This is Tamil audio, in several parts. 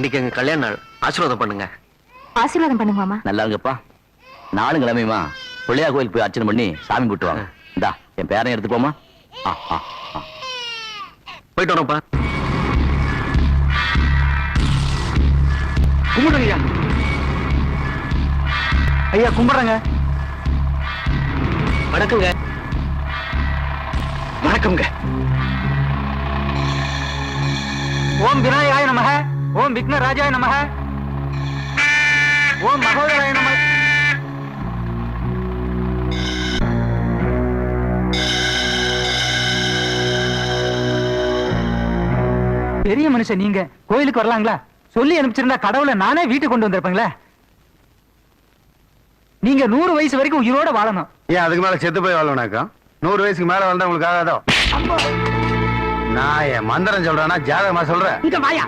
இன்னைக்கு எங்க கல்யாண நாள், ஆசீர்வாதம் பண்ணுங்க. ஆசீர்வாதம் பண்ணுங்க மாமா. நல்லா இருங்கப்பா. நாளும் கிளம்பியுமா பிள்ளையா கோயிலுக்கு போய் அர்ச்சனை பண்ணி சாமி கூட்டுவாங்க. இந்தா என் பேரன் எடுத்துக்கோமா. போயிட்டு வரோம்ப்பா. கும்பிடுங்க ஐயா. கும்பிடுறேங்க. வணக்கங்க. வணக்கம்ங்க. ஓம் விநாயகாய நமக, ஓம் விக்னராஜாய நமக, ஓம் மகோதராய நமக. பெரிய மனுஷன் நீங்க கோயிலுக்கு வரலாங்களா? சொல்லி அனுப்பிச்சிருந்தா கடவுளை நானே வீட்டுக்கு கொண்டு வந்திருப்பேங்களா? நீங்க 100 வயசு வரைக்கும் உயிரோட வாழணும். ஏன் அதுக்கு மேல செத்து போய் வாழணும்னாக்கா? 100 வயசுக்கு மேல வாழ்ந்தா உங்களுக்கு ஆகாதோ? நான் என் மந்திரம் சொல்றேன்னா ஜாதகமா சொல்றேன். இங்க வாயா.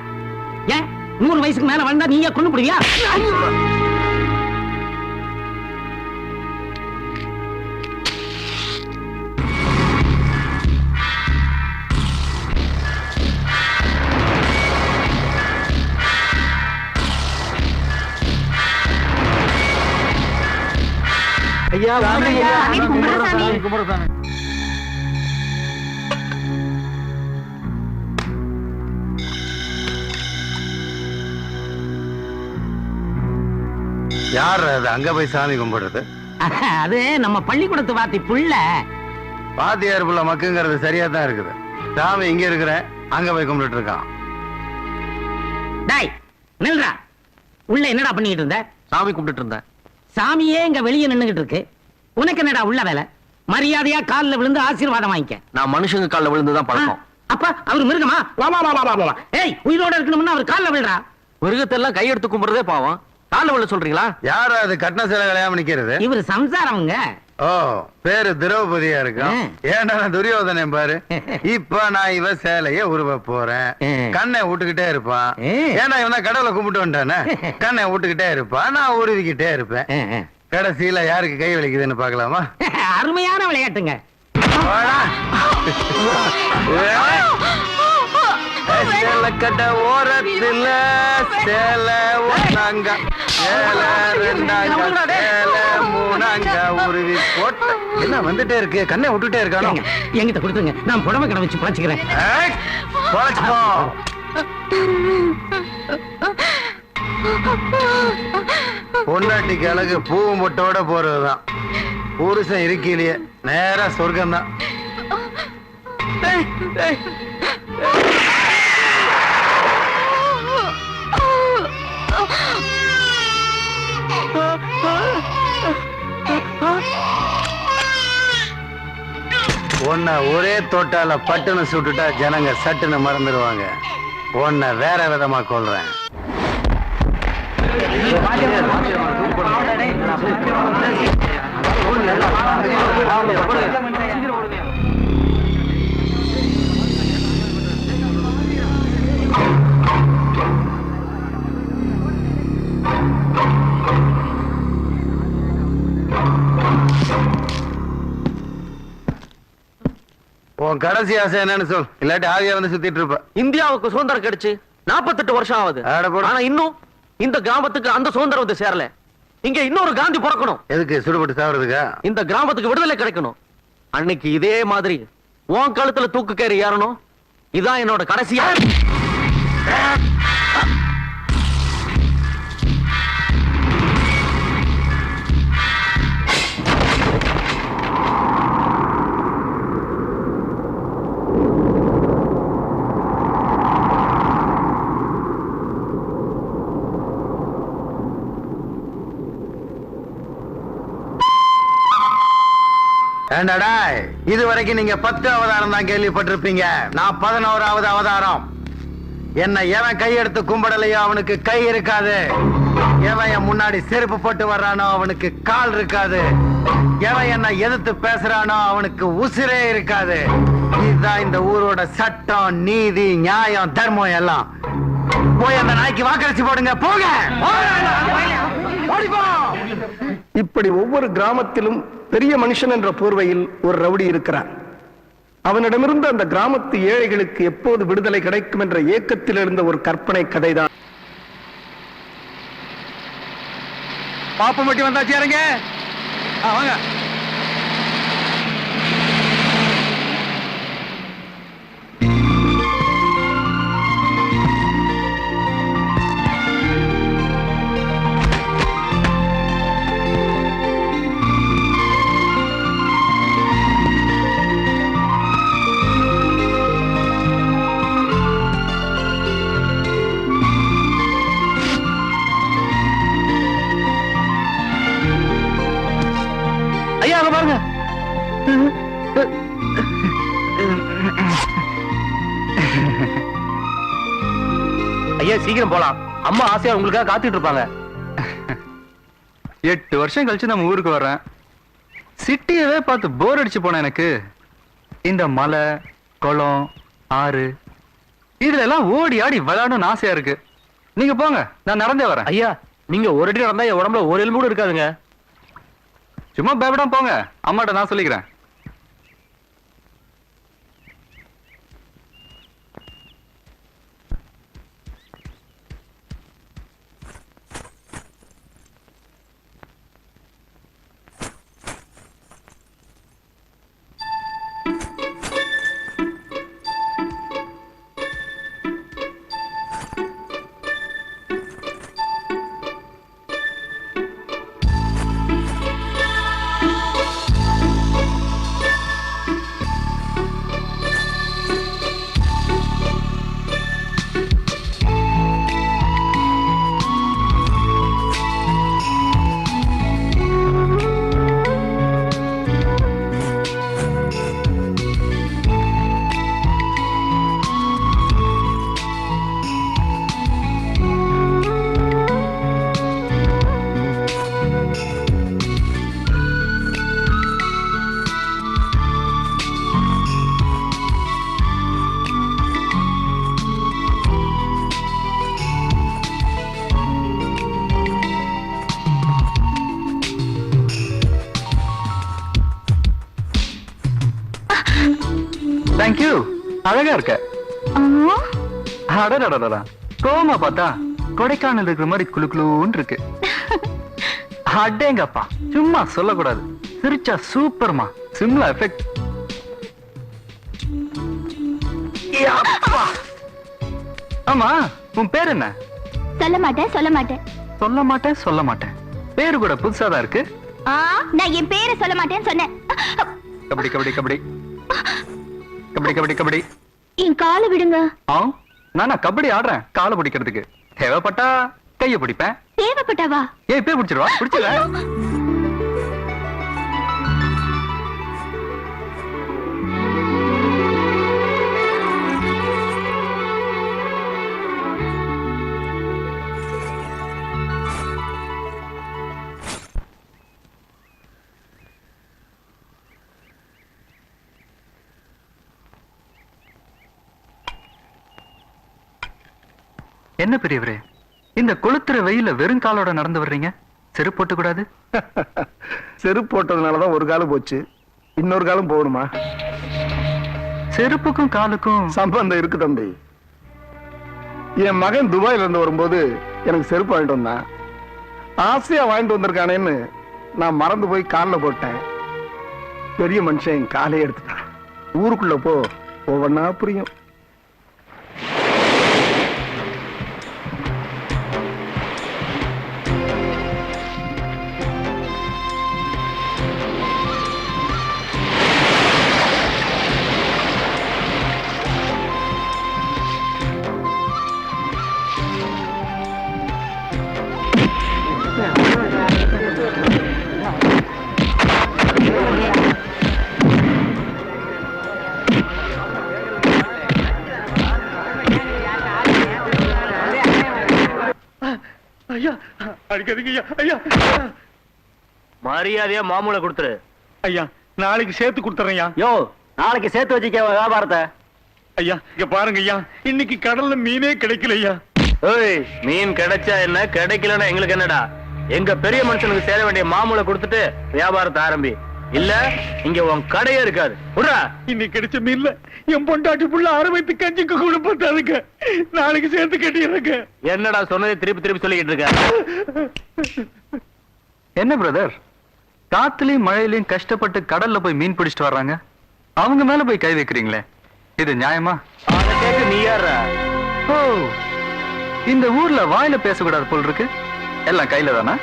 ஏன் 100 வயசுக்கு மேல வாழ்ந்தா நீங்க கொண்டு போடுவியா? ஐயா யார் அது அங்க போய் சாமி கும்பிடுறது? அது நம்ம பள்ளிக்கூடத்து வாத்தி புள்ள. பாத்தியார் புள்ள மக்குங்கிறது சரியா தான் இருக்குது. சாமி இங்க இருக்கிற அங்க போய் கும்பிட்டு இருக்கான். டேய் நில்றா. உள்ள என்னடா பண்ணிட்டு இருந்த? சாமி கும்பிட்டு இருந்தேன். சாமியே இங்க வெளியே நின்னுகிட்டு இருக்கு. உனக்கு என்னடா உள்ள வேலை? மரியாதையா காலில் விழுந்து ஆசீர்வாதம் வாங்கிக்க. நான் மனுஷங்க காலில் விழுந்துதான் பழக்கம். அப்ப அவர் மிருகமா? வா வா வா வா வா. ஏய் உயிரோட இருக்கணும்னா அவர் காலில் விழுறா. மிருகத்தெல்லாம் கையெடுத்து கும்பிடுறதே பாவம். காலில் விழ சொல்றீங்களா? யார் அது கட்டின சிலை கல்யாணம் நிக்கிறது? இவர் சம்சாரம்ங்க. ஓ பேரு திரௌபதியா இருக்கும். ஏன்டா துரியோதனை பாரு. இப்ப நான் இவ சேலைய உருவ போறேன். கண்ணை விட்டுக்கிட்டே இருப்பான். ஏன்னா இவன் கடவுளை கும்பிட்டு வந்துட்டானே. கண்ணை விட்டுக்கிட்டே இருப்பான், நான் உருவிக்கிட்டே இருப்பேன். கடைசியில யாருக்கு கை வலிக்குதுன்னு பாக்கலாமா? அருமையான விளையாட்டுங்க. சேலை கட்ட ஓரத்துல சேலை ஒன்னாங்க, சேலை ரெண்டாங்க, சேலை மூணாங்க உருவி போட்ட. என்ன வந்துட்டே இருக்கு? கண்ணை விட்டுட்டே இருக்கானோ? என்கிட்ட கொடுத்துங்க, நான் புடவை கடை வச்சு பழச்சுக்கிறேன். பொண்டாட்டிக்கு அழகு பூவும் பொட்டோட போறதுதான். புருஷன் இருக்கையிலேயே நேரா சொர்க்கம் தான். உன்னை ஒரே தோட்டால பட்டுன்னு சுட்டுட்டா ஜனங்க சட்டுன்னு மறந்துடுவாங்க. உன்னை வேற விதமா கொள்றேன். உன் கடைசி ஆசை என்னன்னு சொல், இல்லாட்டி ஆவியா வந்து சுத்திட்டு இருப்ப. இந்தியாவுக்கு சுதந்திரம் கிடைச்சு 48 வருஷம் ஆகுது. ஆனா இன்னும் இந்த கிராமத்துக்கு அந்த சுதந்திரம் வந்து சேரல. இங்க இன்னொரு காந்தி பிறக்கணும். எதுக்கு? சுடுபட்டு சாவறதுக்கா? இந்த கிராமத்துக்கு விடுதலை கிடைக்கணும். அன்னைக்கு இதே மாதிரி உன் கழுத்துல தூக்கு கயிறு ஏறணும். இதான் என்னோட கடைசியா. ஏண்டாடா, இது வரைக்கும் நீங்க 10 அவதாரம் தான் கேள்விப்பட்டிருப்பீங்க. நான் 11வது அவதாரம். என்ன எவன் கையெடுத்து கும்பிடலையோ அவனுக்கு கை இருக்காது. எவன் என் முன்னாடி செருப்பு போட்டு வர்றானோ அவனுக்கு கால் இருக்காது. எவன் என்ன எதிர்த்து பேசுறானோ அவனுக்கு உசிரே இருக்காது. இதுதான் இந்த ஊரோட சட்டம், நீதி, நியாயம், தர்மம் எல்லாம். போய் அந்த நாய்க்கு வாக்களிச்சு போடுங்க. போங்க. இப்படி ஒவ்வொரு கிராமத்திலும் பெரிய மனுஷன் என்ற போர்வையில் ஒரு ரவுடி இருக்கிறான். அவனிடமிருந்து அந்த கிராமத்து ஏழைகளுக்கு எப்போது விடுதலை கிடைக்கும் என்ற ஏக்கத்தில் இருந்த ஒரு கற்பனை கதைதான் பாப்பம்பட்டி வந்தாச்சு இறங்க. வாங்க. ஐயா அங்க பாருங்க. ஐயா சீக்கிரம் போலாம், அம்மா ஆசையா உங்களுக்காக காத்துட்டு இருப்பாங்க. 8 வருஷம் கழிச்சு நம்ம ஊருக்கு வர்றேன். சிட்டியவே பார்த்து போர் அடிச்சு போன எனக்கு இந்த மலை, குளம், ஆறு இதுல எல்லாம் ஓடி ஆடி விளையாடணும்னு ஆசையா இருக்கு. நீங்க போங்க, நான் நடந்தே வரேன். ஐயா நீங்க ஒரு அடி நடந்தா என் உடம்புல ஒரு எலும்பு கூட இருக்காதுங்க. சும்மா பயப்படாம போங்க, அம்மாட்ட நான் சொல்லிக்கிறேன். தேங்க்யூ, அழகா இருக்க. அடடடடா, கோமா பார்த்தா கொடைக்கானல் இருக்கிற மாதிரி குளு குளுன்னு இருக்கு. அடேங்கப்பா, சும்மா சொல்லக்கூடாது, சிரிச்சா சூப்பர்மா, சிம்லா எஃபெக்ட். ஆமா, உன் பேர் என்ன? சொல்ல மாட்டேன் சொல்ல மாட்டேன். சொல்ல மாட்டேன் சொல்ல மாட்டேன், பேரு கூட புதுசா தான் இருக்கு. நான் என் பேரை சொல்ல மாட்டேன்னு சொன்னேன். கபடி கபடி கபடி கபடி கபடி கபடி. என் காலை விடுங்க. நானா கபடி ஆடுறேன் காலை பிடிக்கிறதுக்கு. தேவைப்பட்டா கைய பிடிப்பேன். தேவைப்பட்டாவா? ஏன் இப்பே பிடிச்சிருவா? பிடிச்சல. என்ன பெரியவரே, இந்த கொளுத்துற வெயில வெறும் காலோட நடந்து வர்றீங்க? செருப்பு போட்டு கூடாது? செருப்பு போட்டதுனாலதான் ஒரு காலம் போச்சு, இன்னொரு காலம் போகணுமா? செருப்புக்கும் காலுக்கும் சம்பந்தம் இருக்கு தம்பி. என் மகன் துபாயில இருந்து வரும்போது எனக்கு செருப்பு வாங்கிட்டு வந்தான். ஆசையா வாங்கிட்டு வந்திருக்கானேன்னு நான் மறந்து போய் காலில் போட்டேன். பெரிய மனுஷன் காலையே எடுத்துட்டான். ஊருக்குள்ள போ, ஒவ்வொன்னா புரியும். ஐயா அடிக்காதீங்க ஐயா. ஐயா மரியாதையா மாமூலை கொடுத்துரு. ஐயா நாளைக்கு சேர்த்து கொடுத்துறேன். யோ, நாளைக்கு சேர்த்து வச்சுக்க வியாபாரத்தை. ஐயா இங்க பாருங்க ஐயா, இன்னைக்கு கடல்ல மீனே கிடைக்கல ஐயா. ஏய், மீன் கிடைச்சா என்ன, கிடைக்கலன்னா எங்களுக்கு என்னடா? எங்க பெரிய மனுஷனுக்கு சேர வேண்டிய மாமூலை கொடுத்துட்டு வியாபாரத்தை ஆரம்பி. இல்ல இங்க உன் கடையே இருக்காது. விடுறா. இன்னைக்கு கிடைச்ச மீன்ல என் பொண்டாட்டி புள்ள அரவைத்து கஞ்சிக்கு கூட பார்த்தாருங்க. நாளைக்கு சேர்த்து கட்டிடுறேங்க. என்னடா சொன்னதை திருப்பி திருப்பி சொல்லிக்கிட்டு இருக்க? என்ன பிரதர், காத்துலயும் மழையிலயும் கஷ்டப்பட்டு கடல்ல போய் மீன் பிடிச்சிட்டு வர்றாங்க, அவங்க மேல போய் கை வைக்கிறீங்களே, இது நியாயமா? அதை கேட்க நீ யாரா? ஓ, இந்த ஊர்ல வாயில பேசக்கூடாது போல் இருக்கு, எல்லாம் கையில தானா?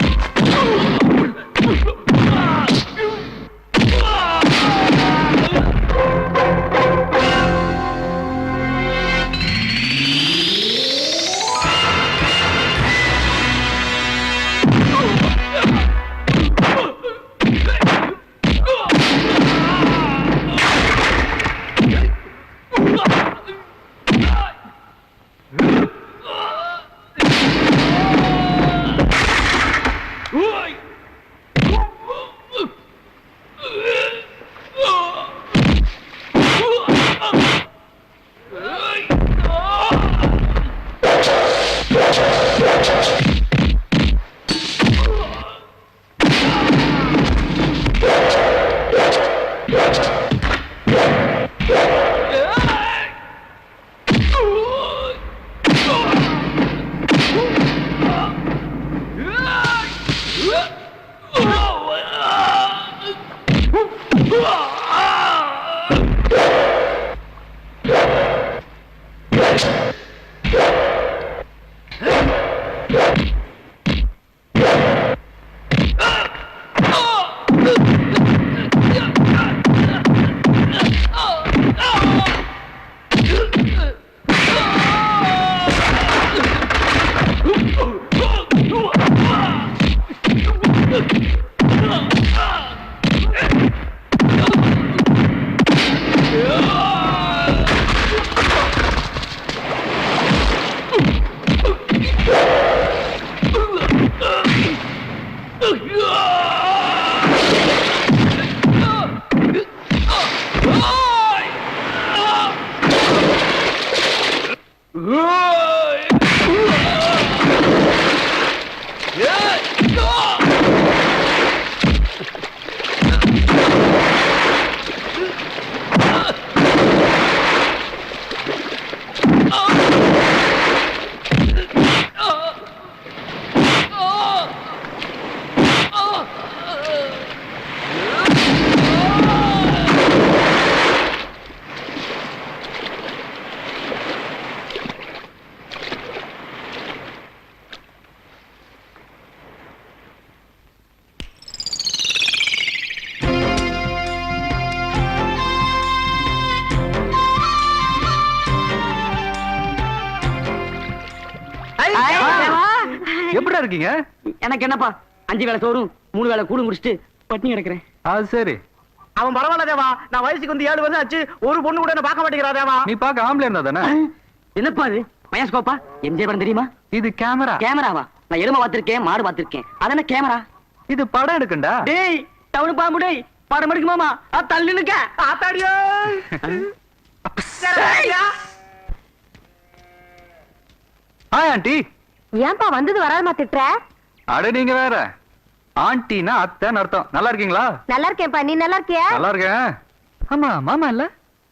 எப்படிடா இருக்கீங்க? எனக்கு என்னப்பா, 5 வேளை சோறும் 3 வேளை கூடும் குடிச்சிட்டு பட்டினி கிடக்குறேன். அது சரி. அவன் பரவாயில்ல தேவா, நான் வயசுக்கு வந்து 7 வருஷம் ஆச்சு, ஒரு பொண்ணு கூட என்ன பார்க்க மாட்டேங்கிறா தேவா. நீ பார்க்க ஆம்பளை இருந்தா தானே? என்னப்பா இது, மயாஸ்கோப்பா? எம்ஜே படம் தெரியுமா? இது கேமரா. கேமராவா? நான் எருமை பார்த்திருக்கேன், மாடு பார்த்திருக்கேன், அதென்ன கேமரா? இது படம் எடுக்கண்டா. டேய் டவுனு பாம்பு, டேய் படம் எடுக்குமாமா, தள்ளி நிக்க ஆத்தாடியோ. Hi aunty. ஏன்பா வந்தது வராம திட்டுற? அட நீங்க வேற, ஆண்டினா அத்தைன்னு அர்த்தம். நல்லா இருக்கீங்களா? நல்லா இருக்கேன்ப்பா, நீ நல்லா இருக்கியா? நல்லா இருக்கேன். ஆமா, மாமா இல்ல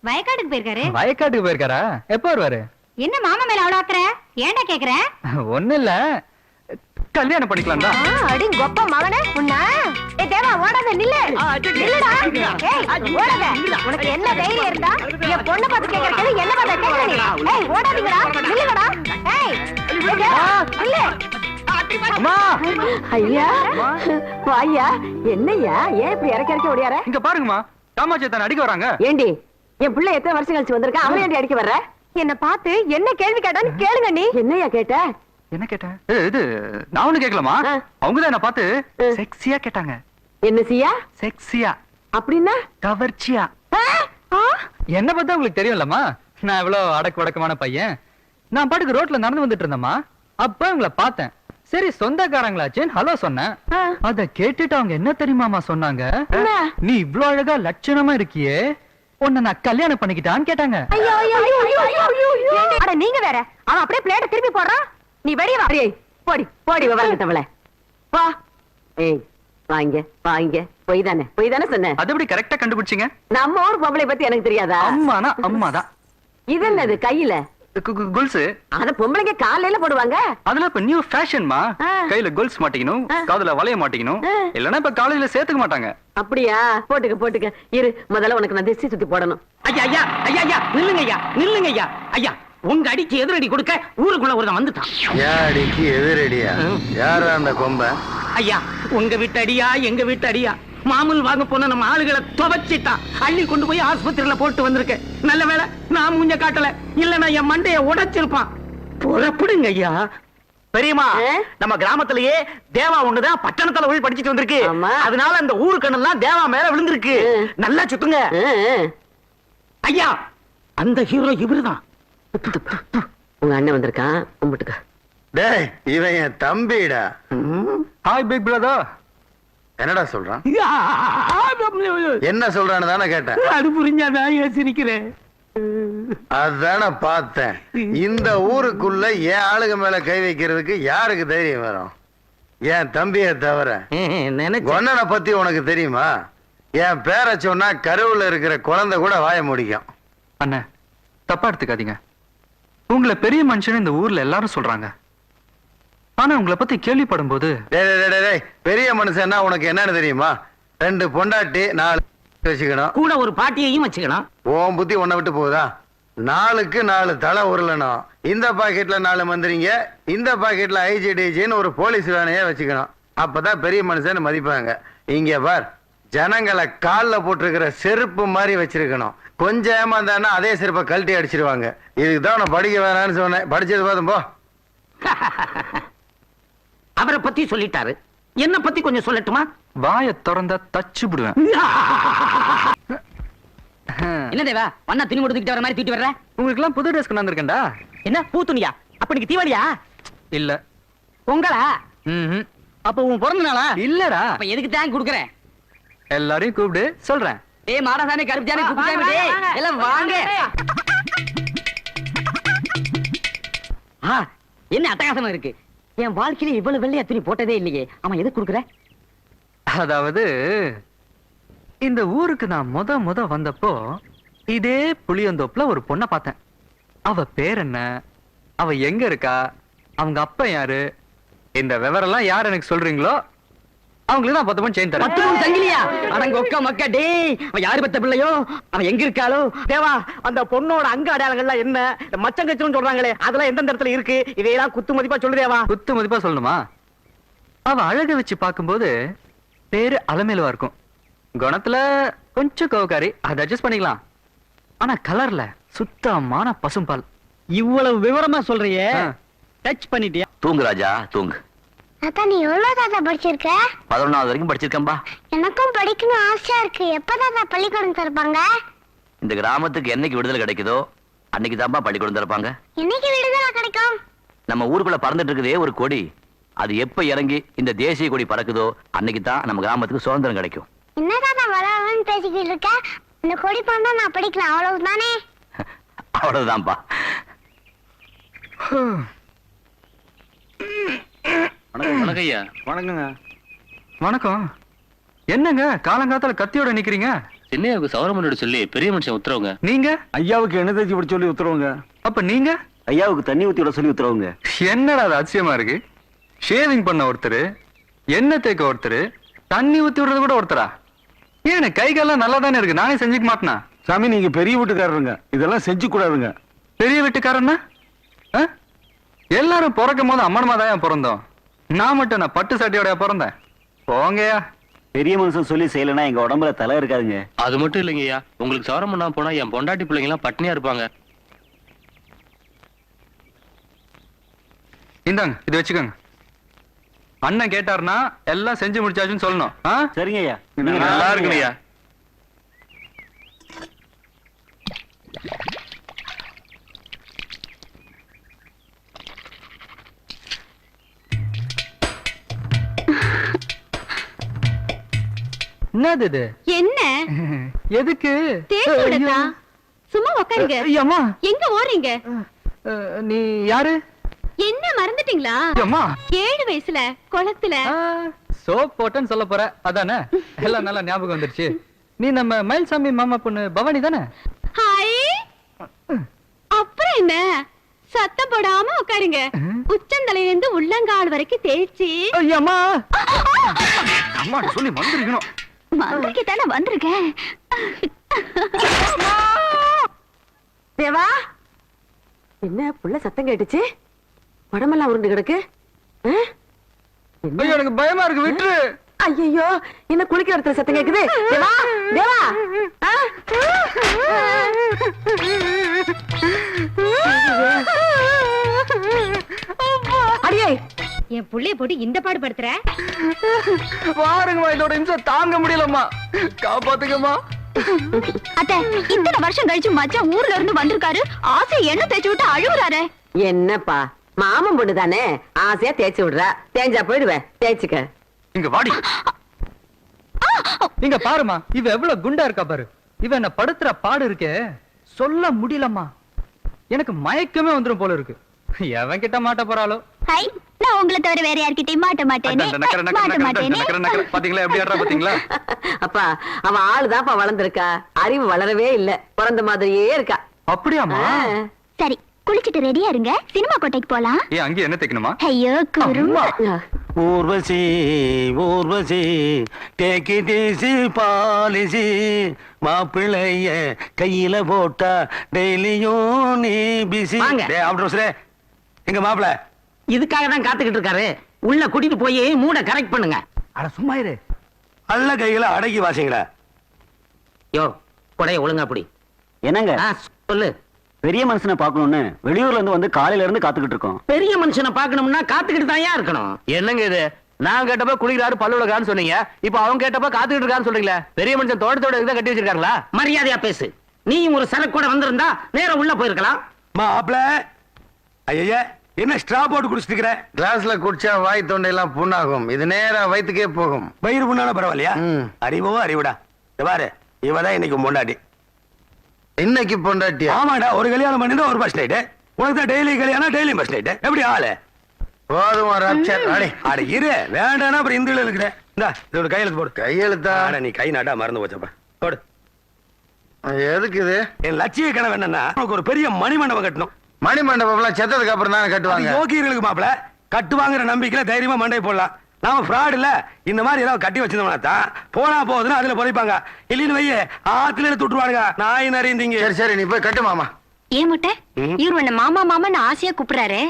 வயக்காட்டுக்கு போயிருக்காரு. வயக்காட்டுக்கு போயிருக்காரா? எப்ப வருவாரு? என்ன மாமா மேல அவ்வளவு ஆக்குற? ஏன்டா கேக்குற? ஒண்ணு இல்ல, கல்யாணம் பண்ணிக்கலாம் தான். அடி கொப்ப மகனே உன்ன. ஏய் தேவா, ஓடாத, நில்லு. நில்லுடா. ஏய் ஓடாத. உனக்கு என்ன தைரியம் இருந்தா என் பொண்ணை பார்த்து கேக்குறதுக்கு என்ன பார்த்து கேக்குற நீ? ஏய் ஓடாதீங்கடா, நில்லுங்கடா. ஏய் தேவா, நில்லு. அம்மா, ஐயா வாயா, என்னய்யா ஏன் இப்படி இறக்க ஓடியார? இங்க பாருங்கம்மா, காமாட்சி தானே அடிக்க வராங்க. ஏண்டி, என் பிள்ளை எத்தனை வருஷம் கழிச்சு வந்திருக்கா, அவன் ஏண்டி அடிக்க வர்ற? என்ன பார்த்து என்ன கேள்வி கேட்டான்னு கேளுங்க நீ. என்னய்யா கேட்ட? என்ன கேட்டேன்? இது நான் ஒண்ணு கேட்கலாமா? அவங்கதான் என்ன பார்த்து செக்ஸியா கேட்டாங்க. என்ன சியா? செக்ஸியா அப்படின்னா கவர்ச்சியா. என்ன பார்த்தா உங்களுக்கு தெரியும்லம்மா, நான் எவ்வளவு அடக்கு வடக்கமான பையன். நான் பாட்டுக்கு ரோட்ல நடந்து வந்துட்டு இருந்தேம்மா, அப்ப உங்களை பார்த்தேன். சரி சொந்தக்காரங்களாச்சேன்னு ஹலோ சொன்னேன். அத கேட்டுட்டு அவங்க என்ன தெரியுமாமா சொன்னாங்க? நீ இவ்ளோ அழகா லட்சணமா இருக்கியே, உன்னை நான் கல்யாணம் பண்ணிக்கிட்டான்னு கேட்டாங்க. அட நீங்க வேற, அவன் அப்படியே பிளேட்டை திருப்பி போடுறான். நீ வெளிய வா. போடி போடி விவரங்கிட்டவள வா. ஏய் வாங்க வாங்க, பொய் தானே சொன்னேன். அது எப்படி கரெக்டா கண்டுபிடிச்சீங்க? நம்ம ஊர் பொம்பளை பத்தி எனக்கு தெரியாதா? அம்மானா அம்மாதான். இது என்னது கையில? கொலுசு அத பொம்பளைங்க காலையில போடுவாங்க. அதெல்லாம் இப்ப நியூ ஃபேஷன்மா. ஆ. கையில கொலுசு மாட்டிக்கணும், ஆ. காதுல வளைய மாட்டிக்கணும். இல்லன்னா இப்ப காலேஜ்ல சேர்த்துக்க மாட்டாங்க. அப்படியா? போட்டுக்க போட்டுக்க. இரு, முதல்ல உனக்கு நான் திசை சுத்தி போடணும். ஐயா ஐயா ஐயா ஐயா நில்லுங்க ஐயா, நில்லுங்க ஐயா. ஐயா உங்க அடிக்கு எதிரடி கொடுக்க ஊருக்குள்ள ஒருத்தன் வந்துட்டான். யாடிக்கு எதிரடியா? யாரா அந்த கொம்ப? ஐயா உங்க வீட்டு அடியா எங்க வீட்டு அடியா? மாமூல் வாங்க போன நம்ம ஆளுகளை துவச்சிட்டான். அள்ளி கொண்டு போய் ஆஸ்பத்திரியில போட்டு வந்திருக்கேன். நல்ல வேளை நான் மூஞ்ச காட்டல, இல்லன்னா என் மண்டைய உடைச்சிருப்பான். புறப்படுங்க ஐயா. பெரியமா, ஆ? நம்ம கிராமத்திலேயே தேவா ஒண்ணுதான் பட்டணத்துல போய் படிச்சிட்டு வந்திருக்கு. ஆமா. அதனால அந்த ஊருக்கண்ணெல்லாம் தேவா மேல விழுந்திருக்கு. நல்லா சுத்துங்க. ஐயா அந்த ஹீரோ இவருதான். உங்க அண்ணன் வந்திருக்கான், கும்பிட்டுக்க. டேய், இவன் என் தம்பிடா. Hi big brother. என்னடா சொல்றான்? என்ன சொல்றான்னு தானே கேட்டேன். அது புரிஞ்சாதான் யோசிக்கிறேன். அதான பார்த்தேன். இந்த ஊருக்குள்ள என் ஆளுங்க மேல கை வைக்கிறதுக்கு யாருக்கு தைரியம் வரும்? என் தம்பியை தவிர. கொன்னனை பத்தி உனக்கு தெரியுமா? என் பேரை சொன்னா கருவுல இருக்கிற குழந்தை கூட வாய முடிக்கும். அண்ணா தப்பா எடுத்துக்காதீங்க. உங்களை பெரிய மனுஷன் இந்த ஊர்ல எல்லாரும் சொல்றாங்க. ஆனா உங்களை பத்தி கேள்விப்படும் போது பெரிய மனுஷன்னா உனக்கு என்னன்னு தெரியுமா? 2 பொண்டாட்டி 4 வச்சுக்கணும், கூட ஒரு பாட்டியையும் வச்சுக்கலாம். உன் புத்தி உன்னை விட்டு போகுதா? 4க்கு 4 தலை உருளணும். இந்த பாக்கெட்ல 4 மந்திரிங்க, இந்த பாக்கெட்ல ஐஜிடிஜின்னு ஒரு போலீஸ் வேனையே வச்சுக்கணும். அப்பதான் பெரிய மனுஷன் மதிப்பாங்க. இங்க பார், ஜனங்களை கால்ல போட்டிருக்கிற செருப்பு மாதிரி வச்சிருக்கணும். கொஞ்சம் ஏமாந்தானா அதே செருப்பை கழட்டி அடிச்சிருவாங்க. இதுக்குதான் நான் படிக்க வேணாம்னு சொன்னேன். படிச்சது போதும் போ. அவரை பத்தி சொல்லிட்டாரு, என்ன பத்தி கொஞ்சம் சொல்லட்டுமா? வாய திறந்தா தச்சு விடுவேன். என்ன தேவா வண்ணா துணி கொடுத்துக்கிட்டு வர மாதிரி தூக்கிட்டு வர்ற? உங்களுக்கு எல்லாம் புது ட்ரெஸ் கொண்டு வந்திருக்கேன்டா. என்ன பூ துணியா? அப்ப நீங்க தீபாவளியா? இல்ல. பொங்கலா? ம்ஹும். அப்ப உன் பிறந்த நாளா? இல்லடா. அப்ப எதுக்கு தான் குடுக்குறேன்? எல்லாரையும் கூப்பிடு, சொல்றேன். ஏய் மாடசாமி கருப்புசாமி குப்புசாமி டேய் எல்லாம் வாங்க. என்ன அட்டகாசமா இருக்கு. என் வாழ்க்கையில இவ்வளவு வெள்ளையா துணி போட்டதே இல்லையே. ஆமா எதுக்கு குடுக்குற? அதாவது இந்த ஊருக்கு நான் முத வந்தப்போ இதே புளியந்தோப்புல ஒரு பொண்ணை பார்த்தேன். அவ பேர் என்ன, அவ எங்க இருக்கா, அவங்க அப்பா யாரு, இந்த விவரம்லாம் யார் எனக்கு சொல்றீங்களோ அவங்களுக்கு நான் 10 பவுன் செயின் தரேன். 10 பவுன் சங்கிலியா? அடங்க ஒக்க மக்கா டேய். அவன் யாரு பெத்த பிள்ளையோ, அவன் எங்க இருக்காளோ? தேவா அந்த பொண்ணோட அங்க அடையாளங்கள்லாம் என்ன? மச்சங்கச்சுன்னு சொல்றாங்களே அதெல்லாம் எந்த இடத்துல இருக்கு? இதையெல்லாம் குத்து மதிப்பா சொல்லு தேவா. குத்து மதிப்பா சொல்லணுமா? அவ அழக வச்சு பார்க்கும்போது பேரு அலமேலுவா இருக்கும். குணத்துல கொஞ்சம் கோவக்காரி, அதை அட்ஜஸ்ட் பண்ணிக்கலாம். ஆனா கலர்ல சுத்தமான பசும்பால். இவ்வளவு விவரமா சொல்றியே, டச் பண்ணிட்டியா? தூங்கு ராஜா தூங்கு. தாத்தா நீ எவ்வளவு தாத்தா படிச்சிருக்க? 11வது வரைக்கும் படிச்சிருக்கேன்பா. எனக்கும் படிக்கணும் ஆசையா இருக்கு. எப்ப தாத்தா பள்ளிக்கூடம் திறப்பாங்க? இந்த கிராமத்துக்கு என்னைக்கு விடுதலை கிடைக்குதோ அன்னைக்கு தான்ப்பா பள்ளிக்கூடம் திறப்பாங்க. என்னைக்கு விடுதலை கிடைக்கும்? நம்ம ஊருக்குள்ள பறந்துட்டு இருக்குதே ஒரு கொடி, அது எப்ப இறங்கி இந்த தேசிய கொடி பறக்குதோ அன்னைக்கு தான் நம்ம கிராமத்துக்கு சுதந்திரம் கிடைக்கும். என்ன தாத்தா வளவன்னு பேசிக்கிட்டு இருக்க? இந்த கொடி பண்ணா நான் படிக்கலாம், அவ்வளவுதானே? அவ்வளவுதான்ப்பா. வணக்கம் ஐயா. வணக்கங்க. வணக்கம். என்னங்க காலங்காத்தால கத்தியோட நிக்கிறீங்க? சின்னையாவுக்கு சௌரமனோட சொல்லி பெரிய மனுஷன் உத்தரவுங்க. நீங்க? ஐயாவுக்கு எண்ணெய் தேய்ச்சி விட சொல்லி உத்தரவுங்க. அப்ப நீங்க? ஐயாவுக்கு தண்ணி ஊத்தி விட சொல்லி உத்தரவுங்க. என்னடா அது அதிசயமா இருக்கு. ஷேவிங் பண்ண ஒருத்தர், எண்ணெய் தேய்க்க ஒருத்தர், தண்ணி ஊத்தி விடுறது கூட ஒருத்தரா? ஏன் கை காலம் நல்லா தானே இருக்கு, நானே செஞ்சுக்க மாட்டேனா? சாமி நீங்க பெரிய வீட்டுக்காரருங்க, இதெல்லாம் செஞ்சு கூடாதுங்க. பெரிய வீட்டுக்காரன்னா எல்லாரும் பிறக்கும் போது அம்மனமா தான் பிறந்தோம். நான் மட்டும் நான் பட்டு சட்டையோட பிறந்தேன். போங்கயா. பெரிய மனுஷன் சொல்லி செய்யலன்னா எங்க உடம்புல தலை இருக்காதுங்க. அது மட்டும் இல்லைங்க ஐயா, உங்களுக்கு சவரம் பண்ணா போனா என் பொண்டாட்டி பிள்ளைங்க எல்லாம் பட்னியா இருப்பாங்க. இந்தாங்க இது வச்சுக்கோங்க. அண்ணன் கேட்டாருன்னா எல்லாம் செஞ்சு முடிச்சாச்சுன்னு சொல்லணும். சரிங்க ஐயா. நல்லா இருக்குங்க ஐயா. என்னது இது? என்ன எதுக்கு? தேய்ச்சி விடத்தா? சும்மா உட்காருங்க. அம்மா எங்க ஓடுறீங்க? நீ யாரு? என்ன மறந்துட்டீங்களா? அம்மா 7 வயசுல குளத்துல சோப் போட்டேன்னு சொல்ல போற அதானே? எல்லாம் நல்லா ஞாபகம் வந்துருச்சு. நீ நம்ம மயில்சாமி மாமா பொண்ணு பவானி தானே? ஹாய். அப்புறம் என்ன? சத்தம் போடாம உட்காருங்க. உச்சந்தலையில இருந்து உள்ளங்கால் வரைக்கும் தேய்ச்சி. ஐயம்மா அம்மா சொல்லி வந்திருக்கணும். மந்திரிக்கு தானே வந்திருக்கேன். தேவா, என்ன புள்ள சத்தம் கேட்டுச்சு? உடம்பெல்லாம் உருண்டு கிடக்கு. ஐயோ எனக்கு பயமா இருக்கு, விட்டுரு. ஐயோ, என்ன குளிக்கிற இடத்துல சத்தம் கேக்குது? தேவா, தேவா. அடியே, என் புள்ளைய போட்டு இந்த பாடு படுத்துற. பாருங்கம்மா, இதோட இம்சம் தாங்க முடியலம்மா, காப்பாத்துக்கம்மா. அத்தை, இத்தனை வருஷம் கழிச்சு மச்சான் ஊர்ல இருந்து வந்திருக்காரு. ஆசை என்ன தேய்ச்சி விட்டு அழுகுறாரு. என்னப்பா, மாமன் பொண்ணு தானே, ஆசையா தேய்ச்சி விடுறா. தேஞ்சா போயிடுவேன், தேய்ச்சிக்க. இங்க வாடி. இங்க பாருமா, இவ எவ்வளவு குண்டா இருக்கா பாரு. இவ என்ன படுத்துற பாடு இருக்கே, சொல்ல முடியலம்மா. எனக்கு மயக்கமே வந்துரும் போல இருக்கு. எவன் கிட்ட மாட்ட போறாளோ? ஹை, நான் உங்களை தவிர வேற யார்கிட்டயும் மாட்ட மாட்டேனே. பாத்தீங்களா எப்படி ஆடுறா பாத்தீங்களா? அப்பா, அவ ஆளுதான்ப்பா வளர்ந்திருக்கா, அறிவு வளரவே இல்ல, பிறந்த மாதிரியே இருக்கா. அப்படியாமா? சரி, குளிச்சிட்டு ரெடியா இருங்க, சினிமா கோட்டைக்கு போலாம். ஏன் அங்கே என்ன தைக்கணுமா? ஐயோ குறும்பா. Urvashi Urvashi take it easy policy மாப்பிள்ளைய கையில போட்டா டெய்லியும் நீ பிசி. வாங்க. எங்க மாப்பிள்ள இதுக்காக தான் காத்துக்கிட்டு இருக்காரு. உள்ள கூட்டிட்டு போய் மூட கரெக்ட் பண்ணுங்க. அட சும்மா இரு, அல்ல கையில அடக்கி வாசிங்களா. யோ, கொடைய ஒழுங்கா அப்படி என்னங்க சொல்லு. பெரிய மனுஷனை பாக்கணும்னு வெளியூர்ல இருந்து வந்து காலையில இருந்து காத்துக்கிட்டு இருக்கோம். பெரிய மனுஷனை பாக்கணும்னா காத்துக்கிட்டு தான் இருக்கணும். என்னங்க இது? நான் கேட்டப்ப குளிக்கிறாரு பல்லுலகான்னு சொன்னீங்க, இப்ப அவங்க கேட்டப்ப காத்துக்கிட்டு இருக்கான்னு சொல்றீங்களா? பெரிய மனுஷன் தோட்டத்தோட இதை கட்டி வச்சிருக்காங்களா? மரியாதையா பேசு. நீயும் ஒரு சரக்கு கூட வந்திருந்தா நேரம் உள்ள போயிருக்கலாம். மாப்பிள்ள ஐயா, என்ன ஸ்ட்ரா போட்டு குடிச்சிட்டு இருக்கிற? கிளாஸ்ல குடிச்சா வாய் தொண்டையெல்லாம் புண்ணாகும், இது நேரா வயிற்றுக்கே போகும். வயிறு புண்ணான பரவாயில்லையா? அறிவோ அறிவுடா. பாரு, இவதான் இன்னைக்கு பொண்டாட்டி. இன்னைக்கு பொண்டாட்டி? ஆமாடா, ஒரு கல்யாணம் பண்ணிட்டு ஒரு பஸ் நைட்டு. உனக்கு தான் டெய்லி கல்யாணம், டெய்லி பஸ் நைட்டு. எப்படி ஆளு? போதும் அட இரு, வேண்டானா அப்புறம் இந்த இருக்கிறேன். இந்தா இதோட கையெழுத்து போடு. கையெழுத்தா? நீ கை நாட்டா மறந்து போச்சப்பா, போடு. எதுக்கு இது? என் லட்சிய கனவு என்னன்னா, உனக்கு ஒரு பெரிய மணிமண்டபம் கட்டணும். மணிமண்டபம் செத்ததுக்கு அப்புறம் தானே கட்டுவாங்க. யோகியர்களுக்கு மாப்பிள கட்டுவாங்கிற நம்பிக்கையில தைரியமா மண்டை போடலாம். நாம ஃப்ராட் இல்ல, இந்த மாதிரி ஏதாவது கட்டி வச்சிருந்தோம்னா தான் போனா போகுதுன்னு அதுல புதைப்பாங்க. இல்லைன்னு வையே ஆத்துல துட்டுருவானுங்க. நாய் நிறைந்தீங்க. சரி சரி, நீ போய் கட்டு மாமா. ஏன் முட்டை, இவர் உன்ன மாமா மாமான்னு ஆசையா கூப்பிடுறாரு.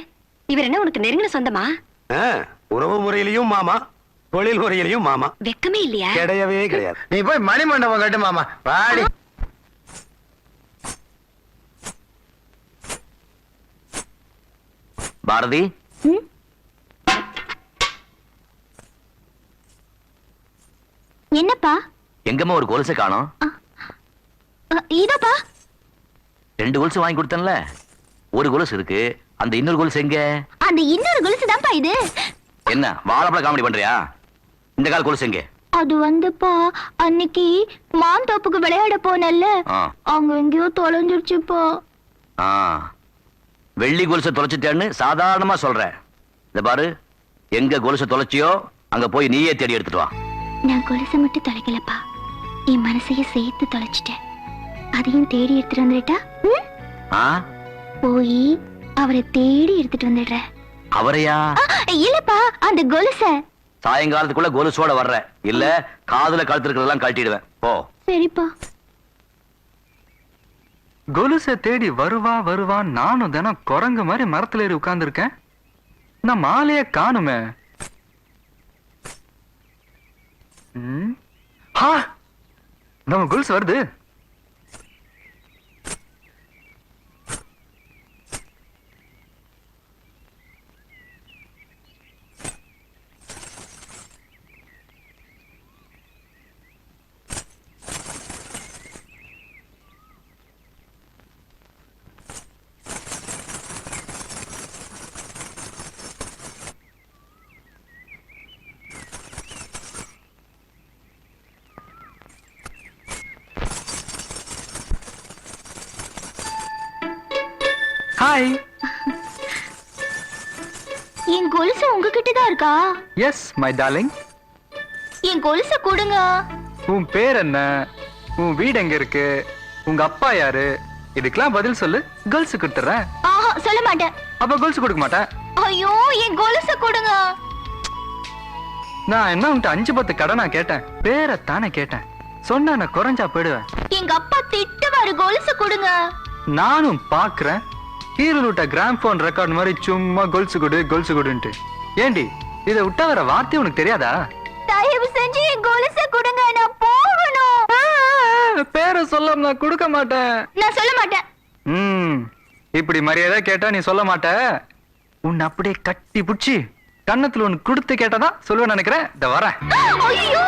இவர் என்ன உனக்கு நெருங்கின சொந்தமா? உறவு முறையிலையும் மாமா, தொழில் முறையிலையும் மாமா. வெக்கமே இல்லையா? கிடையவே கிடையாது. நீ போய் மணிமண்டபம் கட்டு மாமா. வாடி. பாரதி, என்னப்பா? எங்கம்மா ஒரு கொலுசை காணோம்? இதோப்பா. 2 கொலுசு வாங்கி கொடுத்தேன்ல, ஒரு கொலுசு இருக்கு, அந்த இன்னொரு கொலுசு எங்க? அந்த இன்னொரு கொலுசு தான்ப்பா இது. என்ன வாழைப்பழ காமெடி பண்றியா? இந்த கால் கொலுசு எங்க? அது வந்துப்பா, அன்னைக்கு மாந்தோப்புக்கு விளையாட போனல்ல, அங்க எங்கேயோ தொலைஞ்சிருச்சுப்பா. வெள்ளி கொலுசை தொலைச்சிட்டேன்னு சாதாரணமா சொல்றேன். இந்த பாரு, எங்க கொலுசை தொலைச்சியோ அங்க போய் நீயே தேடி எடுத்துட்டு வா. நான் கொலுசை மட்டும் தொலைக்கலப்பா, என் மனசைய சேர்த்து தொலைச்சிட்டேன். அதையும் தேடி எடுத்துட்டு வந்துட்டா போய் அவரை தேடி எடுத்துட்டு வந்துடுறேன். அவரையா? இல்லப்பா, அந்த கொலுச. சாயங்காலத்துக்குள்ள கொலுசோட வர்ற, இல்ல காதுல கழுத்திருக்கிறதெல்லாம் கழட்டிடுவேன். போ. சரிப்பா. கொலுசை தேடி வருவா வருவா, நானும் தினம் குரங்கு மாதிரி மரத்துல ஏறி உட்கார்ந்து இருக்கேன். நான் மாலையே காணுமே. நம்ம கொலுசு வருது. ஹாய். என் கொலுசு உங்ககிட்ட தான் இருக்கா? Yes my darling. என் கொலுசை கொடுங்க. உன் பேர் என்ன? உன் வீடு எங்க இருக்கு? உங்க அப்பா யாரு? இதுக்கெல்லாம் பதில் சொல்லு, கேர்ள்ஸ் கொடுத்துறேன். ஆஹா சொல்ல மாட்டேன். அப்ப கொலுசு கொடுக்க மாட்டேன். ஐயோ, என் கொலுசு கொடுங்க. நான் என்ன உன்கிட்ட 5-10 கடனா கேட்டேன், பேரை தானே கேட்டேன். சொன்னா நான் குறைஞ்சா போயிடுவேன். எங்க அப்பா திட்டுவாரு, கொலுசு கொடுங்க. நானும் பாக்குறேன் ஹீரோல விட்ட கிராம்ஃபோன் ரெக்கார்ட் மாதிரி சும்மா கொலுசு கொடு கொலுசு கொடுன்ட்டு. ஏண்டி இதை விட்டா வேற வார்த்தை உனக்கு தெரியாதா? தயவு செஞ்சு என் கொலுசு கொடுங்க, நான் போகணும். பேரை சொல்லாம நான் கொடுக்க மாட்டேன். நான் சொல்ல மாட்டேன். இப்படி மரியாதை கேட்டா நீ சொல்ல மாட்ட. உன்னை அப்படியே கட்டி புடிச்சு கன்னத்துல ஒண்ணு கொடுத்து கேட்டதான் சொல்லுவேன் நினைக்கிறேன். இந்த வரேன். ஐயோ,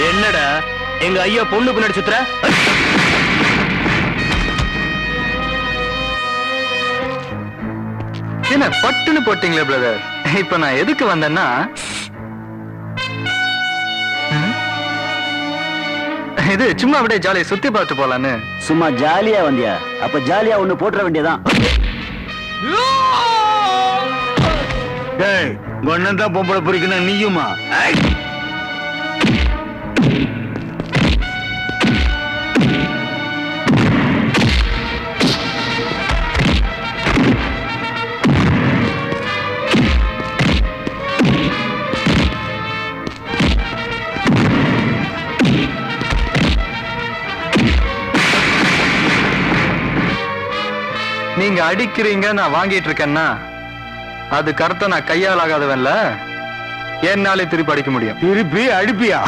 என்னடா எங்க ஐயா பொண்ணு பின்னாடி சுத்துற? என்ன பட்டுன்னு போட்டீங்களே பிரதர். இப்ப நான் எதுக்கு வந்தேன்னா, இது சும்மா அப்படியே ஜாலியா சுத்தி பார்த்து போலான்னு. சும்மா ஜாலியா வந்தியா? அப்ப ஜாலியா ஒண்ணு போட்டுற வேண்டியதான். ஒன்னதான் பொம்பளை பொறிக்கணும் நீயுமா? நீங்க அடிக்கிறீங்க, நான் வாங்கிட்டு இருக்கேன்னா அது கருத்தை நான் கையால் ஆகாதவன்ல. என்னாலே திருப்பி அடிக்க முடியும். திருப்பி அடிப்பியா?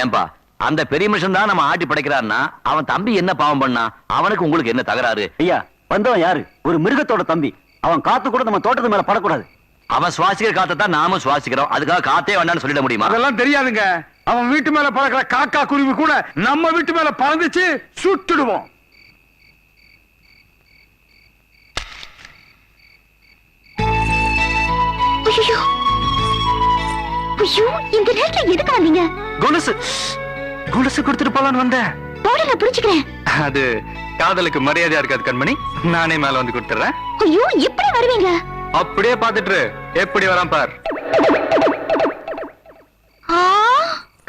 ஏன்பா அந்த பெரிய மனுஷன் தான் நம்ம ஆட்டி படைக்கிறான்னா அவன் தம்பி என்ன பாவம் பண்ணா? அவனுக்கு உங்களுக்கு என்ன தகராறு? ஐயா, வந்தவன் யாரு? ஒரு மிருகத்தோட தம்பி. அவன் காத்து கூட நம்ம தோட்டத்து மேல படக்கூடாது. அவன் சுவாசிக்கிற காத்தை தான் நாமும் சுவாசிக்கிறோம். அதுக்காக காத்தே வேண்டாம்னு சொல்லிட முடியுமா? அதெல்லாம் தெரியாதுங்க. அவன் வீட்டு மேல பறக்கிற காக்கா குருவி கூட நம்ம வீட்டு மேல பறந்துச்சு சுட்டுடுவோம். ஐயோ ஐயோ, இந்த நேரத்துல எதுக்கு வந்தீங்க? கொலுசு கொலுசு கொடுத்துட்டு போலான்னு வந்தேன். போடுங்க, புரிச்சுக்கிறேன். அது காதலுக்கு மரியாதையா இருக்காது கண்மணி, நானே மேல வந்து கொடுத்துறேன். ஐயோ, எப்படி வருவீங்க? அப்படியே பாத்துட்டு எப்படி வரான் பார்.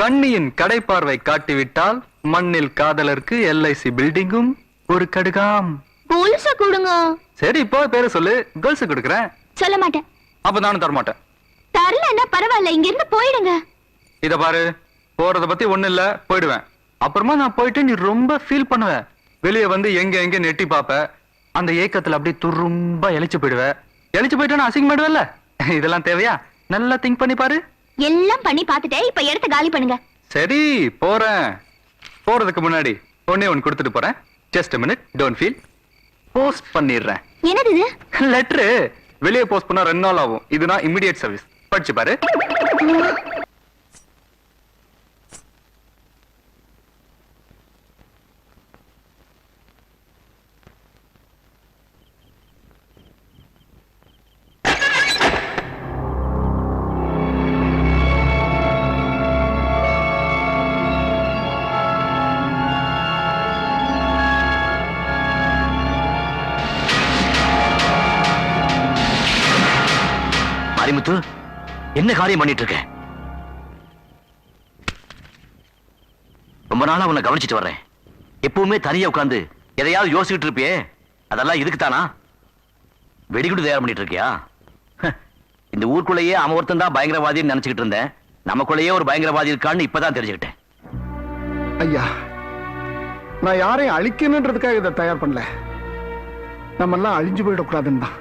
கண்ணியின் கடைப்பார்வை காட்டிவிட்டால் மண்ணில் காதலருக்கு LIC பில்டிங்கும் ஒரு கடுகாம். கொலுச கொடுங்க. சரி, இப்போ பேரை சொல்லு, கொலுசு கொடுக்குறேன். சொல்ல மாட்டேன். அப்ப நானும் தரமாட்டேன். தரலன்னா பரவாயில்ல, இங்க இருந்து போயிடுங்க. இத பாரு, போறத பத்தி ஒண்ணு இல்ல, போயிடுவேன். அப்புறமா நான் போயிட்டு நீ ரொம்ப ஃபீல் பண்ணுவ. வெளியே வந்து எங்க எங்க நெட்டி பாப்ப. அந்த ஏக்கத்துல அப்படியே துரும்ப எழிச்சு போயிடுவ. எழிச்சு போயிட்டா நான் அசிங்கமாயிடுவல்ல. இதெல்லாம் தேவையா? நல்லா திங்க் பண்ணி பாரு. எல்லாம் பண்ணி பாத்துட்டே, இப்ப இடத்த காலி பண்ணுங்க. சரி, போறேன். போறதுக்கு முன்னாடி ஒண்ணே ஒன்னு கொடுத்துட்டு போறேன். Just a minute, don't feel. Post பண்ணிடுறேன். என்னது இது? லெட்டர். வெளியே போஸ்ட் பண்ணா 2 நாள் ஆகும். இதுனா இமிடியேட் சர்வீஸ். படிச்சு பாரு. மாரிமுத்து, என்ன காரியம் பண்ணிட்டு இருக்க? ரொம்ப நாளா உன்னை கவனிச்சிட்டு வர்றேன். எப்பவுமே தனியா உட்கார்ந்து எதையாவது யோசிச்சுட்டு இருப்பியே, அதெல்லாம் இதுக்கு தானா? வெடிகுண்டு தயார் பண்ணிட்டு இருக்கியா? இந்த ஊருக்குள்ளேயே அவன் ஒருத்தன் தான் பயங்கரவாதின்னு நினைச்சுக்கிட்டு இருந்தேன். நமக்குள்ளேயே ஒரு பயங்கரவாதி இருக்கான்னு இப்பதான் தெரிஞ்சுக்கிட்டேன். ஐயா, நான் யாரையும் அழிக்கணுன்றதுக்காக இதை தயார் பண்ணல. நம்ம எல்லாம் அழிஞ்சு போயிடக்கூடாதுன்னு தான்.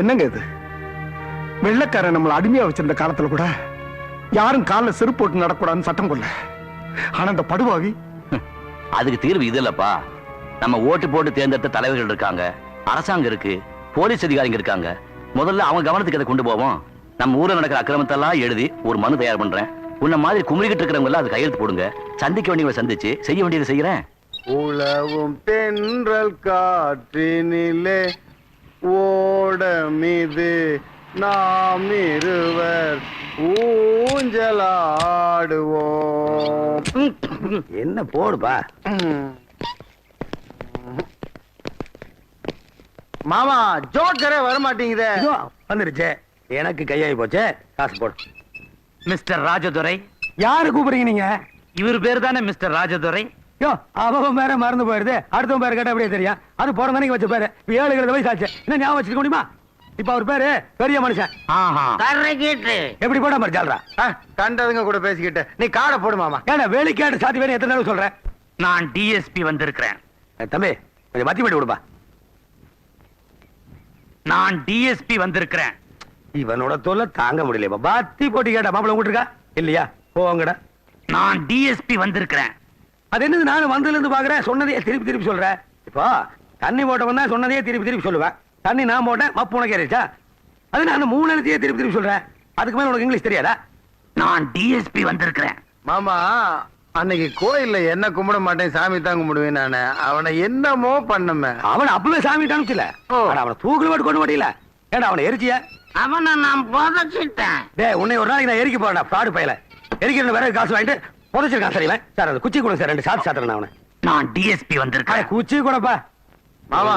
என்னங்க இது? வெள்ளைக்காரன் நம்மளை அடிமையா வச்சிருந்த காலத்துல கூட யாரும் காலில் செருப்பு போட்டு நடக்கூடாதுன்னு சட்டம் கொள்ள. ஆனா இந்த படுவாவி, அதுக்கு தீர்வு இது இல்லப்பா. நம்ம ஓட்டு போட்டு தேர்ந்தெடுத்த தலைவர்கள் இருக்காங்க, அரசாங்கம் இருக்கு, போலீஸ் அதிகாரிங்க இருக்காங்க. முதல்ல அவங்க கவனத்துக்கு அதை கொண்டு போவோம். நம்ம ஊர்ல நடக்கிற அக்கிரமத்தெல்லாம் எழுதி ஒரு மனு தயார் பண்றேன். உன்ன மாதிரி குமரிக்கிட்டு இருக்கிறவங்க எல்லாம் அது கையெழுத்து போடுங்க. சந்திக்க வேண்டியவங்களை சந்திச்சு செய்ய வேண்டியதை செய்யறேன். உலவும் தென்றல் காற்றினிலே ஓட மீது நாம் இருவர் ஊஞ்சலாடுவோம். என்ன போடுப்பா? மாமா, ஜோக்கரே வரமாட்டீங்குதே. வந்துருச்சு. எனக்கு கையாகி போச்சு. காசு போடு. மிஸ்டர் ராஜதுரை. யாரு கூப்பிடுறீங்க நீங்க? இவர் பேர் தானே மிஸ்டர் ராஜதுரை? யோ, அவன் பேர மறந்து போயிருது. அடுத்தவன் பேரு கேட்டா அப்படியே தெரியும். அது போற தானே வச்ச பேரு. 7 வயசு ஆச்சு. என்ன ஞாபகம் வச்சுக்க முடியுமா? இப்ப அவர் பேரு பெரிய மனுஷன். எப்படி போட மாதிரி சொல்றா? கண்டதுங்க கூட பேசிக்கிட்டு நீ காடை போடு மாமா. ஏன்னா வேலைக்காடு சாத்தி வேணும். எத்தனை நேரம் சொல்றேன்? நான் DSP வந்திருக்கிறேன். தம்பி, கொஞ்சம் மத்தி பண்ணி விடுப்பா. நான் DSP வந்திருக்கிறேன். இவனோட தொல்லை தாங்க முடியல. பாத்தி போட்டி கேட்டா மாப்பிள்ள உங்கட்டு இருக்கா இல்லையா? போங்கடா. நான் DSP வந்திருக்கிறேன். அது என்னது? நானும் வந்ததுல இருந்து பாக்குறேன். சொன்னதையே திருப்பி திருப்பி சொல்றேன். இப்போ தண்ணி போட்டவன் தான் சொன்னதையே திருப்பி திருப்பி சொல்லுவேன். தண்ணி நான் போட்டேன், மப்பு உனக்கு ஏறிச்சா? அது நான் 3 எழுத்தையே திருப்பி திருப்பி சொல்றேன். அதுக்கு மேல உனக்கு இங்கிலீஷ் தெரியாதா? நான் DSP வந்திருக்கிறேன். மாமா, அன்னைக்கு கோயில்ல என்ன கும்பிட மாட்டேன், சாமி தான் கும்பிடுவேன் நானு. அவனை என்னமோ பண்ணுமே. அவனை அப்பவே சாமி அனுப்பிச்சல. அவனை தூக்கில் போட்டு கொண்டு மாட்டில. ஏடா அவனை எரிச்சிய? அவனை நான் புதைச்சிட்டேன். டேய், உன்னை ஒரு நாளைக்கு நான் எரிக்க போறேன். ஃப்ராடு பையல. எரிக்கிற வேற காசு வாங்கிட்டு புதைச்சிருக்கான். சரியில்லை சார், அந்த குச்சி கூட சார் 2 சாத்து சாத்துறேன் அவனை. நான் DSP வந்திருக்கேன். குச்சி கூடப்பா. மாமா,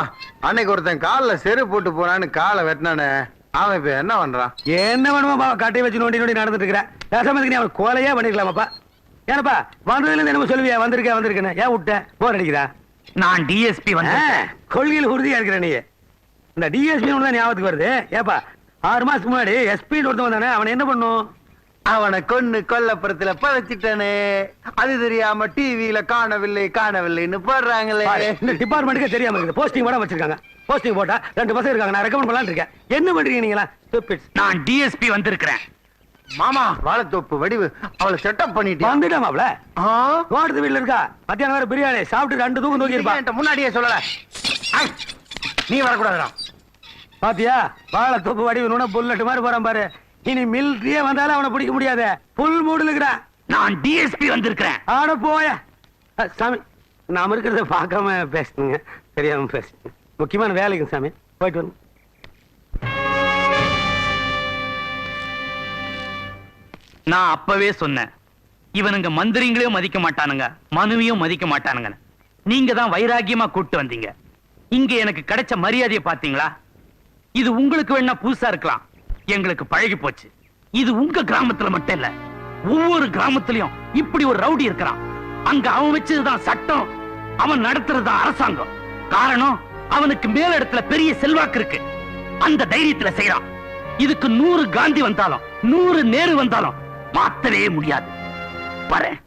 அன்னைக்கு ஒருத்தன் காலில் செரு போட்டு போறான்னு காலை வெட்டினானே, அவன் இப்ப என்ன பண்றான்? என்ன வேணுமா பாவா? கட்டை வச்சு நோண்டி நோண்டி நடந்துட்டு இருக்கிறேன். பேசாமதுக்கு நீ அவன் கோலையே பண்ணிருக்கலாமாப்பா. ஏனப்பா வந்ததுல இருந்து என்னமோ சொல்லுவியா? வந்திருக்கேன்னு ஏன் விட்ட? போர் அடிக்குதா? நான் DSP வந்திருக்கேன். கொள்கையில் உறுதியா இருக்கிற நீ. இந்த DSP தான் ஞாபகத்துக்கு வருது. ஏப்பா 6 மாசத்துக்கு முன்னாடி SP ஒருத்தன் வந்தானே, அவனை என்ன பண்ணும்? அவனை கொன்னு கொல்லப்புறத்துல பதைச்சிட்டானே. அது தெரியாம டிவியில காணவில்லைன்னு போடுறாங்களே. இந்த டிபார்ட்மெண்ட்டுக்கு தெரியாம இருக்குது. போஸ்டிங் போட வச்சிருக்காங்க. போஸ்டிங் போட்டா 2 பசங்க இருக்காங்க. நான் ரெக்கமெண்ட் பண்ணலாம்னு இருக்கேன். என்ன பண்றீங்க நீங்களா? நான் DSP வந்திருக்கிறேன். மாமா, வாழைத்தோப்பு வடிவு அவளை செட்டப் பண்ணிட்டு வந்துட்டா மாப்ள. தோட்டத்து வீட்டுல இருக்கா. மத்தியானம் வேற பிரியாணி சாப்பிட்டு 2 தூக்கம் தூக்கி இருப்பா. முன்னாடியே சொல்லல. நீ வரக்கூடாதுடா. பாத்தியா? வாழைத்தோப்பு வடிவு புல்லட் மாதிரி போறான் பாரு. இனி மிலிட்டரியே வந்தாலும் அவனை பிடிக்க முடியாது. புல் மூடு இருக்கிறான். நான் டிஎஸ்பி வந்திருக்கிறேன். ஆட போய சாமி, நாம இருக்கிறத பார்க்காம பேசுங்க, தெரியாம பேசுங்க. முக்கியமான வேலைங்க சாமி, போயிட்டு வரணும். நான் அப்பவே சொன்னேன், இவனுங்க மந்திரிங்களையும் மதிக்க மாட்டானுங்க, மனுவையும் மதிக்க மாட்டானுங்க. நீங்க தான் வைராகியமா கூட்டு வந்தீங்க. இங்க எனக்கு கிடைச்ச மரியாதையை பாத்தீங்களா? இது உங்களுக்கு வேணா புதுசா இருக்கலாம், எங்களுக்கு பழகி போச்சு. இது உங்க கிராமத்துல மட்டும் இல்ல, ஒவ்வொரு கிராமத்திலையும் இப்படி ஒரு ரவுடி இருக்கிறான். அங்க அவன் வச்சதுதான் சட்டம், அவன் நடத்துறதுதான் அரசாங்கம். காரணம், அவனுக்கு மேல இடத்துல பெரிய செல்வாக்கு இருக்கு, அந்த தைரியத்துல செய்யறான். இதுக்கு 100 காந்தி வந்தாலும் 100 நேரு வந்தாலும் மாத்தவே முடியாது. வரேன்.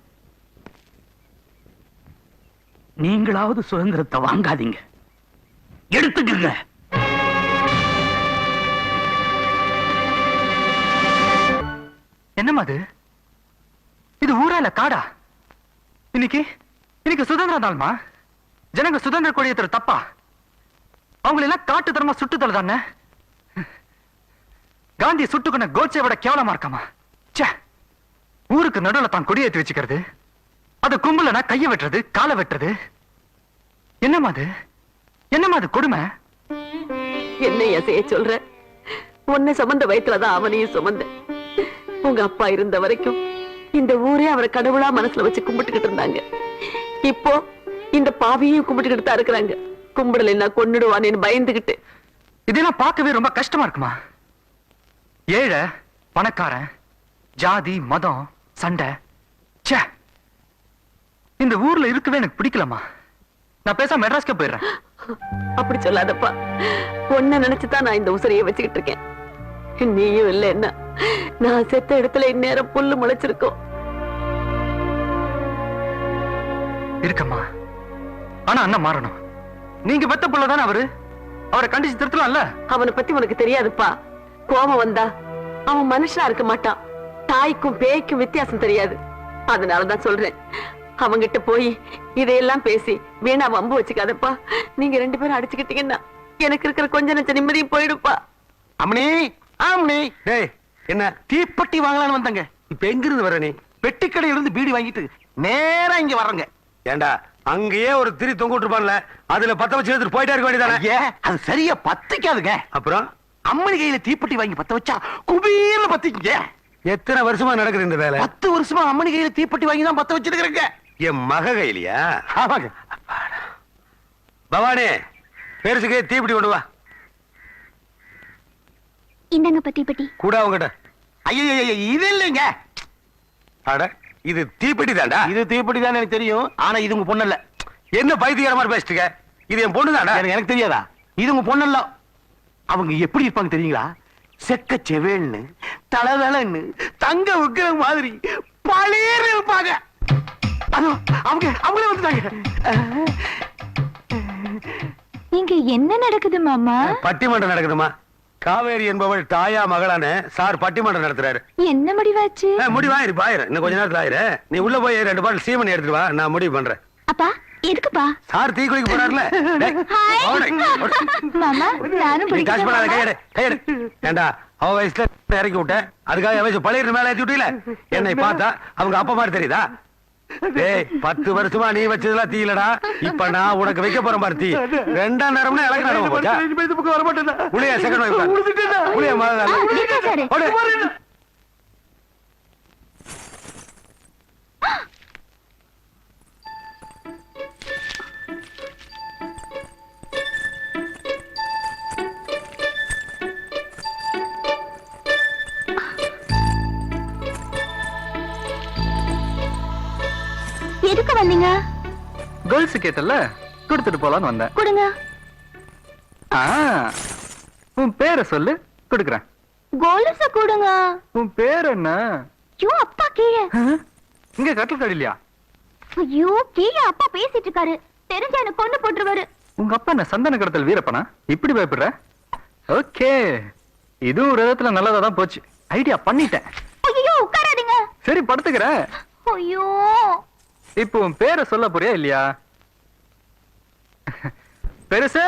நீங்களாவது சுதந்திரத்தை வாங்காதீங்க, எடுத்துக்கங்க. என்னம்மா அது? இது ஊரா இல்ல காடா? இன்னைக்கு சுதந்திர நாள்மா. ஜனங்க சுதந்திர கொடியேற்ற தப்பா? அவங்களை எல்லாம் காட்டு தரமா சுட்டுதல் தானே. காந்தியை சுட்டுக்கொண்ட கோட்சை விட கேவலமா இருக்காமா? ஊருக்கு நடுவுல தான் கொடியேற்றி வச்சுக்கிறது, அது கும்பலனா கைய வெட்டுறது, காலை வெட்டுறது. என்னம்மா அது கொடுமை? என்னையா செய்ய சொல்ற? உன்னை சுமந்த வயிற்றுலதான் அவனையும் சுமந்த. உங்க அப்பா இருந்த வரைக்கும் இந்த ஊரே அவரை கடவுளா மனசுல வச்சு கும்பிட்டுக்கிட்டு இருந்தாங்க. இப்போ இந்த பாவியையும் கும்பிட்டுக்கிட்டு தான் இருக்கிறாங்க. கும்பிடல என்ன கொன்னுடுவானேன்னு பயந்துகிட்டு. இதெல்லாம் பார்க்கவே ரொம்ப கஷ்டமா இருக்குமா? ஏழை பணக்காரன், ஜாதி மதம் சண்டை, இந்த ஊர்ல இருக்கவே எனக்கு பிடிக்கலமா. நான் பேசாம மெட்ராஸ்க்கு போயிடுறேன். அப்படி சொல்லாதப்பா, ஒன்ன நினைச்சுதான் நான் இந்த உசிரியை வச்சுக்கிட்டு இருக்கேன். நீயும் இல்ல என்ன, நான் செத்த இடத்துல இந்நேரம் புல்லு முளைச்சிருக்கோம். இருக்கம்மா, ஆனா அண்ணன் மாறணும். நீங்க பெத்த புள்ளதானே அவரு, அவரை கண்டிச்சு திருத்தலாம்ல. அவனை பத்தி உனக்கு தெரியாதுப்பா. கோபம் வந்தா அவன் மனுஷனா இருக்க மாட்டான். தாய்க்கும் பேய்க்கும் வித்தியாசம் தெரியாது. அதனாலதான் சொல்றேன், அவங்கிட்ட போய் இதையெல்லாம் பேசி வீணா வம்பு வச்சுக்காதப்பா. நீங்க 2 பேரும் அடிச்சுக்கிட்டீங்கன்னா எனக்கு இருக்கிற கொஞ்ச நெஞ்ச நிம்மதியும் போயிடுப்பா. அம்மணி, ஆமணி, டேய் என்ன தீப்பெட்டி வாங்கலாம்னு வந்தங்க. இப்ப எங்க இருந்து வர நீ? பெட்டி கடையில இருந்து பீடி வாங்கிட்டு நேரா இங்க வர்றங்க. ஏண்டா, அங்கேயே ஒரு திரி தொங்க விட்டுருப்பான்ல, அதுல பத்த வச்சு எடுத்துட்டு போயிட்டே இருக்க வேண்டியதானே? அது சரியா பத்திக்காதுங்க. அப்புறம் அம்மணி கையில தீப்பெட்டி வாங்கி பத்த வச்சா குபீர்ல பத்திங்க. எத்தனை வருஷமா நடக்குது இந்த வேலை? 10 வருஷமா அம்மணி கையில தீப்பெட்டி வாங்கி தான் பத்த வச்சிருக்கிறேங்க. என் மக கையிலயா? ஆமாங்க. பவானி, பெருசுக்கு தீப்பெட்டி கொண்டு வா. இந்தங்க தீப்பெட்டி கூட அவங்ககிட்ட. ஐயோ, இது இல்லைங்க. அட, இது தீப்பெட்டி தான்டா. இது தீப்பெட்டி தான் எனக்கு தெரியும், ஆனா இது உங்க பொண்ணு இல்ல. என்ன பைத்தியக்கார மாதிரி பேசிட்டுங்க? இது என் பொண்ணு தான்டா. எனக்கு தெரியாதா? இது உங்க பொண்ணு இல்ல. அவங்க எப்படி இருப்பாங்க தெரியுங்களா? செக்க செவேல்னு, தலதலன்னு, தங்க விக்கிரம் மாதிரி பளீர் இருப்பாங்க. அவங்களே வந்துட்டாங்க. இங்க என்ன நடக்குது மாமா? பட்டிமன்றம் நடக்குதுமா. காவேரி என்பவள் தாயா மகளான சார் பட்டிமன்றம் நடத்துறாரு. என்ன முடிவாச்சு? முடிவாயிரு பாயிரு, இன்னும் கொஞ்ச நேரத்துல ஆயிரு. நீ உள்ள போய் 2 பாட்டில் சீமனை எடுத்துட்டு வா, நான் முடிவு பண்றேன். அப்பா எதுக்குப்பா? சார் டீ குடிக்க போறாருல. மாமா நானும் நீ காசு பண்ணாத, கையெடு. ஏண்டா, அவ வயசுல இறக்கி விட்டேன், அதுக்காக வயசு பழைய மேல ஏத்தி விட்டீல. என்னை பார்த்தா அவங்க அப்பா மாதிரி தெரியுதா? டேய், 10 வருஷமா நீ வச்சதெல்லாம் தீலடா. இப்ப நான் உனக்கு வைக்க போறேன் பாரு தீ. 2ஆம் நேரம்னா எனக்கு நடக்க போச்சா? வர மாட்டேன். புளிய செகண்ட் வைப்பா. புளிய முதல்ல. எதுக்கு வந்தீங்க? கோல்ஸ் கேட்டல, கொடுத்துட்டு போலான்னு வந்தேன். கொடுங்க. உன் பேரை சொல்லு, கொடுக்குறேன். கோல்ஸ் கொடுங்க. உன் பேர் என்ன? ஐயோ அப்பா கீழே. இங்க கட்டல் கடிலையா? ஐயோ கீழே அப்பா பேசிட்டு இருக்காரு, தெரிஞ்ச எனக்கு கொண்டு போட்டுருவாரு. உங்க அப்பா என்ன சந்தன கடத்தல் வீரப்பனா? இப்படி பயப்படுற? ஓகே, இதுவும் ஒரு விதத்துல நல்லதா தான் போச்சு. ஐடியா பண்ணிட்டேன். ஐயோ உட்காராதீங்க. சரி படுத்துக்கிறேன். ஐயோ, இப்போ உன் பேரை சொல்ல போறியா இல்லையா? பெருசு.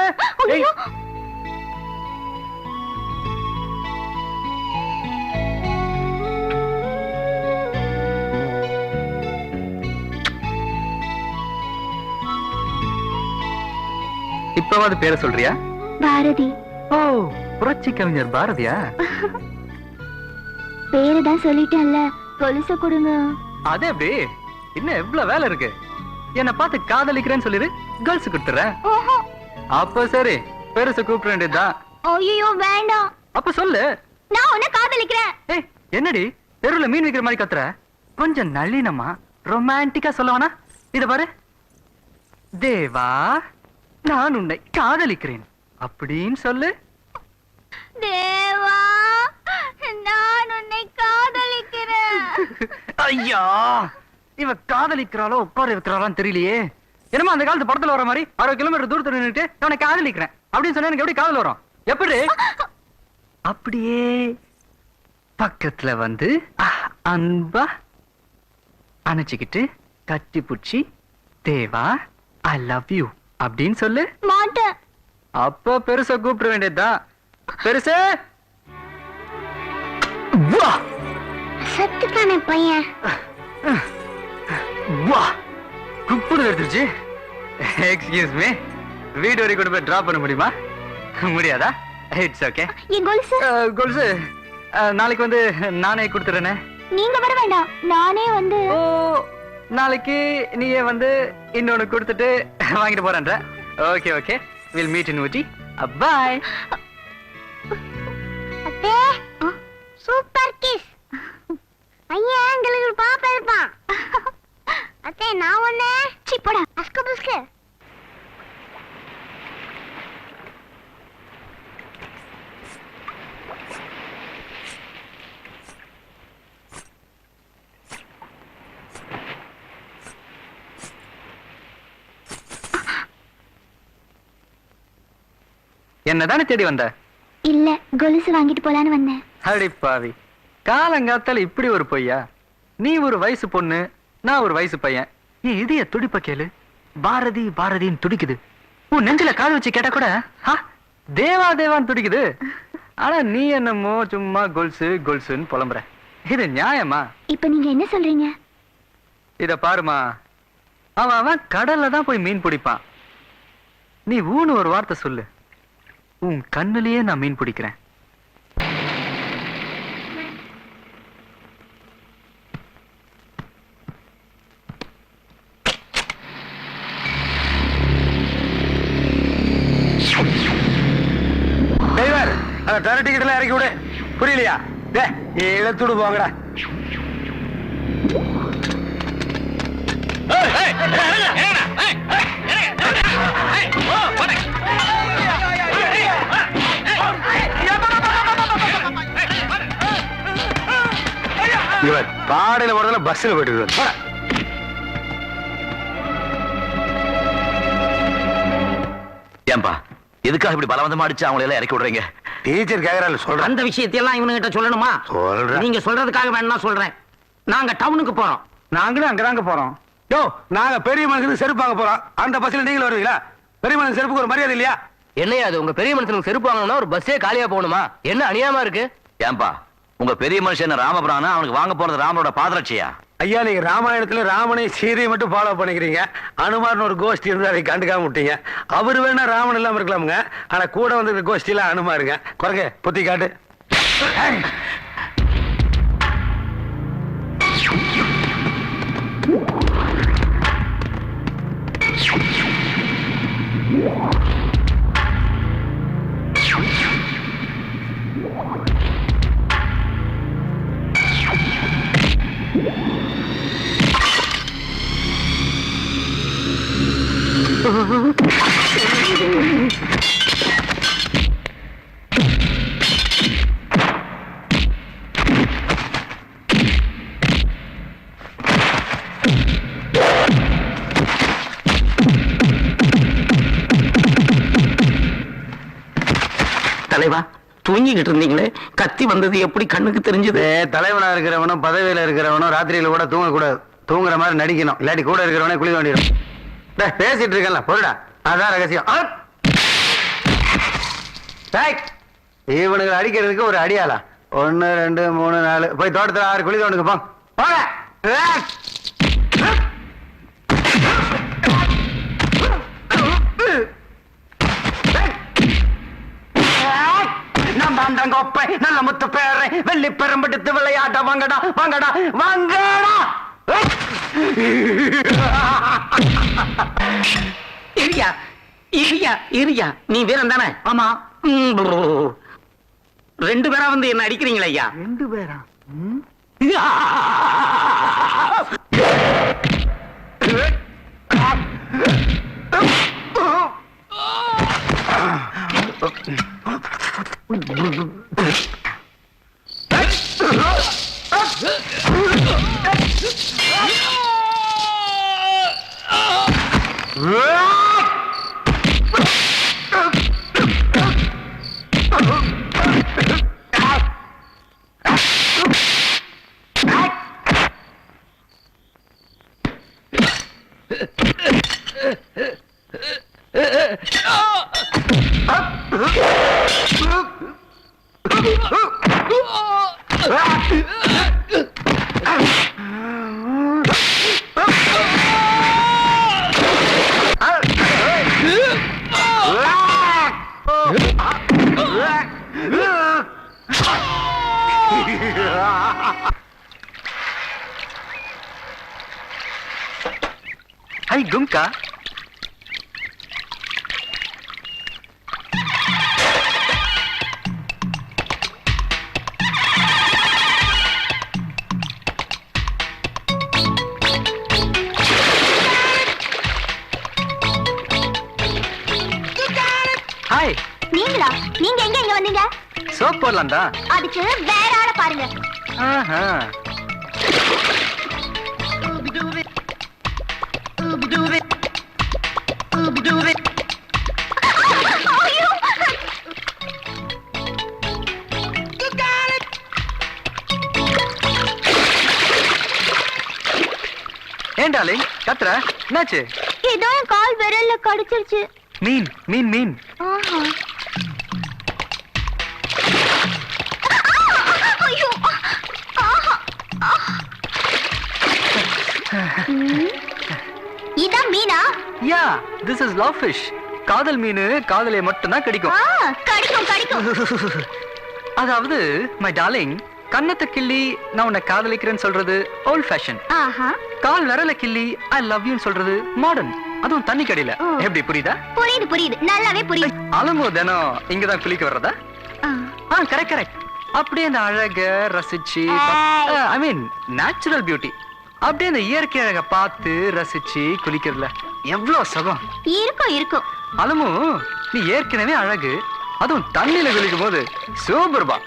இப்பவாது பேரை சொல்றியா? பாரதி. ஓ, புரட்சி கவிஞர் பாரதியா? பேருதான் சொல்லிட்டேன்ல, கொலுச கொடுங்க. அதே எப்படி? இன்னும் எவ்வளவு வேலை இருக்கு. என்ன பார்த்து காதலிக்கிறேன்னு சொல்லிரு, கேர்ள்ஸ் கொடுத்துறேன். அப்ப சரி, பெருச கூப்பிட வேண்டியதுதான். ஐயோ வேண்டாம். அப்ப சொல்லு, நான் உன்னை காதலிக்கிறேன். ஏய் என்னடி தெருவுல மீன் விக்கிற மாதிரி கத்துற? கொஞ்சம் நளினமா ரொமான்டிக்கா சொல்லவானா? இத பாரு, தேவா நான் உன்னை காதலிக்கிறேன் அப்படின்னு சொல்லு. தேவா நான் உன்னை காதலிக்கிறேன். ஐயா, இவ காதலிக்கிறாளோ உட்கார இருக்கிறாளான்னு தெரியலையே. என்னமா அந்த காலத்து படத்துல வர மாதிரி 60 கிலோமீட்டர் தூரத்துல நின்னுட்டு அவனை காதலிக்கிறேன் அப்படின்னு சொன்னா எனக்கு எப்படி காதல் வரும்? எப்படி? அப்படியே பக்கத்துல வந்து அன்பா அணைச்சுக்கிட்டு கட்டி புடிச்சி தேவா ஐ லவ் யூ அப்படின்னு சொல்லு. மாட்டேன். அப்ப பெருசா கூப்பிட வேண்டியதுதான். பெருசு வா. செத்துட்டானே பையன். வா குப்புடு எடுத்துருச்சு. எக்ஸ்கியூஸ் மீ, வீடு வரைக்கும் கொண்டு போய் டிராப் பண்ண முடியுமா? முடியாதா? It's okay. என் கொலுசு. கொலுசு நாளைக்கு வந்து நானே கொடுத்துறேனே. நீங்க வர வேண்டாம், நானே வந்து. ஓ, நாளைக்கு நீயே வந்து இன்னொன்னு கொடுத்துட்டு வாங்கிட்டு போறேன்ற. Okay okay, will meet in Ooty. Bye. அத்தே, சூப்பர் கிஸ். ஐயா எங்களுக்கு பாப்பா இருப்பான். அத்தே நான் ஒண்ணு சிப்படா அஸ்கு புஸ்கு. என்னதானே தேடி வந்த? இல்ல, கொலுசு வாங்கிட்டு போலான்னு வந்தேன். அடி பாவி, காலங்காத்தால இப்படி ஒரு பொய்யா? நீ ஒரு வயசு பொண்ணு, நான் ஒரு வயசு பையன். நீ இதய துடிப்ப கேளு, பாரதி பாரதின்னு துடிக்குது. உன் நெஞ்சில காது வச்சு கேட்டா கூட தேவா தேவான்னு துடிக்குது. ஆனா நீ என்னமோ சும்மா கொலுசு கொலுசுன்னு புலம்புற. இது நியாயமா? இப்ப நீங்க என்ன சொல்றீங்க? இத பாருமா, அவன் கடல்ல தான் போய் மீன் பிடிப்பான். நீ ஊன்னு ஒரு வார்த்தை சொல்லு, உன் கண்ணுலயே நான் மீன் பிடிக்கிறேன். டிரைவர், அந்த தர டிக்கெட் எல்லாம் இறக்கி விடு. புரியலையா? இழுத்துடு போங்கடா. இவர் பாடையில போறதுல பஸ்ல போயிட்டு இருக்காரு. ஏன்பா எதுக்காக இப்படி பலவந்தமா அடிச்சு அவங்களை எல்லாம் இறக்கி விடுறீங்க? டீச்சர் கேக்குறாரு, சொல்றேன். அந்த விஷயத்தையெல்லாம் இவனுகிட்ட சொல்லணுமா? சொல்றேன். நீங்க சொல்றதுக்காக வேணா சொல்றேன். நாங்க டவுனுக்கு போறோம். நாங்களும் அங்கதாங்க போறோம். யோ, நாங்க பெரிய மனுஷனுக்கு செருப்பு வாங்க போறோம். அந்த பஸ்ல நீங்களும் வருவீங்களா? பெரிய மனுஷன் செருப்புக்கு ஒரு மரியாதை இல்லையா? என்னையா அது? உங்க பெரிய மனுஷனுக்கு செருப்பு வாங்கணும்னா ஒரு பஸ்ஸே காலியா போகணுமா? என்ன அநியாயமா இருக்கு? ஏன்பா உங்க பெரிய மனுஷன் ராமபுரானா, அவனுக்கு வாங்க போறது ராமனோட பாதரட்சியா? ஐயா, நீங்க ராமாயணத்துல ராமனை சீதையை மட்டும் ஃபாலோ பண்ணிக்கிறீங்க. அனுமார்னு ஒரு கோஷ்டி இருந்து அதை கண்டுக்காம விட்டீங்க. அவர் வேணா ராமன் இல்லாம இருக்கலாமுங்க, ஆனா கூட வந்து கோஷ்டியில அனுமாருங்க. குறைங்க, புத்தி காட்டு. தலைவா, தூங்கிக்கிட்டு இருந்தீங்களே, கத்தி வந்தது எப்படி கண்ணுக்கு தெரிஞ்சது? தலைவனா இருக்கிறவனும் பதவியில இருக்கிறவனும் ராத்திரியில கூட தூங்க கூடாது. தூங்குற மாதிரி நடிக்கணும், இல்லாட்டி கூட இருக்கிறவனே குளிக்க வேண்டியது. பேசிட்டு இருக்கல பொருடா, அதான் ரகசியம். இவனுக்கு அடிக்கிறதுக்கு ஒரு அடியாளா? 1 2 3 4 போய் தோட்டத்துல 6 குழி தோண்டுக்கு போங்க. தாண்டங்கோப்பை நல்ல முத்து பேரை வெள்ளி பெரும்பெடுத்து விளையாட வாங்கடா வாங்கடா வாங்கடா. இரியா இரியா இரியா, நீ வீரன் தானே? ஆமா. 2 பேரா வந்து என்ன அடிக்கிறீங்களா ஐயா? 2 பேரா? Hai Gumka. ஹாய். நீங்களா? நீங்க எங்க இங்க வந்தீங்க? சோப் போடலாம்டா. அதுக்கு வேற ஆளை பாருங்க. ஆஹா. ஐயோ! ஏன் டார்லிங் கத்துற? என்னாச்சு? ஏதோ என் கால் விரல்ல கடிச்சிருச்சு. மீன் மீன் மீன். ஆஹா. ஐயோ! ஆஹா. இதான் மீனா? யா, திஸ் இஸ் லவ் ஃபிஷ். காதல் மீன் காதலை மட்டும் தான் கடிக்கும். கடிக்கும் கடிக்கும். அதாவது மை டார்லிங், கண்ணத்தை கிள்ளி நான் உன்னை காதலிக்கிறேன்னு சொல்றது ஓல்ட் ஃபேஷன். ஆஹா. கால் விரல கிள்ளி ஐ லவ் யூன்னு சொல்றது மாடர்ன். அதுவும் தண்ணி கடியில. எப்படி புரியுதா? புரியுது புரியுது, நல்லாவே புரியுது. அலமோ தினம் இங்கதான் குளிக்க வர்றதா? Correct correct. அப்படியே அந்த அழக ரசிச்சு, ஐ மீன் நேச்சுரல் பியூட்டி, அப்படியே அந்த இயற்கை அழக பார்த்து ரசிச்சு குளிக்கிறதுல எவ்வளவு சுகம் இருக்கும் இருக்கும். அலமு, நீ ஏற்கனவே அழகு, அதுவும் தண்ணியில குளிக்கும் போது சூப்பர்பா.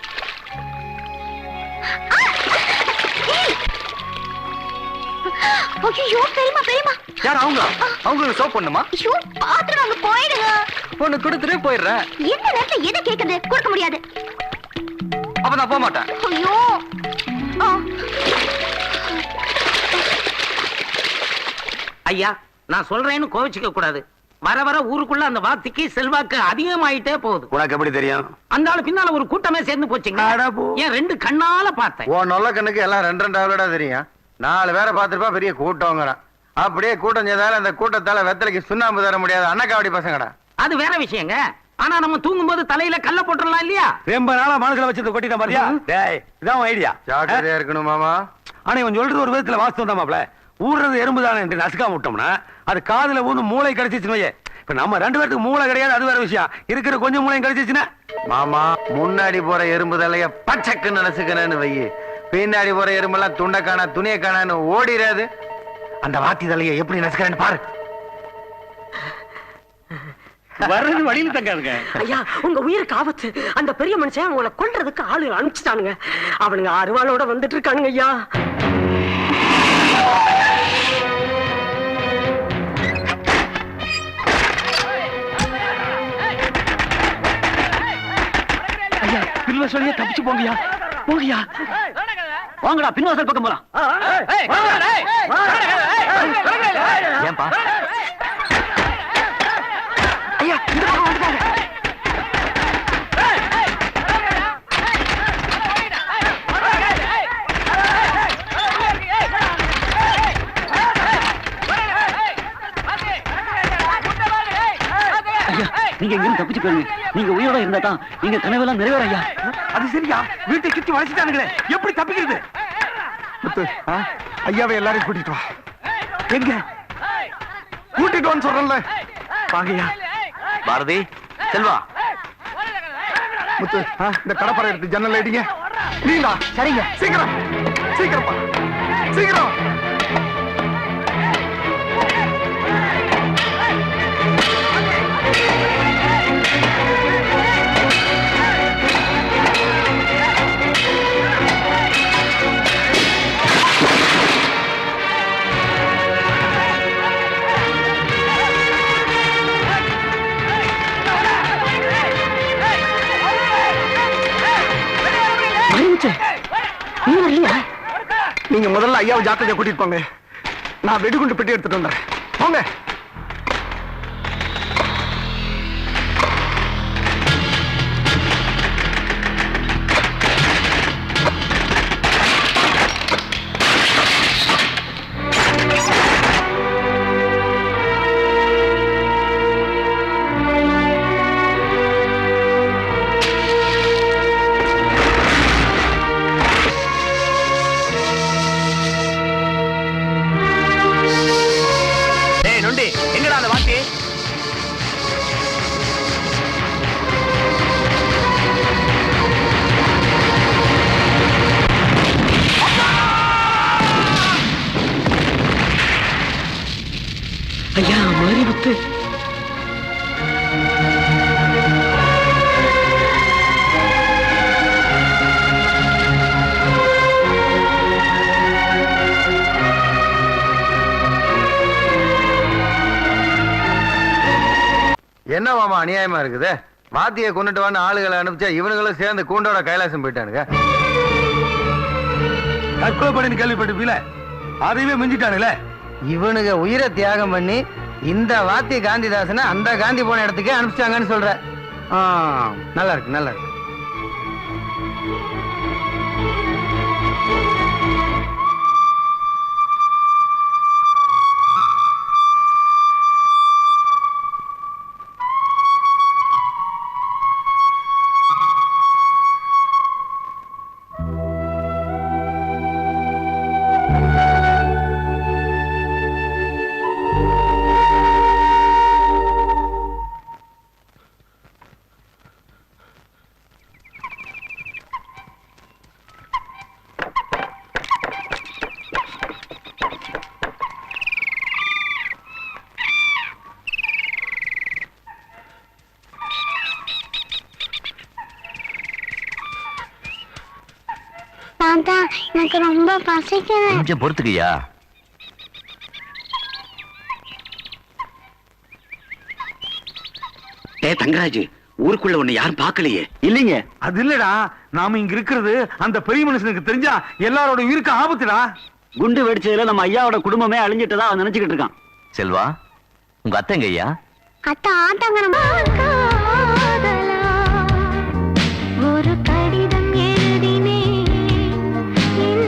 ஐயோ பெரியமா பெரியமா. யார் அவங்களா? அவங்களுக்கு சோப் பண்ணுமா? ஐயோ பாத்துட்டு வாங்க, போயிடுங்க. பொண்ணு கொடுத்துட்டு போயிடுறேன். எந்த நேரத்துல எதை கேக்குது? கொடுக்க முடியாது. அப்ப நான் போக மாட்டேன். ஐயோ. ஐயா, நான் சொல்றேன்னு கோவிச்சுக்க கூடாது. வர வர ஊருக்குள்ள அந்த வார்த்தைக்கு செல்வாக்கு அதிகமாயிட்டே போகுது. உனக்கு எப்படி தெரியும்? அந்த ஆளு பின்னால ஒரு கூட்டமே சேர்ந்து போச்சுங்க. ஏன் 2 கண்ணால பார்த்தேன். ஓ நொல்ல கண்ணுக்கு எல்லாம் 2 ஆளோட தெரியும். 4 பேரை பார்த்திருப்பா, பெரிய கூட்டங்கிறான். அப்படியே கூட்டம் செய்தாலும் அந்த கூட்டத்தால வெத்தலைக்கு சுண்ணாம்பு தர முடியாது அண்ணக்காவடி பசங்கடா. அது வேற விஷயங்க. ஆனா நம்ம தூங்கும் போது தலையில கல்ல போட்டுடலாம் இல்லையா? ரொம்ப நாளா மனசுல வச்சது கொட்டிட்ட மாதிரியா? டேய், இதான் ஐடியா. ஜாக்கிரதையா இருக்கணும் மாமா. ஆனா இவன் சொல்றது ஒரு விதத்துல வாஸ்தவம் தான் மாப்ள. ஊர்றது எறும்பு தானே என்று நசுக்கா விட்டோம்னா அது காதுல ஊந்து மூளை கிடைச்சிச்சுன்னு வையே. இப்ப நம்ம 2 பேருக்கு மூளை கிடையாது, அது வேற விஷயம். இருக்கிற கொஞ்சம் மூளையும் கிடைச்சிச்சுன்னா மாமா, முன்னாடி போற எறும்பு தலைய பச்சக்குன்னு நசுக்கணும்னு வையி, பின்னாடி போற எறும்பெல்லாம் துண்டை காணா துணியை காணான்னு ஓடிடாது. அந்த வாத்தி தலைய எப்படி நசுக்கிறேன்னு பாரு. வர்றது வழியில தங்காதுங்க. ஐயா, உங்க உயிருக்கு ஆபத்து. அந்த பெரிய மனுஷன் உங்களை கொல்றதுக்கு ஆளு அனுப்பிச்சிட்டானுங்க. அவனுங்க அருவாளோட வந்துட்டு இருக்கானுங்க ஐயா. பின்வாசலையே தப்பிச்சு போங்கயா, போங்கயா. வாங்கடா, பின்வாசல் பக்கம் போலாம். ஏன்பா? ஐயா, இந்த பக்கம் வந்துட்டாங்க. நீங்க எங்க தப்பிச்சு போயிருங்க. நீங்க உயிரோட இருந்தா தான் நீங்க கனவெல்லாம் நிறைவேறும் ஐயா. அது சரியா, வீட்டை சுத்தி வளைச்சிட்டானுங்களே, எப்படி தப்பிக்கிறது? முத்து, ஐயாவை எல்லாரையும் கூட்டிட்டு வா. எங்க கூட்டிட்டு வான்னு சொல்றேன்ல. வாங்கய்யா. பாரதி, செல்வா, முத்து, இந்த கடப்பாறை எடுத்து ஜன்னல் அடிங்க. நீங்களா? சரிங்க. சீக்கிரம் சீக்கிரப்பா, சீக்கிரம். நீங்க முதல்ல ஐயாவை ஜாக்கிரதையா கூட்டிட்டு போங்க. நான் வெடிகுண்டு பெட்டி எடுத்துட்டு வந்துடுறேன். போங்க. எங்கடா அந்த வாத்தி? ஐயா மாரிமுத்து. என்ன மாமா அநியாயமா இருக்குது? வாத்தியை கொண்டுட்டு வான்னு ஆளுகளை அனுப்பிச்சா இவனுங்களும் சேர்ந்து கூண்டோட கைலாசம் போயிட்டானுங்க. தற்கொலை பண்ணி கேள்விப்பட்டிருப்பீல, அதையுமே மிஞ்சிட்டானுங்களே. இவனுங்க உயிரை தியாகம் பண்ணி இந்த வாத்திய காந்திதாசனை அந்த காந்தி போன இடத்துக்கே அனுப்பிச்சாங்கன்னு சொல்ற. நல்லா இருக்கு, நல்லா இருக்கு. எனக்கு ரொம்ப பசிக்குது. கொஞ்சம் பொறுத்துக்கியா. தங்கராஜ், ஊருக்குள்ள ஒண்ணு யாரும் பாக்கலையே? இல்லீங்க. அது இல்லடா, நாம இங்க இருக்கிறது அந்த பெரிய மனுஷனுக்கு தெரிஞ்சா எல்லாரோட உயிருக்கு ஆபத்துடா. குண்டு வெடிச்சதுல நம்ம ஐயாவோட குடும்பமே அழிஞ்சிட்டதா அவன் நினைச்சுக்கிட்டு இருக்கான். செல்வா, உங்க அத்தைங்க ஐயா? அத்தை ஆட்டாங்கறமா. ஒரு கடிதம் எழுதினே, என்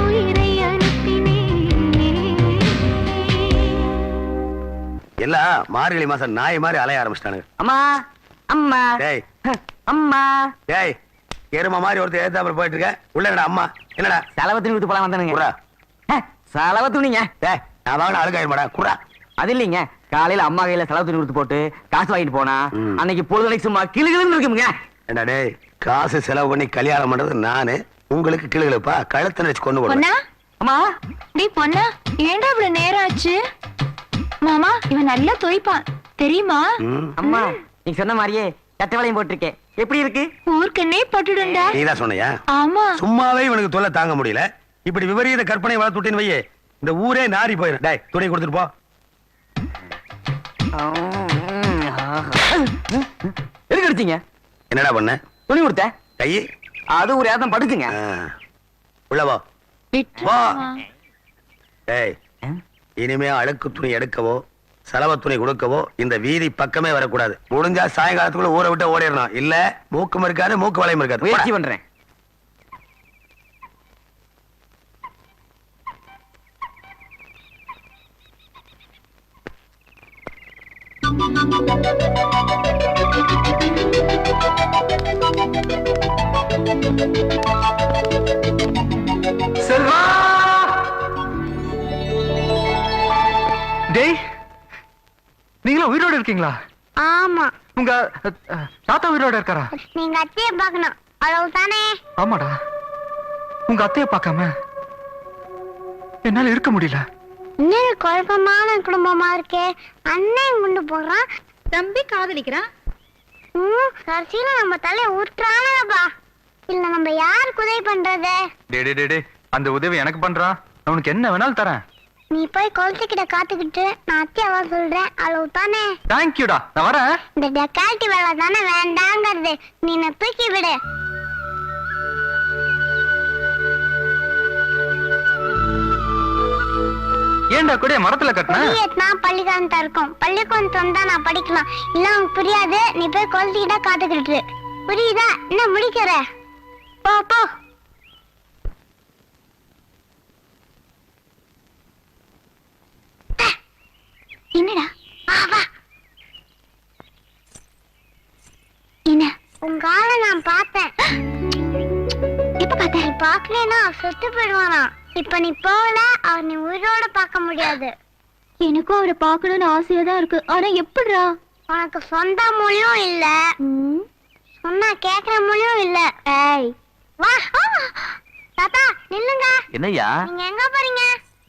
உயிரை அனுப்பினே. எல்லாம் மார்கழி மாசம் நாய் மாதிரி அலைய ஆரம்பிச்சிட்டானுங்க. அம்மா அம்மா டேய் அம்மா. டேய், எருமா மாதிரி ஒருத்தர் ஏத்தாப்புல போயிட்டு இருக்க. உள்ள என்னடா அம்மா? என்னடா செலவு துணி விட்டு போலாம் வந்தானுங்க. குறா. செலவு துணிங்க. டேய், நான் வாங்கின அழுகாயிருமாடா, குறா. அது இல்லைங்க, காலையில அம்மா கையில செலவு துணி கொடுத்து போட்டு காசு வாங்கிட்டு போனா அன்னைக்கு பொழுதுனைக்கு சும்மா கிளுகிளுன்னு இருக்குங்க. என்ன டேய், காசு செலவு பண்ணி கல்யாணம் பண்றது நானு, உங்களுக்கு கிளுகிளுப்பா? கழுத்தை நினைச்சு கொண்டு போறேன். அம்மா நீ பொண்ணா, ஏன்டா இவ்வளவு நேரம் ஆச்சு? மாமா, இவன் நல்லா தொய்ப்பான் தெரியுமா? அம்மா, நீங்க சொன்ன மாதிரியே கட்டவளையும் போட்டிருக்கேன். எப்படி இருக்கு? ஊர்க்கண்ணே பட்டுடுண்டா. நீதான் சொன்னியா? ஆமா. சும்மாவே இவனுக்கு தொல்லை தாங்க முடியல. இப்படி விபரீத கற்பனை வளர்த்துட்டின்னு வையே, இந்த ஊரே நாரி போயிடும். டேய், துணி கொடுத்துட்டு போ. எதுக்கு அடிச்சீங்க? என்னடா பண்ண? துணி கொடுத்த கை அது ஒரு ஏதம் படுச்சுங்க. உள்ள வா. விட்டு வா. மாமா. டேய், இனிமே அழுக்கு துணி எடுக்கவோ செலவு துணி கொடுக்கவோ இந்த வீதி பக்கமே வரக்கூடாது. முடிஞ்சா சாயங்காலத்துக்குள்ள ஊரை விட்டு ஓடிடணும். இல்ல மூக்கும் இருக்காது, மூக்கு வளையும் இருக்காது. முயற்சி பண்றேன். Thank you. செல்வா டேய் நீங்களும் உயிரோட இருக்கீங்களா? ஆமா. உங்க தாத்தா உயிரோட இருக்காரா? நீங்க அத்தைய பார்க்கணும் அவ்வளவுதானே. ஆமாடா, உங்க அத்தைய பார்க்காம என்னால இருக்க முடியல. இன்னும் குழப்பமான குடும்பமா இருக்கே. அண்ணன் கொண்டு போறான், தம்பி காதலிக்கிறான். கடைசியில நம்ம தலைய ஊற்றானப்பா. இல்ல நம்ம யாருக்கு உதவி பண்றது? டே அந்த உதவி எனக்கு பண்றான், அவனுக்கு என்ன வேணாலும் தரேன். நீ போய் குளத்துக்கிட்ட காத்துக்கிட்டு நான் அத்தியாவா சொல்றேன் அவ்வளவுதானே. தேங்க்யூடா, நான் வரேன். இந்த டெக்கால்ட்டி வேலை தானே வேண்டாங்கிறது. நீ என்ன தூக்கி விடு. ஏன்டா கூட மரத்துல கட்டினா பள்ளிக்கூடம் இருக்கும். பள்ளிக்கூடம் வந்தா நான் படிக்கலாம். இல்ல உனக்கு புரியாது. நீ போய் குளத்துக்கிட்ட காத்துக்கிட்டு புரியுதா? என்ன முடிக்கிற? போ போ. என்னடா என்ன உங்க ஆளை நான் பார்த்தேன். இப்ப பார்த்தேன். நீ பாக்கலன்னா செத்து போயிடுவானா. இப்ப நீ போகல, அவர் நீ உயிரோட பார்க்க முடியாது. எனக்கும் அவரை பார்க்கணும்னு ஆசையா தான் இருக்கு. ஆனா எப்படிடா? உனக்கு சொந்த மொழியும் இல்ல, சொன்னா கேக்குற மொழியும் இல்ல. ஏய் வா. தாத்தா நில்லுங்க. என்னய்யா? நீங்க எங்க போறீங்க?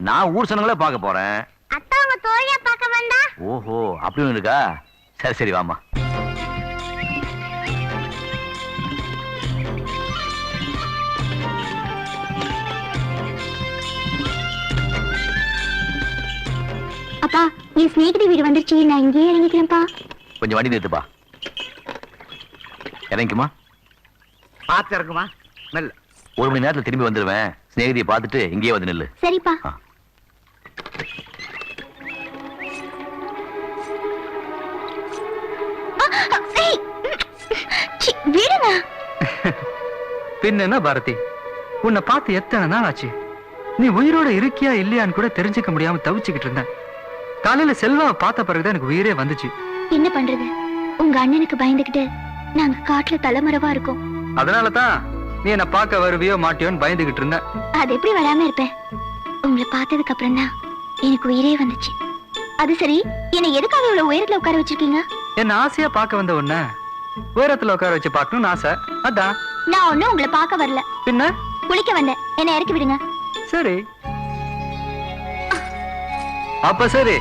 நான் ஊர் சனங்களே பார்க்க போறேன். அத்தா உங்க தோழியா பார்க்க வேண்டாம்? ஓஹோ, அப்படி ஒண்ணு இருக்கா? சரி சரி வாமா. அப்பா என் ஸ்நேகிதி வீடு வந்துருச்சு. நான் இங்கேயே இறங்கிக்கிறேன்ப்பா. கொஞ்சம் வண்டி நிறுத்துப்பா. இறங்கிக்குமா? பார்த்து இருக்குமா? மெல்ல. 1 மணி நேரத்துல திரும்பி வந்துருவேன். ஸ்நேகிதியை பார்த்துட்டு இங்கேயே வந்து நில்லு. சரிப்பா. பின்ன பாரதி, உன்னை பார்த்து எத்தனை நாள் ஆச்சு? நீ உயிரோட இருக்கியா இல்லையான்னு கூட தெரிஞ்சுக்க முடியாம தவிச்சுக்கிட்டு இருந்தேன். காலையில செல்வாவை பார்த்த பிறகுதான் எனக்கு உயிரே வந்துச்சு. என்ன பண்றது? உங்க அண்ணனுக்கு பயந்துகிட்டு நாங்க காட்டுல தலைமறைவா இருக்கோம். அதனாலதான் நீ என்ன பார்க்க வருவியோ மாட்டியோன்னு பயந்துகிட்டு இருந்த. அது எப்படி வராம இருப்பேன்? உங்களை பார்த்ததுக்கு அப்புறம் தான் எனக்கு உயிரே வந்துச்சு. அது சரி, என்னை எதுக்காக இவ்வளவு உயரத்துல உட்கார வச்சிருக்கீங்க? என்ன ஆசையா பார்க்க வந்த உன்ன உயரத்துல உட்கார வச்சு பார்க்கணும்னு ஆசை. அதான். நான் ஒண்ணும் உங்களை பார்க்க வரல, பின்ன குளிக்க வந்தேன். என்ன இறக்கி விடுங்க. சரி. அப்ப சரி,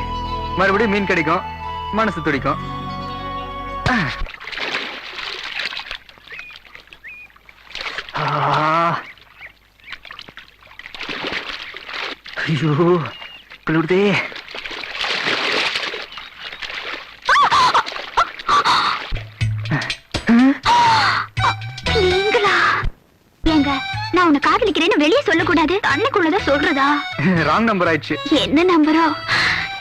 மறுபடியும் மீன் கிடைக்கும், மனசு துடிக்கும். ஐயோ குளிருதே. ஏங்க, நான் உன்னை காதலிக்கிறேன்னு வெளியே சொல்லக்கூடாது, அன்னைக்குள்ளதான் சொல்றதா? ராங் நம்பர் ஆயிடுச்சு. என்ன நம்பரோ?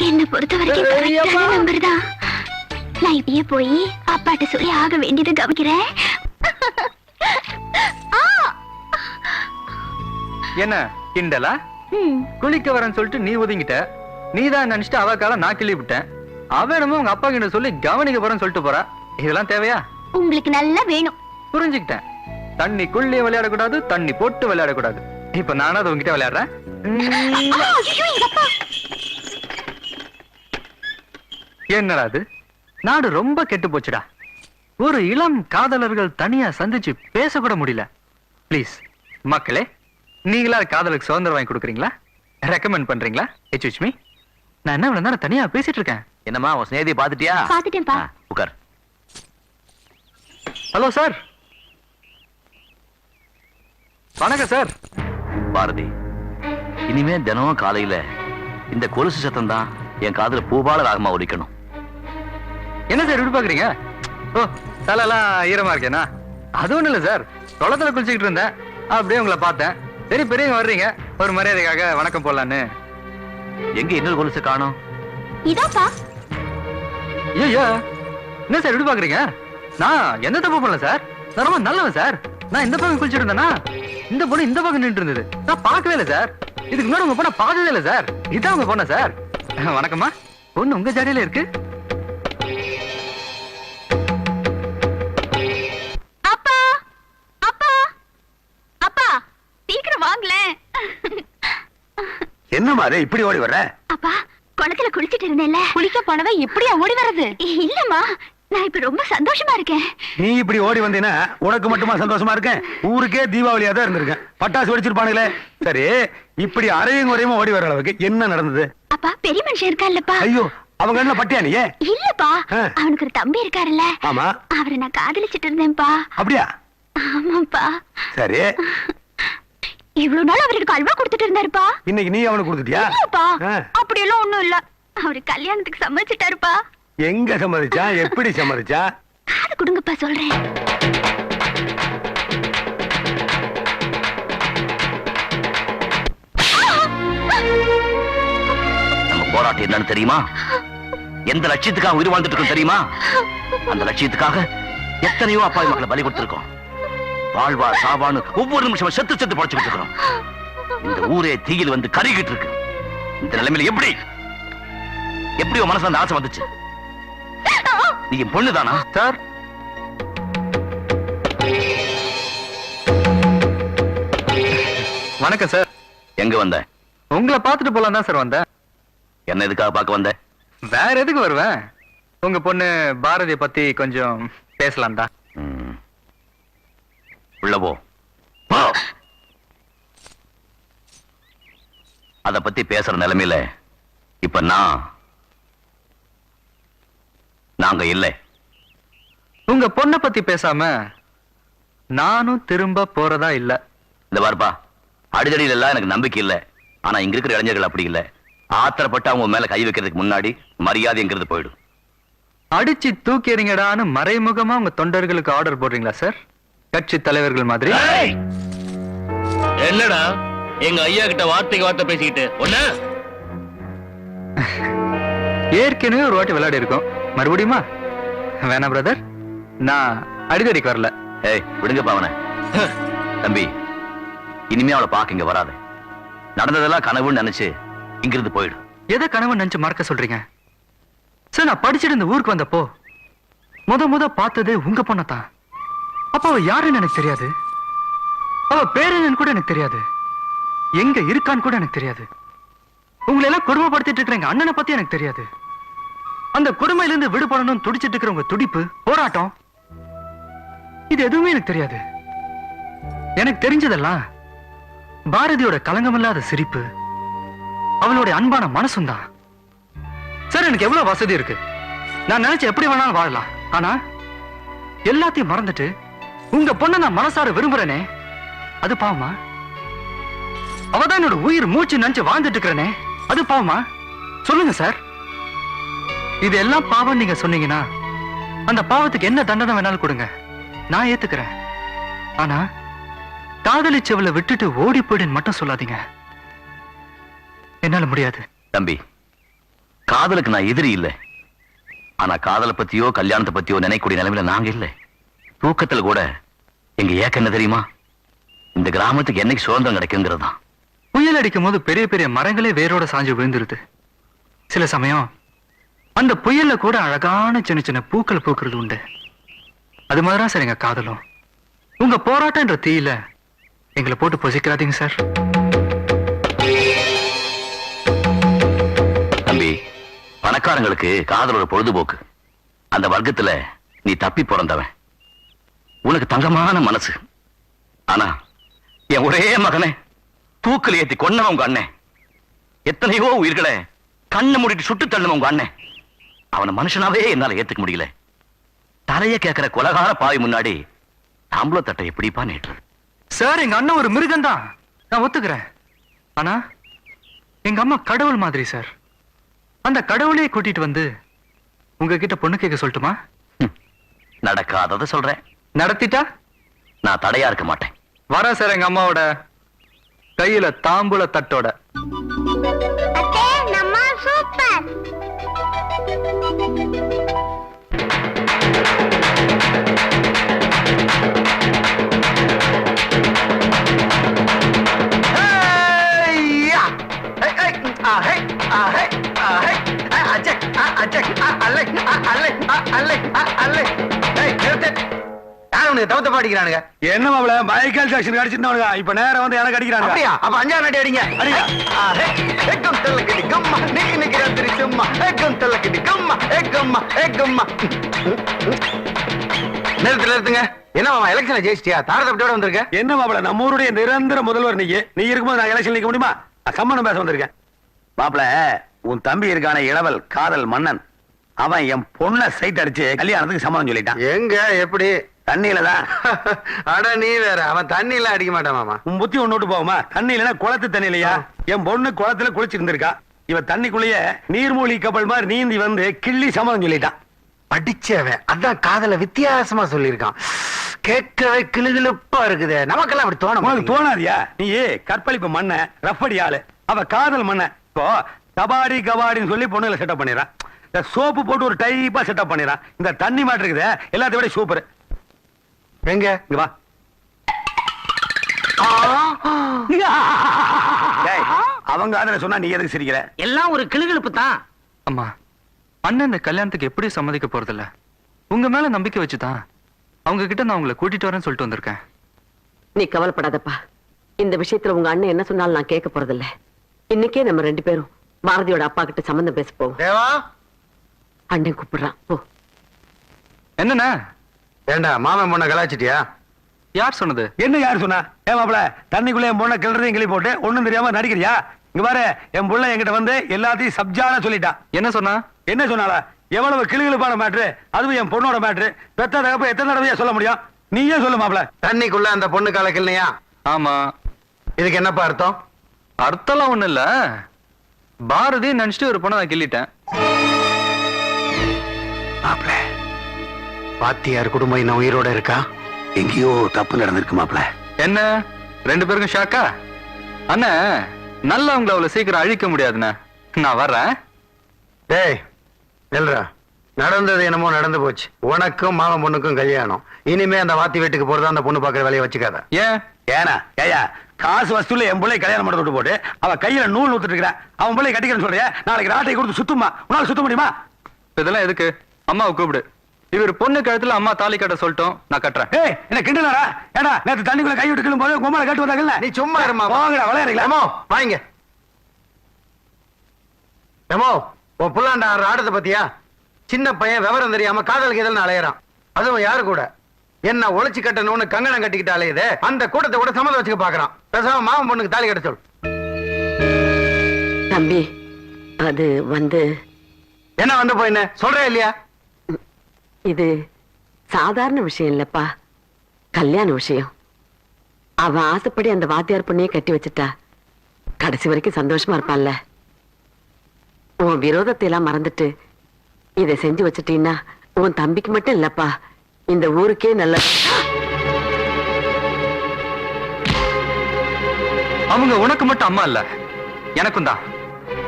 என்ன பொறுத்த வரைக்கும் கரெக்டான நம்பர் தான். நான் இப்படியே போய் அப்பாட்ட சொல்லி ஆக வேண்டியதை கவனிக்கிறேன். என்ன கிண்டலா? குளிக்க வரேன்னு சொல்லிட்டு நீ ஒதுங்கிட்ட. நீதான் நினைச்சிட்டு அவ காலம் நான் கிள்ளி விட்டேன். அவ என்னமோ உங்க அப்பா கிட்ட சொல்லி கவனிக்க போறேன்னு சொல்லிட்டு போறா. இதெல்லாம் தேவையா? உங்களுக்கு நல்லா வேணும். புரிஞ்சுக்கிட்டேன். தண்ணிக்குள்ளே விளையாடக்கூடாது, தண்ணி போட்டு விளையாடக்கூடாது. இப்ப நானும் அது உங்ககிட்ட விளையாடுறேன். என்னடா அது? நாடு ரொம்ப கெட்டு போச்சுடா. ஒரு இளம் காதலர்கள் தனியா சந்திச்சு பேசக்கூட முடியல. பிளீஸ் மக்களே, நீங்களா காதலுக்கு சுதந்திரம் வாங்கி கொடுக்குறீங்களா? ரெக்கமெண்ட் பண்றீங்களா? எச்ச் மீ. நான் என்ன இவ்வளவு நேரம் தனியா பேசிட்டு இருக்கேன். என்னம்மா, உன் ஸ்நேகிதியை பார்த்துட்டியா? பாத்துட்டேன்ப்பா. உட்கார். Hello sir. வணக்கம் சார். பாரதி, இனிமே தினமும் காலையில இந்த கொலுசு சத்தம் தான் என் காதுல பூபால ராகமா ஒலிக்கணும். என்ன சார் இப்படி பாக்குறீங்க? ஓ, தலையெல்லாம் ஈரமா இருக்கேனா? அது ஒண்ணு இல்ல சார், குளத்துல குளிச்சுக்கிட்டு இருந்தேன், அப்படியே உங்களை பார்த்தேன். சரி பெரியவங்க வர்றீங்க, ஒரு மரியாதைக்காக வணக்கம் போடலான்னு. எங்க இன்னொரு கொலுசு காணோம்? இதாப்பா. ஐயோ, என்ன சார் இப்படி பாக்குறீங்க? நான் எந்த தப்பு பண்ணல சார், நான் ரொம்ப நல்லவன் சார். நான் இந்த பக்கம் குளிச்சுட்டு இருந்தேனா, இந்த பொண்ணு இந்த பக்கம் நின்று இருந்தது. நான் பார்க்கவே இல்லை சார். இதுக்கு முன்னாடி உங்க பொண்ணை பார்த்ததே இல்லை சார். இதான் உங்க பொண்ணா சார்? வணக்கம்மா. பொண்ணு உங்க ஜாடியில இருக்கு. அப்பா அப்பா என்னம்மா அது இப்படி ஓடி வர்ற? அப்பா குளத்துல குளிச்சிட்டு இருந்தேன்ல, குளிக்க போனவ இப்படியா ஓடி வர்றது? இல்லம்மா, நான் இப்ப ரொம்ப சந்தோஷமா இருக்கேன். நீ இப்படி ஓடி வந்தீனா உனக்கு மட்டுமா சந்தோஷமா இருக்கேன்? ஊருக்கே தீபாவளியா தான் இருந்திருக்கேன். பட்டாசு வெடிச்சிருப்பானுங்களே. சரி, இப்படி அரையும் குறையுமா ஓடி வர அளவுக்கு என்ன நடந்தது? அப்பா பெரிய மனுஷன் இருக்கான்லப்பா. ஐயோ, அவங்க என்ன பட்டியா நீ? இல்லப்பா, அவனுக்கு ஒரு தம்பி இருக்காருல்ல. ஆமா. அவரை நான் காதலிச்சிட்டு இருந்தேன்ப்பா. அப்படியா? ஆமாப்பா. சரி, இவ்வளவு நாள் அவருக்கு அல்வா கொடுத்துட்டு இருந்தாருப்பா. இன்னைக்கு நீ அவனுக்கு கொடுத்துட்டியா? இல்லப்பா, அப்படி எல்லாம் ஒண்ணும் இல்ல. அவரு கல்யாணத்துக்கு சம்மதிச்சிட்டாருப்பா. எங்க சம்மதிச்சா? எப்படி சம்மதிச்சா? காது கொடுங்கப்பா சொல்றேன். நம்ம போராட்டம் என்னன்னு தெரியுமா? எந்த லட்சியத்துக்காக உயிர் வாழ்ந்துட்டு இருக்கோம் தெரியுமா? அந்த லட்சியத்துக்காக எத்தனையோ அப்பாவி மக்களை பலி கொடுத்திருக்கோம். வாழ்வா சாவான்னு ஒவ்வொரு நிமிஷமும் செத்து செத்து படைச்சுக்கிட்டு இருக்கிறோம். இந்த ஊரே தீயில் வந்து கருகிட்டு இருக்கு. இந்த நிலைமையில எப்படி எப்படி உன் மனசுல அந்த ஆசை வந்துச்சு? நீ என் பொண்ணுதானா? சார், வணக்கம் சார். எங்க வந்த? உங்களை பார்த்துட்டு போலாம் தான் சார் வந்தேன். என்ன எதுக்காக பார்க்க வந்த? வேற எதுக்கு வருவேன்? உங்க பொண்ணு பாரதியை பத்தி கொஞ்சம் பேசலாம் தான். உள்ள போ. அத பத்தி பேசுற நிலைமையில இப்ப நாங்க இல்லை. உங்க பொண்ணை பத்தி பேசாம நானும் திரும்ப போறதா இல்ல. இந்த பாருப்பா, அடிதடியில எல்லாம் எனக்கு நம்பிக்கை இல்ல. ஆனா இங்க இருக்கிற இளைஞர்கள் அப்படி இல்ல. ஆத்திரப்பட்டு அவங்க மேல கை வைக்கிறதுக்கு முன்னாடி மரியாதைங்கிறது போயிடும். அடிச்சு தூக்கி எறிங்கடான்னு மறைமுகமா உங்க தொண்டர்களுக்கு ஆர்டர் போடுறீங்களா சார்? கட்சி தலைவர்கள் மாதிரி. என்னடா எங்க ஐயா கிட்ட வார்த்தைக்கு வார்த்தை பேசிக்கிட்டு ஒண்ணு? ஏற்கனவே ஒரு வாட்டி விளையாடி இருக்கோம், மறுபடியுமா? வேணாம் பிரதர், நான் அடிதடிக்கு வரல. ஏய் விடுங்கப்பா அவனை. தம்பி, இனிமே அவளை பாக்க இங்க வராது. நடந்ததெல்லாம் கனவுன்னு நினைச்சு இங்கிருந்து போயிடும். எதை கனவு நினைச்சு மறக்க சொல்றீங்க சார்? நான் படிச்சுட்டு இந்த ஊருக்கு வந்தப்போ முத பார்த்தது உங்க பொண்ணத்தான். அப்ப அவ யாருன்னு எனக்கு தெரியாது. அவ பேர் என்னன்னு கூட எனக்கு தெரியாது. எங்க இருக்கான்னு கூட எனக்கு தெரியாது. உங்களை எல்லாம் கொடுமைப்படுத்திட்டு இருக்கிற எங்க அண்ணனை பத்தி எனக்கு தெரியாது. அந்த கொடுமையில இருந்து விடுபடணும்னு துடிச்சிட்டு இருக்கிற உங்க துடிப்பு, போராட்டம், இது எதுவுமே எனக்கு தெரியாது. எனக்கு தெரிஞ்சதெல்லாம் பாரதியோட கலங்கமில்லாத சிரிப்பு, அவளுடைய அன்பான மனசும் தான். சார், எனக்கு எவ்வளவு வசதி இருக்கு, நான் நினைச்ச எப்படி வேணாலும் வாழலாம். ஆனா எல்லாத்தையும் மறந்துட்டு உங்க பொண்ணை நான் மனசார விரும்புறேனே, அது பாவமா? அவதான் என்னோட உயிர் மூச்சு நினைச்சு வாழ்ந்துட்டு இருக்கிறேனே, அது பாவமா? சொல்லுங்க சார். இது எல்லாம் பாவம் நீங்க சொன்னீங்கன்னா அந்த பாவத்துக்கு என்ன தண்டனை வேணாலும் கொடுங்க, நான் ஏத்துக்கிறேன். ஆனா காதலிச்சவளை விட்டுட்டு ஓடி போயிடுன்னு மட்டும் சொல்லாதீங்க. என்னால முடியாது. தம்பி, காதலுக்கு நான் எதிரி இல்லை. ஆனா காதலை பத்தியோ கல்யாணத்தை பத்தியோ நினைக்கூடிய நிலைமையில நாங்க இல்லை. தூக்கத்துல கூட எங்க ஏக்கம் என்ன தெரியுமா? இந்த கிராமத்துக்கு என்னைக்கு சுதந்திரம் கிடைக்குங்கிறது தான். புயல் அடிக்கும் போது பெரிய பெரிய மரங்களே வேரோட சாஞ்சு விழுந்துருது. சில சமயம் அந்த புயல்ல கூட அழகான சின்ன சின்ன பூக்கள் பூக்கிறது உண்டு. அது மாதிரிதான் சார் எங்க காதலும். உங்க போராட்டம்ன்ற தீயில எங்களை போட்டு பொசிக்கிறாதீங்க சார். தம்பி, பணக்காரங்களுக்கு காதலோட பொழுதுபோக்கு. அந்த வர்க்கத்துல நீ தப்பி பிறந்தவன். உனக்கு தங்கமான மனசு. ஆனா என் ஒரே மகனை தூக்கில் ஏத்தி கொன்னவன் உங்க அண்ணன். எத்தனையோ உயிர்களை கண்ணை மூடிட்டு சுட்டு தள்ளுவன் உங்க அண்ணன். அவனை மனுஷனாவே என்னால ஏத்துக்க முடியல. தலைய கேட்கிற கொலகார பாவி முன்னாடி தாம்பூல தட்டை எப்படிப்பா நேற்று? சார், எங்க அண்ணன் ஒரு மிருகம் தான், நான் ஒத்துக்கிறேன். ஆனா எங்க அம்மா கடவுள் மாதிரி சார். அந்த கடவுளையே கூட்டிட்டு வந்து உங்ககிட்ட பொண்ணு கேட்க சொல்லட்டுமா? நடக்காதத சொல்றேன். நடத்திட்டா நான் தடையா இருக்க மாட்டேன். வர சார் எங்க அம்மாவோட கையில தாம்பூல தட்டோட. அத்தே, நம்ம சூப்பர். அவனுக்கு தவிர்த்து பாடிக்கிறானுங்க. என்ன மாப்பிள மைக்கேல் ஜாக்சன் அடிச்சிருந்தவனுங்க இப்ப நேரம் வந்து எனக்கு அடிக்கிறாங்க. அப்படியா? அப்ப 5 நடி அடிங்க. அடியா. ஏக்கம் தள்ளக்கிடி கம்மா நிக்கி நிக்கி ராத்திரி சும்மா ஏக்கம் தள்ளக்கிடி கம்மா ஏக்கம்மா ஏக்கம்மா. நிறுத்துங்க. என்ன மாமா எலெக்ஷன்ல ஜெயிச்சிட்டியா? தாரதப்பட்டோட வந்திருக்க. என்ன மாப்பிள நம்ம ஊருடைய நிரந்தர முதல்வர் நீ இருக்கும்போது நான் எலெக்ஷன் நிக்க முடியுமா? சம்மந்தம் பேச வந்திருக்கேன். மாப்பிள உன் தம்பி இருக்கான இளவல் காதல் மன்னன், அவன் என் பொண்ண சைட் அடிச்சு கல்யாணத்துக்கு சம்மதம் சொல்லிட்டான். எங்க எப்படி? தண்ணியில தான். அட நீ வேற, அவன் தண்ணியில அடிக்க மாட்டான் மாமா. உன் புத்தி ஒண்ணு விட்டு போகுமா? தண்ணியில குளத்து தண்ணியிலையா? என் பொண்ணு குளத்துல குளிச்சு இருந்திருக்கா. இவ தண்ணிக்குள்ளேயே நீர்மூழ்கி கப்பல் மாதிரி நீந்தி வந்து கிள்ளி சம்மதம் சொல்லிட்டான். படிச்சவன் அதான் காதல வித்தியாசமா சொல்லியிருக்கான். கேட்கவே கிளுகிளுப்பா இருக்குது. நமக்கெல்லாம் அப்படி தோணும். உனக்கு தோணாதியா? நீ கற்பழிப்பு மண்ண ரப்படி ஆளு, அவ காதல் மண்ண. இப்போ கபாடி கபாடின்னு சொல்லி பொண்ணுல செட்டப் பண்ணிடுறான். இந்த சோப்பு போட்டு ஒரு டைப்பா செட்டப் பண்ணிடுறான். இந்த தண்ணி மாட்டு இருக்குது எல்லாத்தையும் விட சூப்பர். எங்க இங்க வா. டேய், அவங்க காதல சொன்னா நீ எதுக்கு சிரிக்கிற? எல்லாம் ஒரு கிளுகிழுப்பு தான். அம்மா, அண்ணன் இந்த கல்யாணத்துக்கு எப்படி சம்மதிக்க போறதில்ல. உங்க மேல நம்பிக்கை வச்சுதான் அவங்க கிட்ட நான் உங்களை கூட்டிட்டு வரேன்னு சொல்லிட்டு வந்திருக்கேன். நீ கவலைப்படாதப்பா. இந்த விஷயத்துல உங்க அண்ணன் என்ன சொன்னாலும் நான் கேட்க போறதில்ல. இன்னைக்கே நம்ம 2 பேரும் பாரதியோட அப்பா கிட்ட சம்பந்தம் பேச போவோம். தேவா, அண்ணன் கூப்பிடுறான். ஓ, என்னண்ணா? ஏண்டா மாமன் பொண்ணை கலாச்சிட்டியா? யார் சொன்னது? என்ன யாரு சொன்னா? ஏன் மாப்பிள தண்ணிக்குள்ள என் பொண்ணை கிளறதையும் கிளி போட்டு ஒண்ணும் தெரியாம நடிக்கிறியா? இங்க பாரு, என் புள்ள என்கிட்ட வந்து எல்லாத்தையும் சப்ஜான சொல்லிட்டா. என்ன சொன்னா? என்ன சொன்னாலா? எவ்வளவு கிளுகிழுப்பான மேட்ரு, அதுவும் என் பொண்ணோட மேட்ரு. பெத்த தகப்ப எத்தனை தடவையா சொல்ல முடியும்? நீயே சொல்லு மாப்பிள. தண்ணிக்குள்ள அந்த பொண்ணு கால கிள்ளையா? ஆமா. இதுக்கு என்னப்பா அர்த்தம்? அர்த்தம்லாம் ஒண்ணு இல்ல. பாரதி நினைச்சிட்டு ஒரு பொண்ணை நான் கிள்ளிட்டேன். மாப்பிள, பாத்தியார் குடும்பம் இன்னும் உயிரோட இருக்கா? எங்கேயோ தப்பு நடந்திருக்கு மாப்பிள. என்ன 2 பேருக்கும் ஷாக்கா? அண்ணா, நல்லவங்களை அவ்வளவு சீக்கிரம் அழிக்க முடியாதுண்ணே. நான் வர்றேன். டேய் நெல்றா, நடந்தது என்னமோ நடந்து போச்சு. உனக்கும் மாமன் பொண்ணுக்கும் கல்யாணம். இனிமே அந்த வாத்தி வீட்டுக்கு போறதா அந்த பொண்ணு பாக்குற வேலையை வச்சுக்காத. ஏன்? ஏனா ஏயா காசு வசூல என் பிள்ளை கல்யாணம் பண்ண விட்டு போட்டு அவ கையில நூல் ஊத்துட்டு இருக்கிற. அவன் பிள்ளை கட்டிக்கிறேன்னு சொல்றியா? நாளைக்கு ராட்டை கொடுத்து சுத்துமா? உன்னால சுத்த முடியுமா? இதெல்லாம் எதுக்கு? அம்மாவை கூப்பிடு. இவர் பொண்ணு கழுத்துல அம்மா தாலி கட்ட சொல்லட்டும், நான் கட்டுறேன். ஏய், என்ன கிண்டலடா? ஏடா நேத்து தண்ணிக்குள்ள கை விட்டு கிள்ளும் போது கும்மால கட்டு வந்தாங்கல்ல? நீ சும்மா இருமா. வாங்கடா விளையாடுறீங்களா? வாங்க. ஏமோ, உன் புள்ளாண்டா ஆடுறத பத்தியா? சின்ன பையன் விவரம் தெரியாம காதலுக்கு எதில் அலையறான். அதுவும் யாரு கூட? என்ன ஒளிச்சு கட்டணும்னு கங்கணம் கட்டிக்கிட்டு அலையுது. அந்த கூட்டத்தை கூட சம்மதம் வச்சுக்க பாக்குறான். பேசாம மாமன் பொண்ணுக்கு தாலி கட்ட சொல். தம்பி, அது வந்து என்ன வந்து போயின்னு சொல்றே இல்லையா? இது சாதாரண விஷயம் இல்லப்பா, கல்யாண விஷயம். அவன் ஆசைப்படி அந்த வாத்தியார் பொண்ணையே கட்டி வச்சுட்டா கடைசி வரைக்கும் சந்தோஷமா இருப்பான்ல. உன் விரோதத்தை எல்லாம் மறந்துட்டு இதை செஞ்சு வச்சுட்டீன்னா உன் தம்பிக்கு மட்டும் இல்லப்பா, இந்த ஊருக்கே நல்ல. அவங்க உனக்கு மட்டும் அம்மா இல்ல, எனக்கும் தான்.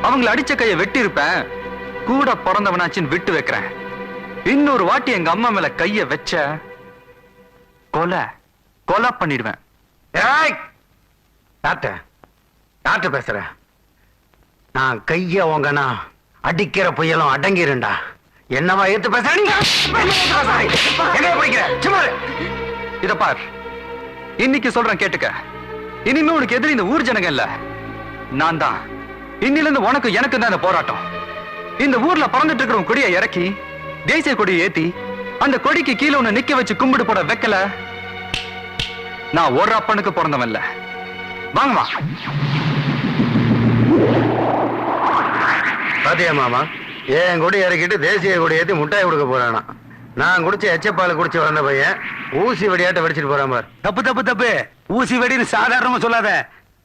அவங்களை அடிச்ச கையை வெட்டி இருப்பேன், கூட பிறந்தவனாச்சின்னு விட்டு வைக்கிறேன். இன்னொரு வாட்டி எங்க அம்மா மேல கைய வச்ச கொலை கொலை பண்ணிடுவேன். டாக்டர் பேசுறேன். நான் கைய உங்கனா அடிக்கிற புயலும் அடங்கிருண்டா. என்னவா ஏத்து பேசுறீங்க? இத பார், இன்னைக்கு சொல்றேன் கேட்டுக்க. இனிமே உனக்கு எதிரி இந்த ஊர் ஜனங்க இல்ல, நான் தான். இன்னில இருந்து உனக்கு எனக்கு தான் இந்த போராட்டம். இந்த ஊர்ல பறந்துட்டு இருக்கிற கொடியை இறக்கி தேசிய கொடியை ஏத்தி அந்த கொடிக்கு கீழே உன்னை நிக்க வச்சு கும்பிடு போட வைக்கல, நான் ஒரு அப்பனுக்கு பிறந்தவன் இல்ல. வாங்கம்மா. பாத்தியா மாமா, என் கொடி இறக்கிட்டு தேசிய கொடி ஏத்தி முட்டாய் கொடுக்க போறானா? நான் குடிச்ச எச்சப்பால் குடிச்சு வந்த பையன் ஊசி வெடியாட்ட வெடிச்சிட்டு போறான் பாரு. தப்பு தப்பு தப்பு. ஊசி வெடின்னு சாதாரணமா சொல்லாத.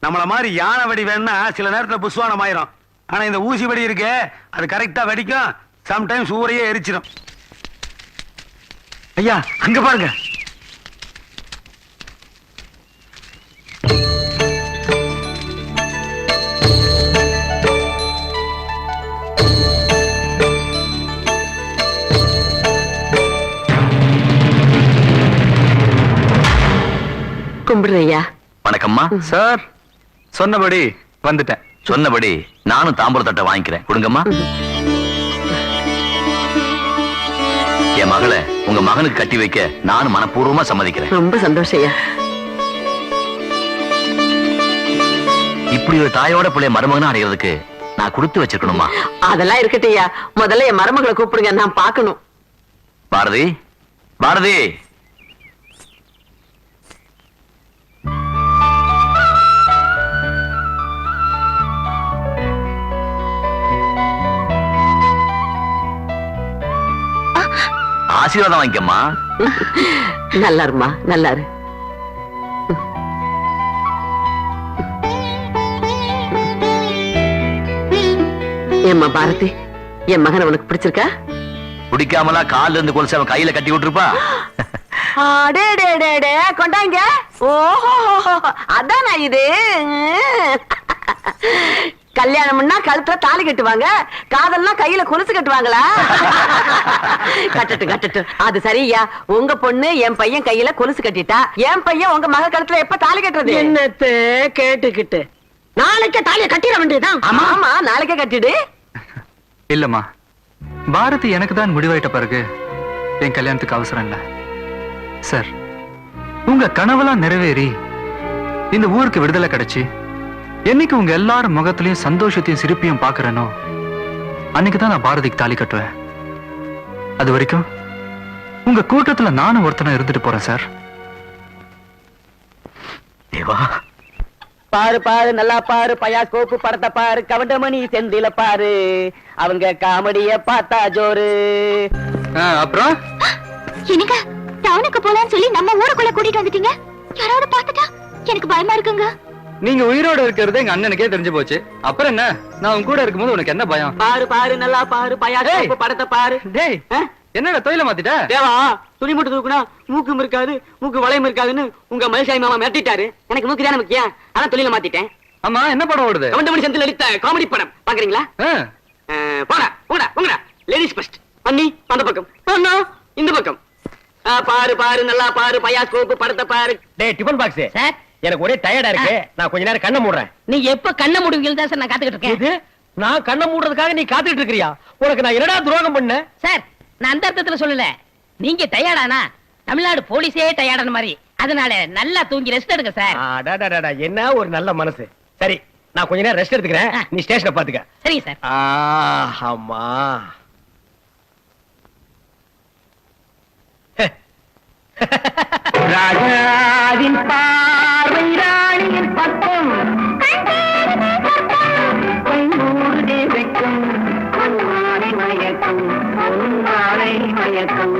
நம்மள மாதிரி யானை வெடி வேணும்னா சில நேரத்துல புஸ்வானம் ஆயிரும். ஆனா இந்த ஊசி வெடி இருக்கு, அது கரெக்டா வெடிக்கும். சம்டைம்ஸ் ஊரையே எரிச்சிடும். ஐயா அங்க பாருங்க. கும்பிடுறையா. வணக்கம்மா. சார் சொன்னபடி வந்துட்டேன். சொன்னபடி நானும் தாம்பூல தட்டை வாங்கிக்கிறேன். கொடுங்கம்மா. என் மகளை உங்க மகனுக்கு கட்டி வைக்க நானும் மனப்பூர்வமா சம்மதிக்கிறேன். ரொம்ப சந்தோஷம் ஐயா. இப்படி ஒரு தாயோட பிள்ளைய மருமகனா அடைகிறதுக்கு நான் கொடுத்து வச்சிருக்கணுமா? அதெல்லாம் இருக்கட்டும் ஐயா, முதல்ல என் மருமகளை கூப்பிடுங்க, நான் பார்க்கணும். பாரதி, பாரதி. ஆசீர்வாதம் வாங்கிக்கம்மா. நல்லாருமா, நல்லாரு. ஏம்மா பாரதி, என் மகன் உனக்கு பிடிச்சிருக்கா? பிடிக்காமலா கால்ல இருந்து கொலுசு அவன் கையில கட்டி விட்டுருப்பா? கொண்டாங்க. ஓஹோ, அதான் இது. கல்யாணம்னா கழுத்துல தாலி கட்டுவாங்க, காதல்னா கையில கொலுசு கட்டுவாங்களா? கட்டட்டும் கட்டட்டும், அது சரியா. உங்க பொண்ணு என் பையன் கையில கொலுசு கட்டிட்டா, என் பையன் உங்க மக கழுத்துல எப்ப தாலி கட்டுறது? என்னத்த கேட்டுக்கிட்டு நாளைக்கே தாலியை கட்டிட வேண்டியதுதான். ஆமா, நாளைக்கே கட்டிடு. இல்லம்மா, பாரதி எனக்கு தான் முடிவாயிட்ட பிறகு என் கல்யாணத்துக்கு அவசரம் இல்ல சார். உங்க கனவெல்லாம் நிறைவேறி இந்த ஊருக்கு விடுதலை கிடைச்சு என்னைக்கு உங்க எல்லாரும் முகத்திலையும் சந்தோஷத்தையும் சிரிப்பையும் பாக்குறேனோ அன்னைக்குதான் நான் பாரதிக்கு தாலி கட்டுவேன். அது வரைக்கும் உங்க கூட்டத்துல நானும் ஒருத்தனை இருந்துட்டு போறேன் சார். தேவா, பாரு பாரு நல்லா பாரு, பயாஸ்கோப்பு படத்தை பாரு, கவண்டமணி செந்தில பாரு, அவங்க காமெடிய பார்த்தா ஜோரு. அப்புறம் என்னங்க டவுனுக்கு போலான்னு சொல்லி நம்ம ஊருக்குள்ள கூட்டிட்டு வந்துட்டீங்க. யாராவது பார்த்துட்டா எனக்கு பயமா இருக்குங்க. நீங்க உயிரோட இருக்கிறது எங்க அண்ணனுக்கே தெரிஞ்சு போச்சு. அப்புறம் என்ன, நான் உன் கூட இருக்கும்போது உனக்கு என்ன பயம்? பாரு பாரு நல்லா பாரு, பயாஸ்கோப்பு படத்தை பாரு. டேய், என்னடா தொழில மாத்திட்ட? தேவா, துணி மட்டும் தூக்குனா மூக்கும் இருக்காது, மூக்கு வளையம் இருக்காதுன்னு உங்க மலேசியா மாமா மிரட்டிட்டாரு. எனக்கு மூக்கு தானே முக்கியம், ஆனா தொழில மாத்திட்டேன். ஆமா, என்ன படம் ஓடுது? கவண்டமணி செந்தில் நடித்த காமெடி படம் பாக்குறீங்களா? போடா போடா போங்கடா. Ladies first. அண்ணி அந்த பக்கம், அண்ணா இந்த பக்கம். பாரு பாரு நல்லா பாரு, பயாஸ்கோப்பு படத்தை பாரு. டேய் டிபன் பாக்ஸ் சார், எனக்கு ஒரே டயர்டா இருக்கு, நான் கொஞ்ச நேரம் கண்ணை மூடுறேன். நீ எப்ப கண்ண முடிவீங்க தான் சார் நான் காத்துக்கிட்டு இருக்கேன். இது நான் கண்ணை மூடுறதுக்காக நீ காத்துக்கிட்டு இருக்கிறியா? உனக்கு நான் என்னடா துரோகம் பண்ண? சார், நான் அந்த அர்த்தத்துல சொல்லல. நீங்க டயர்டானா தமிழ்நாடு போலீஸே டயர்டான மாதிரி, அதனால நல்லா தூங்கி ரெஸ்ட் எடுங்க சார். அடடடடா, என்ன ஒரு நல்ல மனசு. சரி, நான் கொஞ்ச நேரம் ரெஸ்ட் எடுத்துக்கிறேன், நீ ஸ்டேஷனை பாத்துக்க. சரிங்க சார். ஆமா. ராஜாவின் பார்வை ராணியின் பக்கம், பொன்னூறு வெட்கம், பொன்னாடை மயக்கம், பொன்னாடை மயக்கம்.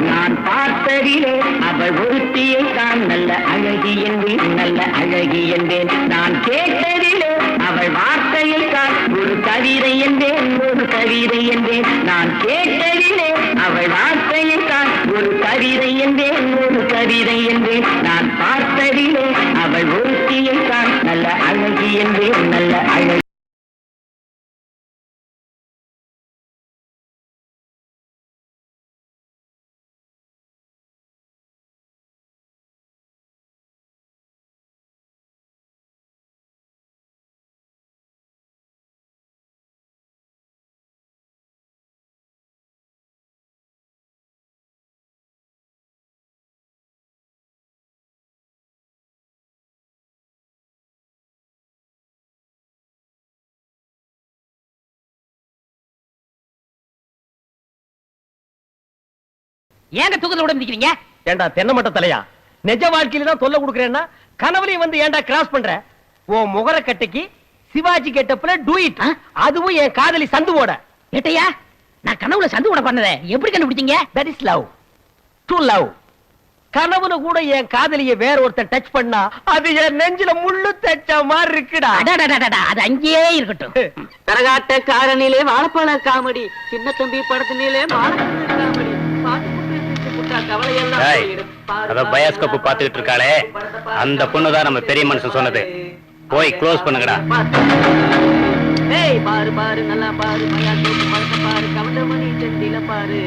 நான் பார்த்ததிலே அவள் ஒருத்தியை தான் நல்ல அழகி என்பேன், நல்ல அழகி என்பேன். நான் கேட்டதிலே அவள் வார்த்தையை தான் ஒரு கவிதை என்பேன், ஒரு கவிதை என்பேன். நான் கேட்டதிலே அவள் வார்த்தையை தான் ஒரு கவிதை என்பேன், ஒரு கவிதை என்பேன். நான் பார்த்ததிலே அவள் ஒருத்தியை தான் நல்ல அழகி என்பேன், நல்ல அழகி. ஏங்க தூக்கத்துல விட நிக்கிறீங்க? ஏண்டா தென்னை மட்ட தலையா, நிஜ வாழ்க்கையில தான் தொல்லை கொடுக்குறேன்னா கனவுலையும் வந்து ஏன்டா கிராஸ் பண்ற? உன் முகர கட்டைக்கு சிவாஜி கெட்டப்ல டூ இட், அதுவும் என் காதலி சந்துவோட. ஏட்டையா, நான் கனவுல சந்து கூட பண்ணதே எப்படி கண்டுபிடிச்சீங்க? That is love, true love. கனவுல கூட என் காதலிய வேற ஒருத்தன் டச் பண்ணா அது என் நெஞ்சில முள்ளு தச்ச மாதிரி இருக்குடா. அடடடடடா, அது அங்கேயே இருக்கட்டும். கரகாட்ட காரனிலே வாழைப்பழ காமெடி, சின்ன தம்பி படத்தினிலே மாலக்கண்ணு காமெடி, அத பயாஸ்கோப் பாத்துக்கிட்டு இருக்காளே, அந்த பொண்ணுதான் நம்ம பெரிய மனுஷன் சொன்னது. போய் க்ளோஸ் பண்ணுங்கடா. ஏய் பாரு பாரு நல்லா பாரு, மயா தோப்பு படத்தை பாரு, கவண்டமணி செந்தில பாரு.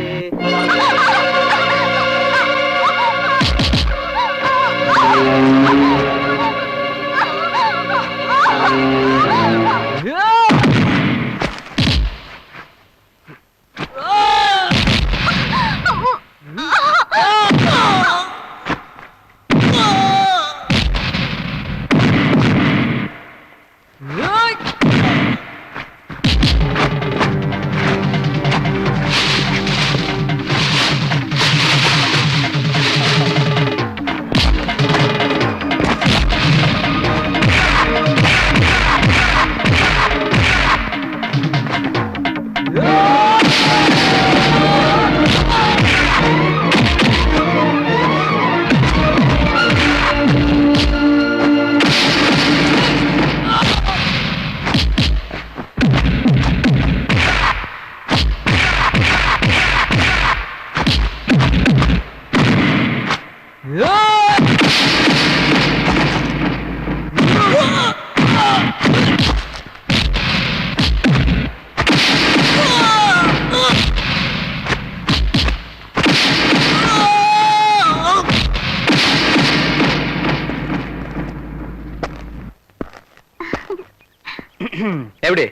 எப்படி?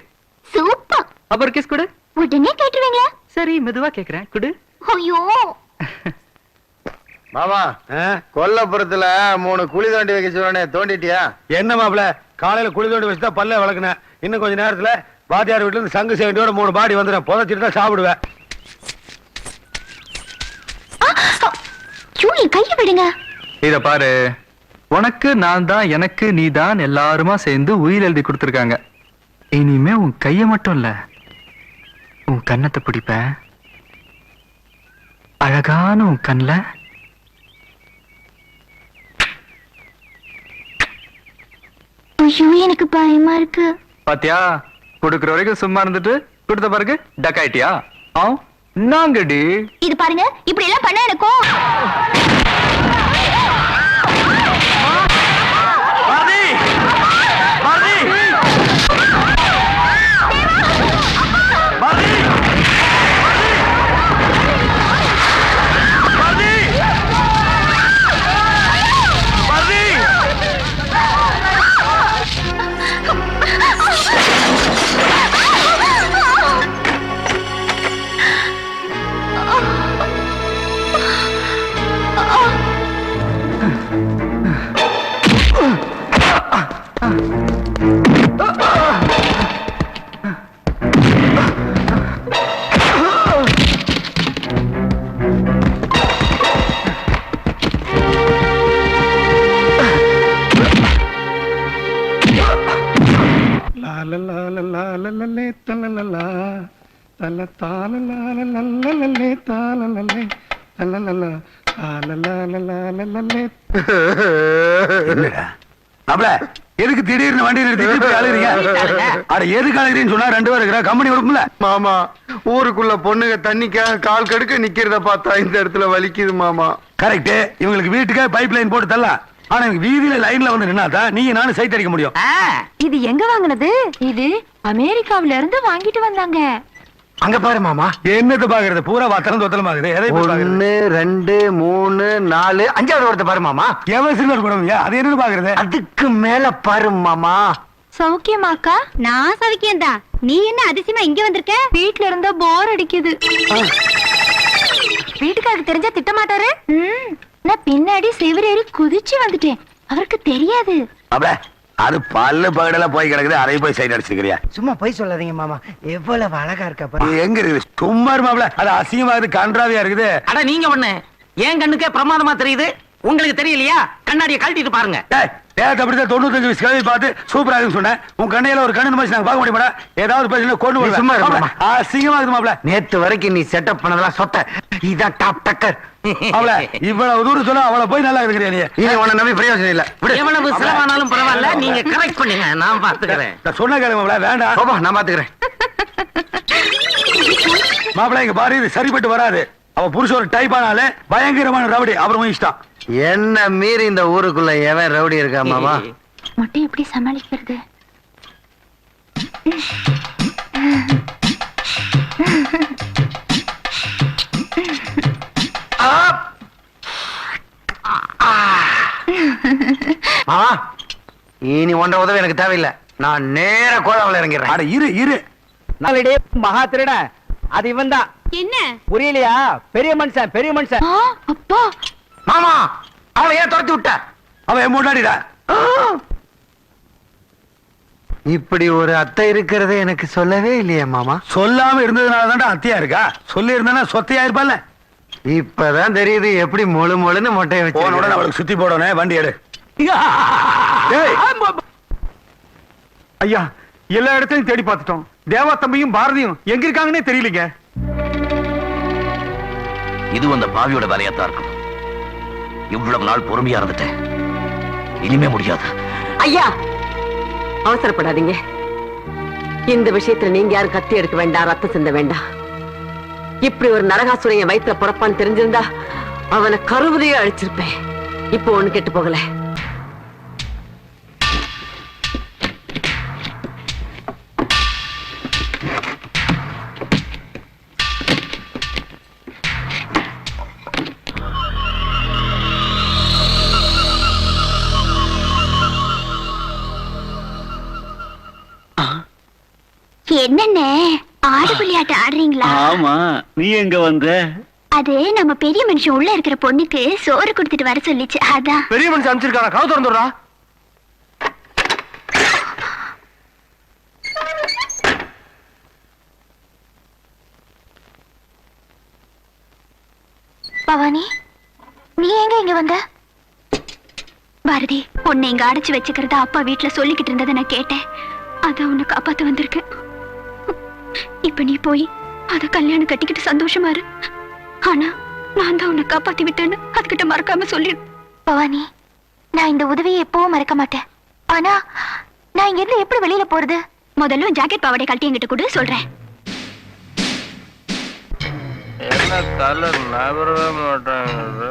சூப்பர். அப்புறம் கிஸ் கொடு. உடனே கேட்டுருவீங்களா? சரி, மெதுவா கேக்குறேன், குடு. ஐயோ மாமா, கொல்லப்புறத்துல 3 குழி தோண்டி வைக்க சொன்னே, தோண்டிட்டியா? என்ன மாப்பிள, காலையில குழி தோண்டி வச்சுட்டா பல்ல வளர்க்குனேன். இன்னும் கொஞ்ச நேரத்துல வாத்தியார் வீட்டுல இருந்து சங்கு சேவண்டியோட 3 பாடி வந்துடும். புதைச்சிட்டு தான் சாப்பிடுவேன். கையை விடுங்க. இத பாரு, உனக்கு நான் தான், எனக்கு நீ தான், எல்லாருமா சேர்ந்து உயிர் எழுதி கொடுத்துருக்காங்க. இனிமே உன் கைய மட்டும் இல்ல, உன் கண்ணத்தை பிடிப்பேன். அழகான உன் கண்ல ஐயோ எனக்கு பயமா இருக்கு. பாத்தியா, கொடுக்குற வரைக்கும் சும்மா இருந்துட்டு கொடுத்த பிறகு டக்காயிட்டியா? நாங்கடி இது பாருங்க, இப்படி எல்லாம் பண்ண எனக்கும் எதுக்கு திடீர்னு வண்டி நிறுத்தி அழுகிறீங்க? எதுக்கு அழுகிறீன்னு சொன்னா 2 பேர் இருக்கிற கம்பெனி விடும்ல. மாமா, ஊருக்குள்ள பொண்ணுங்க தண்ணிக்காக கால் கடுக்க நிக்கிறத பார்த்தா இந்த இடத்துல வலிக்குது மாமா. கரெக்ட். இவங்களுக்கு வீட்டுக்கே பைப் லைன் போட்டு தரலாம். ஆனா எனக்கு வீதியில லைன்ல வந்து நின்னாதான் நீங்க நானும் சைட் அடிக்க முடியும். இது எங்க வாங்குனது? இது அமெரிக்காவில இருந்து வாங்கிட்டு வந்தாங்க. அங்க பாரு மாமா. என்னத்தை பாக்குறது? பூரா வத்தனம் தொத்தலமாகுது. எதை 1 2 3 4 5வது ஒருத்த பாரு மாமா. எவன் சில்வர் குடமையா? அது என்னன்னு பாக்குறது? அதுக்கு மேல பாரு மாமா. சௌக்கியமாக்கா? நான் சௌக்கியம் தான். நீ என்ன அதிசயமா இங்க வந்திருக்க? வீட்ல இருந்தா போர் அடிக்குது. வீட்டுக்காரருக்கு தெரிஞ்சா திட்ட மாட்டாரு. நான் பின்னாடி செவரேறி குதிச்சு வந்துட்டேன். அவருக்கு தெரியாது. அப்ப அது பல்லு பகடல போய் கிடக்குது, அதை போய் சைட் அடிச்சிருக்கிறியா? சும்மா போய் சொல்லாதீங்க மாமா, எவ்வளவு அழகா இருக்கா. இது எங்க இருக்குது? சும்மா இருமாப்ல, அது அசிங்கமா இருக்குது, கன்றாவியா இருக்குது. அட நீங்க ஒண்ணு என் கண்ணுக்கே பிரமாதமா தெரியுது, உங்களுக்கு தெரியலையா? கண்ணாடியை கழட்டிட்டு பாருங்க. அப்படிதான் 95 வயசு கல்வி பார்த்து சூப்பரா இருக்குன்னு சொன்னேன். உன் கண்ணையில ஒரு கண்ணு மாதிரி நாங்க பார்க்க முடியுமா? ஏதாவது பேசினா கொண்டு நீ சும்மா இரு மாமா. அசிங்கமா இருக்குது மாப்ள. நேத்து வரைக்கும் நீ செட்டப் பண்ணதெல்லாம் சொத்த, இதான் டாப் டக்கர். அவள இவ்வளவு தூரம் சொல்ல அவளை போய் நல்லா இருக்கிறியா நீ? இனி உன்னை நம்பி பிரயோஜனம் இல்ல. விடு. எவ்வளவு செலவானாலும் பரவாயில்ல, நீங்க கரெக்ட் பண்ணுங்க, நான் பாத்துக்கிறேன். நான் சொன்ன கேளு மாப்ள, வேண்டாம். பாப்பா நான் பாத்துக்கிறேன். மாப்ள இங்க பாரு, இது சரிப்பட்டு வராது. அவ புருஷன் ஒரு டைப் ஆனாலே பயங்கரமான ரவுடி, அப்புறம் இஷ்டம். என்ன மீறி இந்த ஊருக்குள்ள எவன் ரவுடி இருக்கா மாமா? மொட்டை எப்படி சமாளிக்கிறது? மாமா இனி ஒன்ற உதவி எனக்கு தேவையில்லை, நான் நேர கோதாவல இறங்கிறேன். அட இரு இரு, நாளடே மகா திருட, அது இவன் தான். என்ன புரியலையா? பெரிய மனுஷன், பெரிய மனுஷன். அப்பா மாமா அவளை ஏன் துரத்தி விட்ட? அவன் முன்னாடிடா. இப்படி ஒரு அத்தை இருக்கிறது எனக்கு சொல்லவே இல்லையே மாமா. சொல்லாம இருந்ததுனால தான்டா அத்தியா இருக்கா, சொல்லி இருந்தா சொத்தையா இருப்பால. இப்பதான் தெரியுது எப்படி மொழு மொழுன்னு மொட்டையை போனோட வச்சு. அவளுக்கு சுத்தி போடணும், வண்டி எடு. ஐயா எல்லா இடத்தையும் தேடி பார்த்துட்டோம். தேவா தம்பியும் பாரதியும் எங்க இருக்காங்கன்னே தெரியலீங்க. இது அந்த பாவியோட வேலையாத்தான் இருக்கும். இவ்வளவு நாள் பொறுமையா இருந்துட்டேன், இனிமே முடியாது. ஐயா அவசரப்படாதீங்க. இந்த விஷயத்துல நீங்க யாரும் கத்தி எடுக்க வேண்டாம், ரத்தம் சிந்த வேண்டாம். இப்படி ஒரு நரகாசுரைய வயிற்றுல பிறப்பான்னு தெரிஞ்சிருந்தா அவனை கருவறையே அழிச்சிருப்பேன். இப்போ ஒண்ணு கெட்டு போகல. என்னண்ணே ஆடு விளையாட்டு ஆடுறீங்களா? ஆமா, நீ எங்க வந்த? அது நம்ம பெரிய மனுஷன் உள்ள இருக்கிற பொண்ணுக்கு சோறு கொடுத்துட்டு வர சொல்லிச்சு, அதான். பெரிய மனுஷன் அனுப்பிச்சிருக்காரா? கவு திறந்துடுறா. பவானி நீ எங்க இங்க வந்த? பாரதி உன்னை இங்க அடைச்சு வச்சுக்கிறத அப்பா வீட்டுல சொல்லிக்கிட்டு இருந்ததை நான் கேட்டேன். அதான் உன்னை காப்பாத்த வந்திருக்கேன். இப்ப நீ போய் அத கல்யாணம் கட்டிக்கிட்டு சந்தோஷமா இரு. ஆனா நான் தான் உன்னை காப்பாத்தி விட்டேன்னு அதுகிட்ட மறக்காம சொல்லிடு. பவானி நான் இந்த உதவியை எப்பவும் மறக்க மாட்டேன். ஆனா நான் இங்க இருந்து எப்படி வெளியில போறது? முதல்ல ஜாக்கெட் பாவாடை கழட்டி என்கிட்ட கொடு, சொல்றேன். என்ன தலை நகரவே மாட்டாங்க.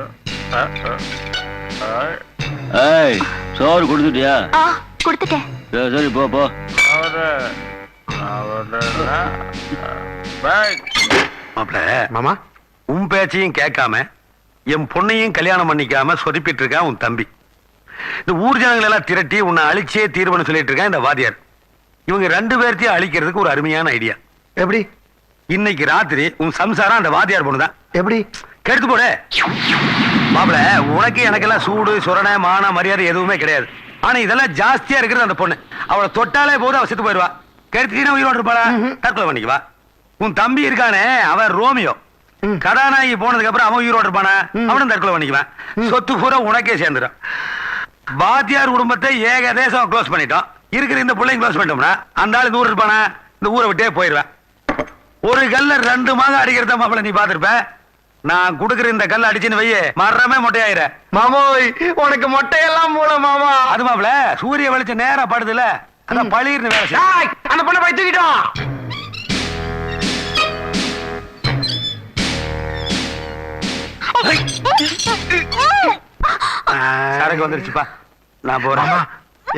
ஏய், சோறு கொடுத்துட்டியா? கொடுத்துட்டேன். சரி போ போ. மாப்ள மாமா உன் பேச்சையும் கேட்காம என் பொண்ணையும் கல்யாணம் பண்ணிக்காம சொதிப்பிட்டு இருக்கான் உன் தம்பி. இந்த ஊர் ஜனங்கள் எல்லாம் திரட்டி உன்னை அழிச்சே தீர்வுன்னு சொல்லிட்டு இருக்கான் இந்த வாத்தியார். இவங்க 2 பேர்த்தையும் அழிக்கிறதுக்கு ஒரு அருமையான ஐடியா. எப்படி? இன்னைக்கு ராத்திரி உன் சம்சாரம் அந்த வாத்தியார் பொண்ணுதான். எப்படி? கெடுத்து போடு மாப்ள. உனக்கு எனக்கெல்லாம் சூடு சுரணை மான மரியாதை எதுவுமே கிடையாது. ஆனா இதெல்லாம் ஜாஸ்தியா இருக்கிறது அந்த பொண்ணு. அவளை தொட்டாலே போது அவ செத்து போயிடுவா. கெடுத்துட்டீங்கன்னா உயிரோடு இருப்பாளா? தற்கொலை பண்ணிக்குவா. உன் தம்பி இருக்கானே அவன் ரோமியோ, கதாநாயகி போனதுக்கு அப்புறம் அவன் உயிரோடு இருப்பானா? அவனும் தற்கொலை பண்ணிக்குவான். சொத்து பூரா உனக்கே சேர்ந்துடும். வாத்தியார் குடும்பத்தை ஏகதேசம் க்ளோஸ் பண்ணிட்டோம். இருக்கிற இந்த பிள்ளைங்க க்ளோஸ் பண்ணிட்டோம்னா அந்த ஆள் இந்த ஊர் இருப்பானா? இந்த ஊரை விட்டே போயிடுவேன். ஒரு கல்ல 2 மாதம் அடிக்கிறத மாப்பிள்ள நீ பாத்திருப்ப. நான் குடுக்கிற இந்த கல்ல அடிச்சுன்னு வையே மரமே மொட்டையாயிர. மாமோய் உனக்கு மொட்டையெல்லாம் மூல மாமா. அது மாப்பிள்ள சூரிய வெளிச்சம் நேரா படுதுல, அதான் பளிர்னு வேலை செய்யும். அந்த பொண்ணை போய் தூக்கிட்டோம். சரக்கு வந்துருச்சுப்பா, நான் போறேன். மாமா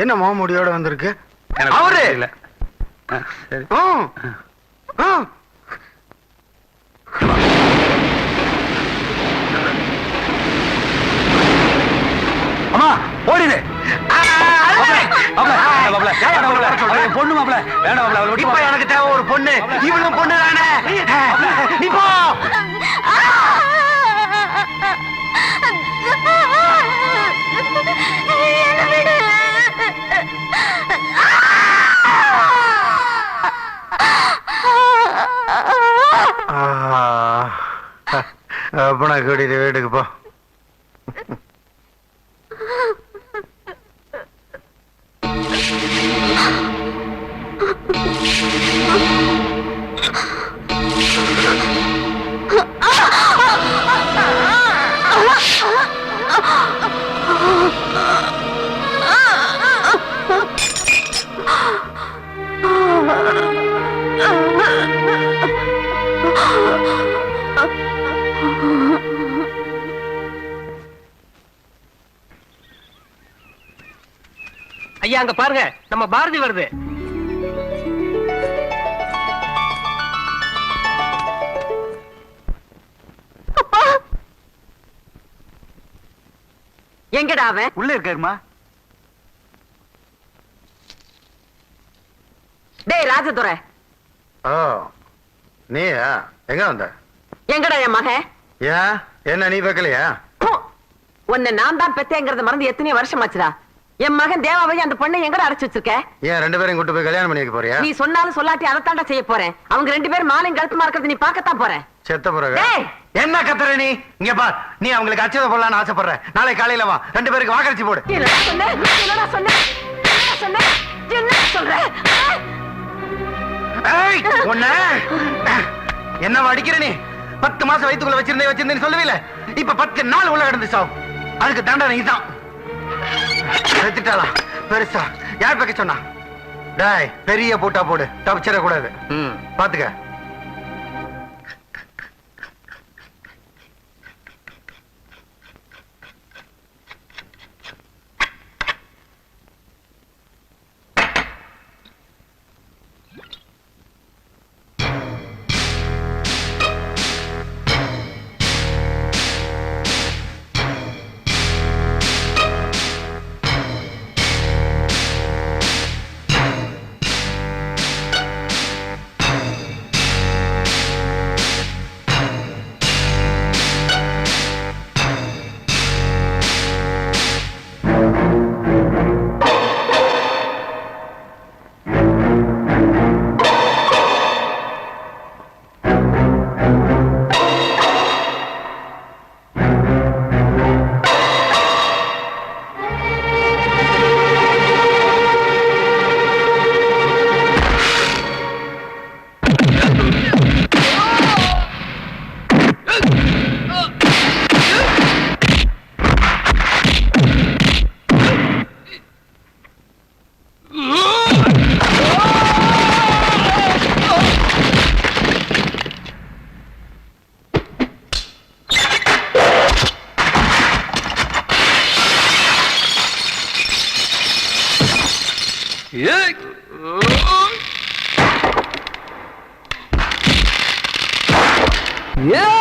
என்ன மாமுடியோட வந்திருக்கு? எனக்கு அவரு இல்ல. சரி அம்மா ஓடிடு. பொண்ணு மாப்பிள்ள வேண்டாம். இப்ப எனக்கு தேவை ஒரு பொண்ணு. இவளும் பொண்ணு தானே. நீ போ. அப்பனா கூட்டிட்டு வீட்டுக்கு போ. ஐயா அங்க பாருங்க, நம்ம பாரதி வருது. எங்கடா அவன்? உள்ள இருக்காருமா. டேய் ராஜதுரை. ஓ நீயா? எங்க வந்த? எங்கடா என் மகன்? ஏன் என்ன நீ வைக்கலையா? உன்னை நான் தான் பெத்தேங்கிறத மறந்து எத்தனை வருஷம் ஆச்சுடா. என் மகன் தேவாவை அந்த பொண்ணை எங்கடா அடைச்சு வச்சிருக்க? ஏன் 2 பேரையும் கூட்டு போய் கல்யாணம் பண்ணி வைக்க போறியா? நீ சொன்னாலும் சொல்லாட்டி அதைத்தாண்டா செய்ய போறேன். அவங்க 2 பேரும் மாலையும் கழுத்துமா இருக்கிறது நீ பார்க்கத்தான் போறேன். செத்த பிறகு டேய்! என்ன கத்துற நீ? இங்க பார், நீ அவங்களுக்கு அச்சதை போடலான்னு ஆசைப்படுற. நாளை காலையில வா, 2 பேருக்கு வாக்கரிச்சு போடு. என்னடா சொன்ன? என்னடா சொன்ன? என்னடா சொன்ன? என்ன சொல்ற? ஏய், உன்னை என்ன அடிக்கிற நீ? 10 மாசம் வயித்துக்குள்ள வச்சிருந்தேன்னு சொல்லவே. இப்ப 10 நாள் உள்ள கிடந்து சாவு. அதுக்கு தண்டனை இதுதான். செத்துட்டாளா? பெருசா யார் பக்க சொன்னா? டேய், பெரிய பூட்டா போடு, தப்பிச்சிட கூடாது. பாத்துக்க. Yeah!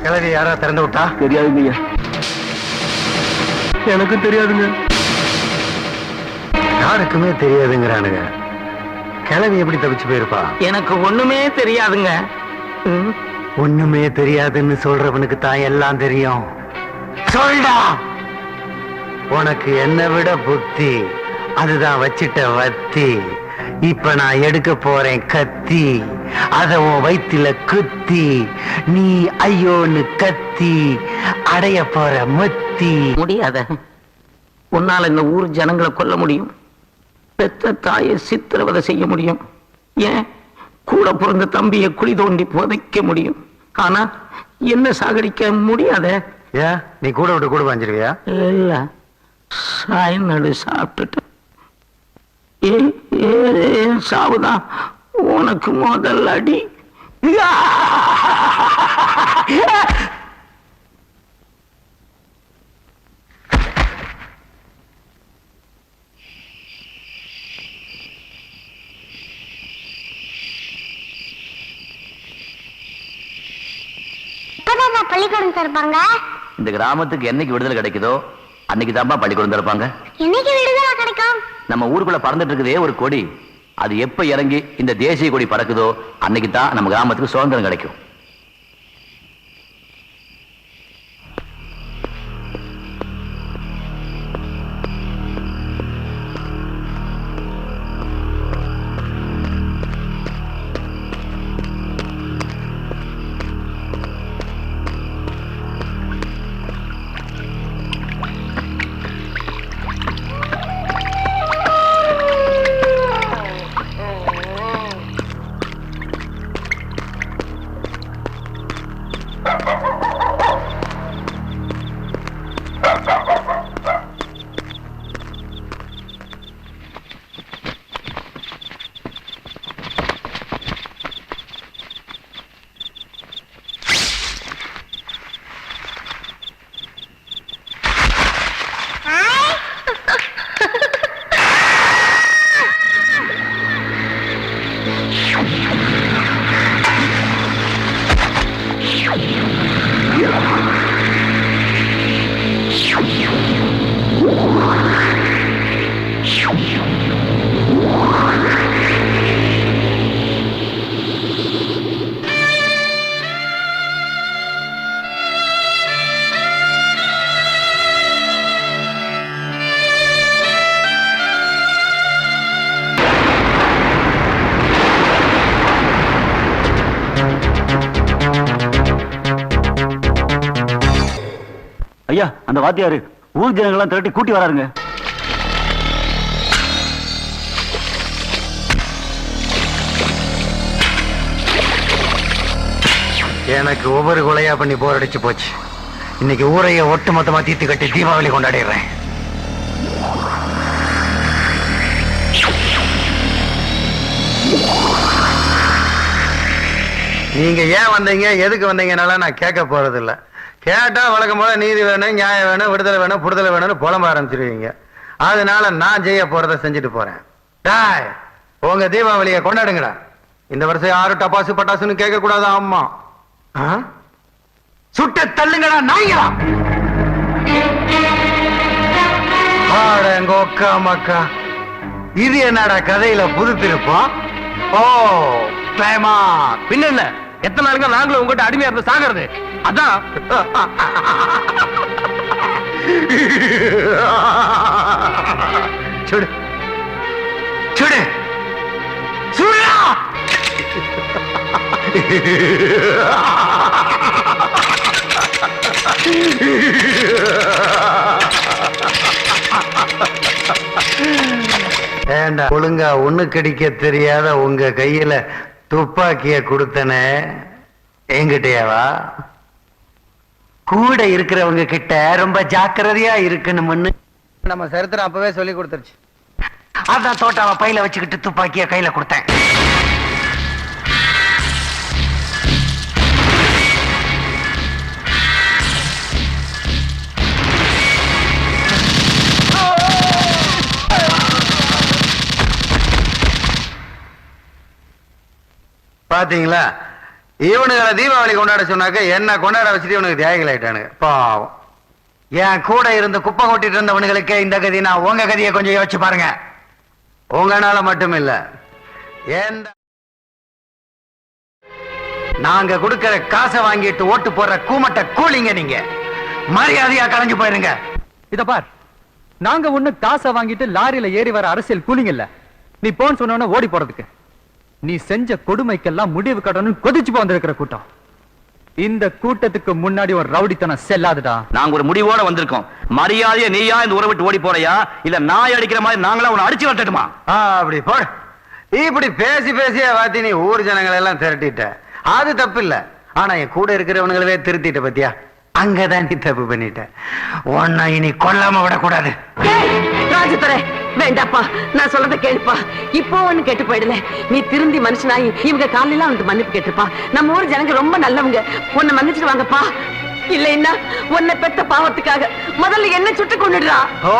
கிளவி யாரா திறந்து விட்டா? தெரியாதுங்க. எனக்கும் தெரியாதுங்க. யாருக்குமே தெரியாதுங்கிறானுங்க. கிளவி எப்படி தப்பிச்சு போயிருப்பா? எனக்கு ஒண்ணுமே தெரியாதுங்க. ஒண்ணுமே தெரியாதுன்னு சொல்றவனுக்கு தான் எல்லாம் தெரியும். சொல்டா, உனக்கு என்ன விட புத்தி, அதுதான் வச்சிட்ட வத்தி. இப்ப நான் எடுக்க போறேன் கத்தி, அத உன் வயித்துல குத்தி, நீ ஐயோன்னு கத்தி அடைய போற மத்தி. முடியாத. உன்னால இந்த ஊர் ஜனங்களை கொல்ல முடியும், பெத்த தாயை சித்திரவதை செய்ய முடியும், ஏன் கூட பிறந்த தம்பியை குழி தோண்டி புதைக்க முடியும். ஆனா என்ன சாகடிக்க முடியாத. ஏன் நீ கூட விட்டு கூட வாஞ்சிருவியா? இல்ல, சாய்நடு சாப்பிட்டுட்டு சாவுதான் உனக்கு முதல் அடி. பள்ளிக்கூடம் திறப்பாங்க. இந்த கிராமத்துக்கு என்னைக்கு விடுதலை கிடைக்குதோ அன்னைக்கு தான்ப்பா பள்ளிக்கூடம் திறப்பாங்க. என்னைக்கு விடுதலை கிடைக்கும்? நம்ம ஊருக்குள்ள பறந்துட்டு இருக்குதே ஒரு கொடி, அது எப்ப இறங்கி இந்த தேசிய கொடி பறக்குதோ அன்னைக்கு தான் நம்ம கிராமத்துக்கு சுதந்திரம் கிடைக்கும். ஐயா, அந்த வாத்தியாரு ஊர் ஜனங்கள்லாம் திரட்டி கூட்டி வராருங்க. எனக்கு ஒவ்வொரு கொலையா பண்ணி போர் அடிச்சு போச்சு. இன்னைக்கு ஊரைய ஒட்டு மொத்தமா தீர்த்து கட்டி தீபாவளி கொண்டாடிடுறேன். நீங்க ஏன் வந்தீங்க, எதுக்கு வந்தீங்கனால நான் கேட்க போறது இல்ல. கேட்டா வழக்கம் போல நீதி வேணும், நியாயம் வேணும், விடுதலை வேணும், புடுதலை வேணும்னு புலம்ப ஆரம்பிச்சிருவீங்க. அதனால நான் செய்ய போறதை செஞ்சுட்டு போறேன். டாய், உங்க தீபாவளியை கொண்டாடுங்கடா. இந்த வருஷம் யாரும் டப்பாசு பட்டாசுன்னு கேட்க கூடாது. அம்மா சுட்ட தள்ளுங்களா நாய்களா? ஆடங்கோக்கா மக்கா, இது என்னடா கதையில புது திருப்பம்? ஓ பிரேமா, பின்ன என்ன, எத்தனை நாளுங்க நாங்களும் உங்ககிட்ட அடிமையா இருந்து சாகிறது? அதான் சுடு சுடு சுடா. ஏண்டா ஒழுங்கா ஒண்ணு கடிக்க தெரியாத உங்க கையில துப்பாக்கிய கொடுத்தனே என்கிட்டயாவா? கூட இருக்கிறவங்க கிட்ட ரொம்ப ஜாக்கிரதையா இருக்கணும்னு நம்ம சரித்திரம் அப்பவே சொல்லி கொடுத்துருச்சு. அதான் தோட்டாவை பையில வச்சுக்கிட்டு துப்பாக்கிய கையில கொடுத்தேன். பாத்தீங்களா, இவனுங்களை தீபாவளி கொண்டாட சொன்னாக்க என்ன கொண்டாட வச்சுட்டு இவனுக்கு தியாகிகள் ஆயிட்டானுங்க. பாவம், என் கூட இருந்து குப்பை கொட்டிட்டு இருந்தவனுங்களுக்கு இந்த கதி. நான் உங்க கதியை கொஞ்சம் யோசிச்சு பாருங்க. உங்களால மட்டும் இல்ல, நாங்க கொடுக்கிற காசை வாங்கிட்டு ஓட்டு போடுற கூமட்ட கூலிங்க. நீங்க மரியாதையா கலைஞ்சு போயிருங்க. இத பார், நாங்க ஒண்ணு காசை வாங்கிட்டு லாரியில ஏறி வர அரசியல் கூலிங் இல்ல. நீ போன் சொன்ன ஓடி போறதுக்கு. நீ செஞ்ச கொடுமைக்கெல்லாம் முடிவு கட்டணும் கொதிச்சு போந்திருக்கிற கூட்டம். இந்த கூட்டத்துக்கு முன்னாடி ஒரு ரவுடித்தனம் செல்லாதுடா. நாங்க ஒரு முடிவோட வந்திருக்கோம். மரியாதையை நீயா இந்த ஊரை விட்டு ஓடி போறையா, இல்ல நாய் அடிக்கிற மாதிரி நாங்களா உன்னை அடிச்சு வரட்டுமா? அப்படி போ. இப்படி பேசி பேசியா வாத்தி நீ ஊர் ஜனங்களை எல்லாம் திரட்டிட்ட. அது தப்பு இல்ல, ஆனா என் கூட இருக்கிறவனுங்களவே திருத்திட்ட பத்தியா? அங்கதான் நீ தப்பு பண்ணிட்ட. உன்னை இனி கொல்லாம விடக்கூடாது. ராஜதுரை, வேண்டாப்பா, நான் சொல்றத கேளுப்பா. இப்போ ஒண்ணு கேட்டு போயிடல. நீ திருந்தி மனுஷனாயி இவங்க காலையில வந்து மன்னிப்பு கேட்டுப்பா. நம்ம ஊர் ஜனங்க ரொம்ப நல்லவங்க. உன்னை மன்னிச்சுட்டு வாங்கப்பா. இல்லைன்னா உன்னை பெத்த பாவத்துக்காக முதல்ல என்ன சுட்டு கொண்டுடுறா. ஓ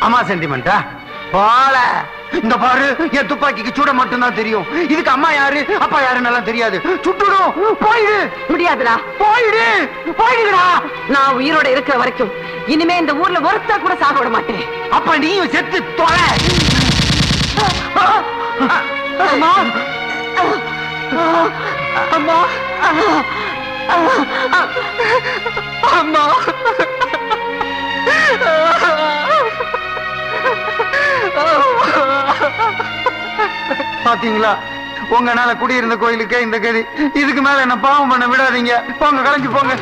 அம்மா சென்டிமெண்டா போல. இந்த பாரு, என் துப்பாக்கிக்கு சுட மட்டும்தான் தெரியும். இதுக்கு அம்மா யாரு அப்பா யாருன்னு எல்லாம் தெரியாது. சுட்டுடும். போயிடு. முடியாதுடா. போயிடு, போயிடுடா. நான் உயிரோட இருக்கிற வரைக்கும் இனிமே இந்த ஊர்ல ஒருத்தா கூட சாக விட மாட்டேன். அப்ப நீயும் செத்து தொலை. அம்மா, அம்மா, அம்மா. பாத்தீங்களா, உங்கனால குடியிருந்த கோயிலுக்கே இந்த கதி. இதுக்கு மேல என்ன பாவம் பண்ண விடாதீங்க. போங்க, கலைஞ்சு போங்க.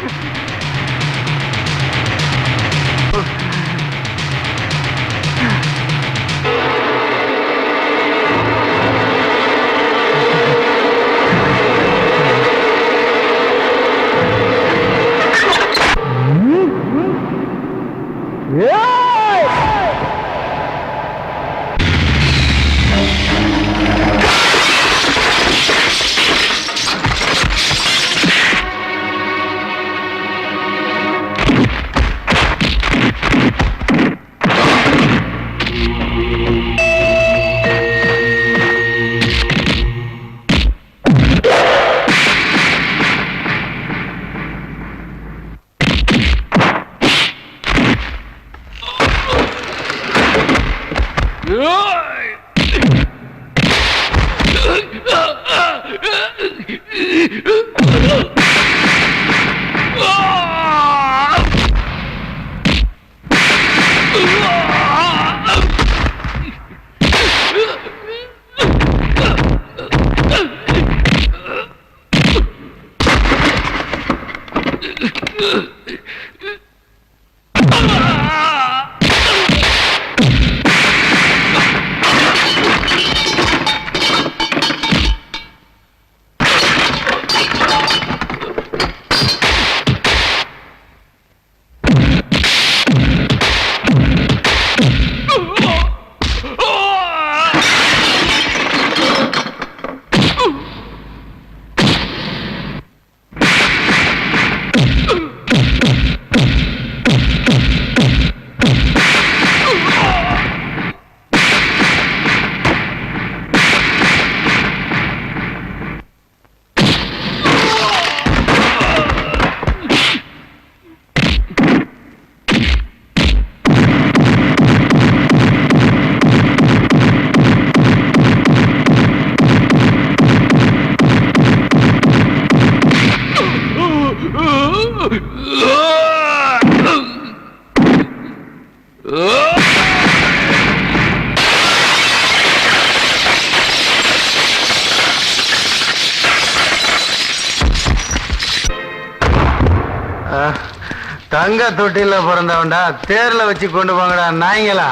தங்க தொட்டில பிறந்தவன்டா, தேர்ல வச்சு கொண்டு போங்கடா நாய்ங்களா.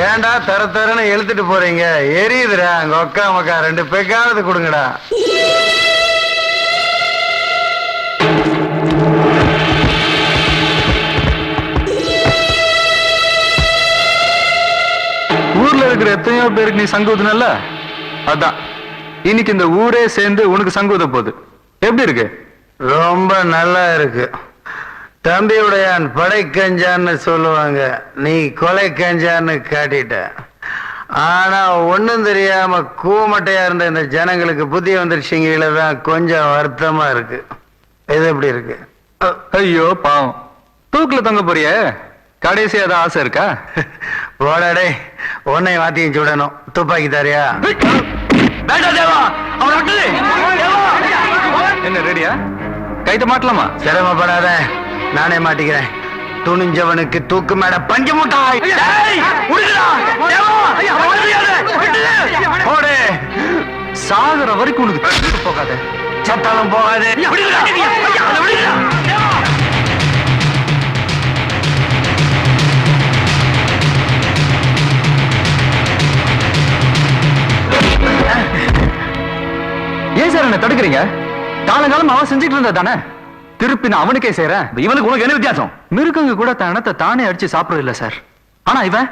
ஏன்டா தர தரன்னு இழுத்துட்டு போறீங்க? எரியுதுடா. அங்க ஒக்கா மக்கா 2 பெக்காவது கொடுங்கடா. ஊர்ல இருக்கிற எத்தனையோ பேருக்கு நீ சங்கு ஊதுனல்ல, அதான் இன்னைக்கு இந்த ஊரே சேர்ந்து உனக்கு சங்கு ஊத போகுது. எப்படி இருக்கு? ரொம்ப நல்லா இருக்கு. தம்பியுடையான் படை கஞ்சான்னு சொல்லுவாங்க, நீ கொலை கஞ்சான்னு காட்டிட்ட. ஆனா ஒண்ணும் தெரியாம கூமட்டையா இருந்த இந்த ஜனங்களுக்கு புத்தி வந்துருச்சுங்கள தான் கொஞ்சம் வருத்தமா இருக்கு. இது எப்படி இருக்கு? ஐயோ பாவம், தூக்குல தொங்க போறிய, கடைசி ஏதாவது ஆசை இருக்கா? போடாடே, உன்னை வாத்தியும் சுடணும். துப்பாக்கி தாரியா? என்ன ரெடியா? கைத்த மாட்டலாமா? சிரமப்படாத, நானே மாட்டிக்கிறேன். துணிஞ்சவனுக்கு தூக்கு மேட பஞ்சு முட்டாய். சாகர வரைக்கும் உனக்கு போகாத, சத்தாலும் போகாது. ஏன் சார் என்ன தடுக்கிறீங்க? காலங்காலம் அவன் செஞ்சுட்டு இருந்தா தானே, திருப்பி நான் அவனுக்கே செய்யறேன். இவனுக்கு உனக்கு என்ன வித்தியாசம்? மிருகங்க கூட தனத்தை தானே அடிச்சு சாப்பிடுறது இல்ல சார். ஆனா இவன்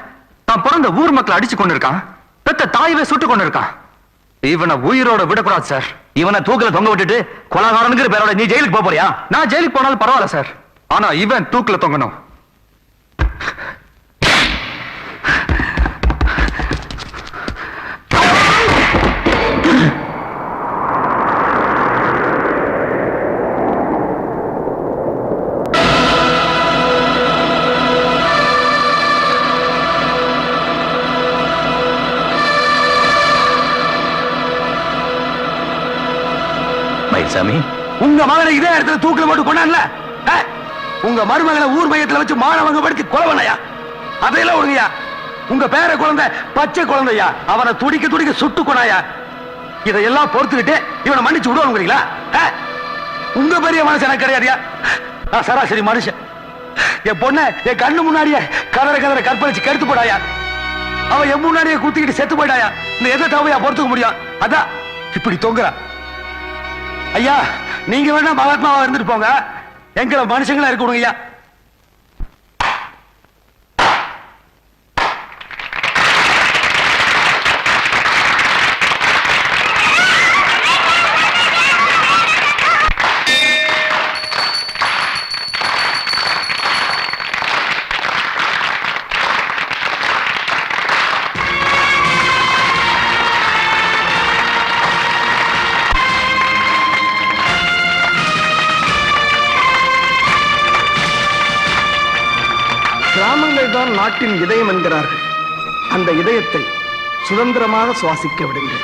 தான் பிறந்த ஊர் மக்களை அடிச்சு கொண்டு இருக்கான், பெத்த தாயவே சுட்டு கொண்டு இருக்கான். இவனை உயிரோட விடக்கூடாது சார். இவனை தூக்கில தொங்க விட்டுட்டு கொலகாரனுங்கிற பேரோட நீ ஜெயிலுக்கு போறியா? நான் ஜெயிலுக்கு போனாலும் பரவாயில்ல சார், ஆனா இவன் தூக்கில தொங்கணும். மயில்சாமி, உங்க மகனை இதே இடத்துல தூக்கில போட்டு கொண்டான்ல, உங்க மருமகளை ஊர் மையத்துல வச்சு மாணவங்க படுத்தி கொலை பண்ணையா? அதையெல்லாம் ஒழுங்கயா. உங்க பேர குழந்தை பச்சை குழந்தையா, அவனை துடிக்க துடிக்க சுட்டு கொண்டாயா. இதையெல்லாம் பொறுத்துக்கிட்டு இவனை மன்னிச்சு விடுவாங்களா? உங்க பெரிய மனுஷன் எனக்கு கிடையாதியா? சராசரி மனுஷன். என் பொண்ண என் கண்ணு முன்னாடியே கதற கதற கற்பழிச்சு கெடுத்து போடாயா. அவன் என் முன்னாடியே குத்திக்கிட்டு செத்து போயிட்டாயா. இந்த எதை தவையா பொறுத்துக்க முடியும்? அதான் இப்படி தொங்குறா. ஐயா, நீங்க வேணா மகாத்மாவா இருந்துட்டு போங்க, எங்களை மனுஷங்களா இருக்க விடுங்க ஐயா. கிராமங்கள் தான் நாட்டின் இதயம் என்கிறார்கள். அந்த இதயத்தை சுதந்திரமாக சுவாசிக்க விடுங்கள்.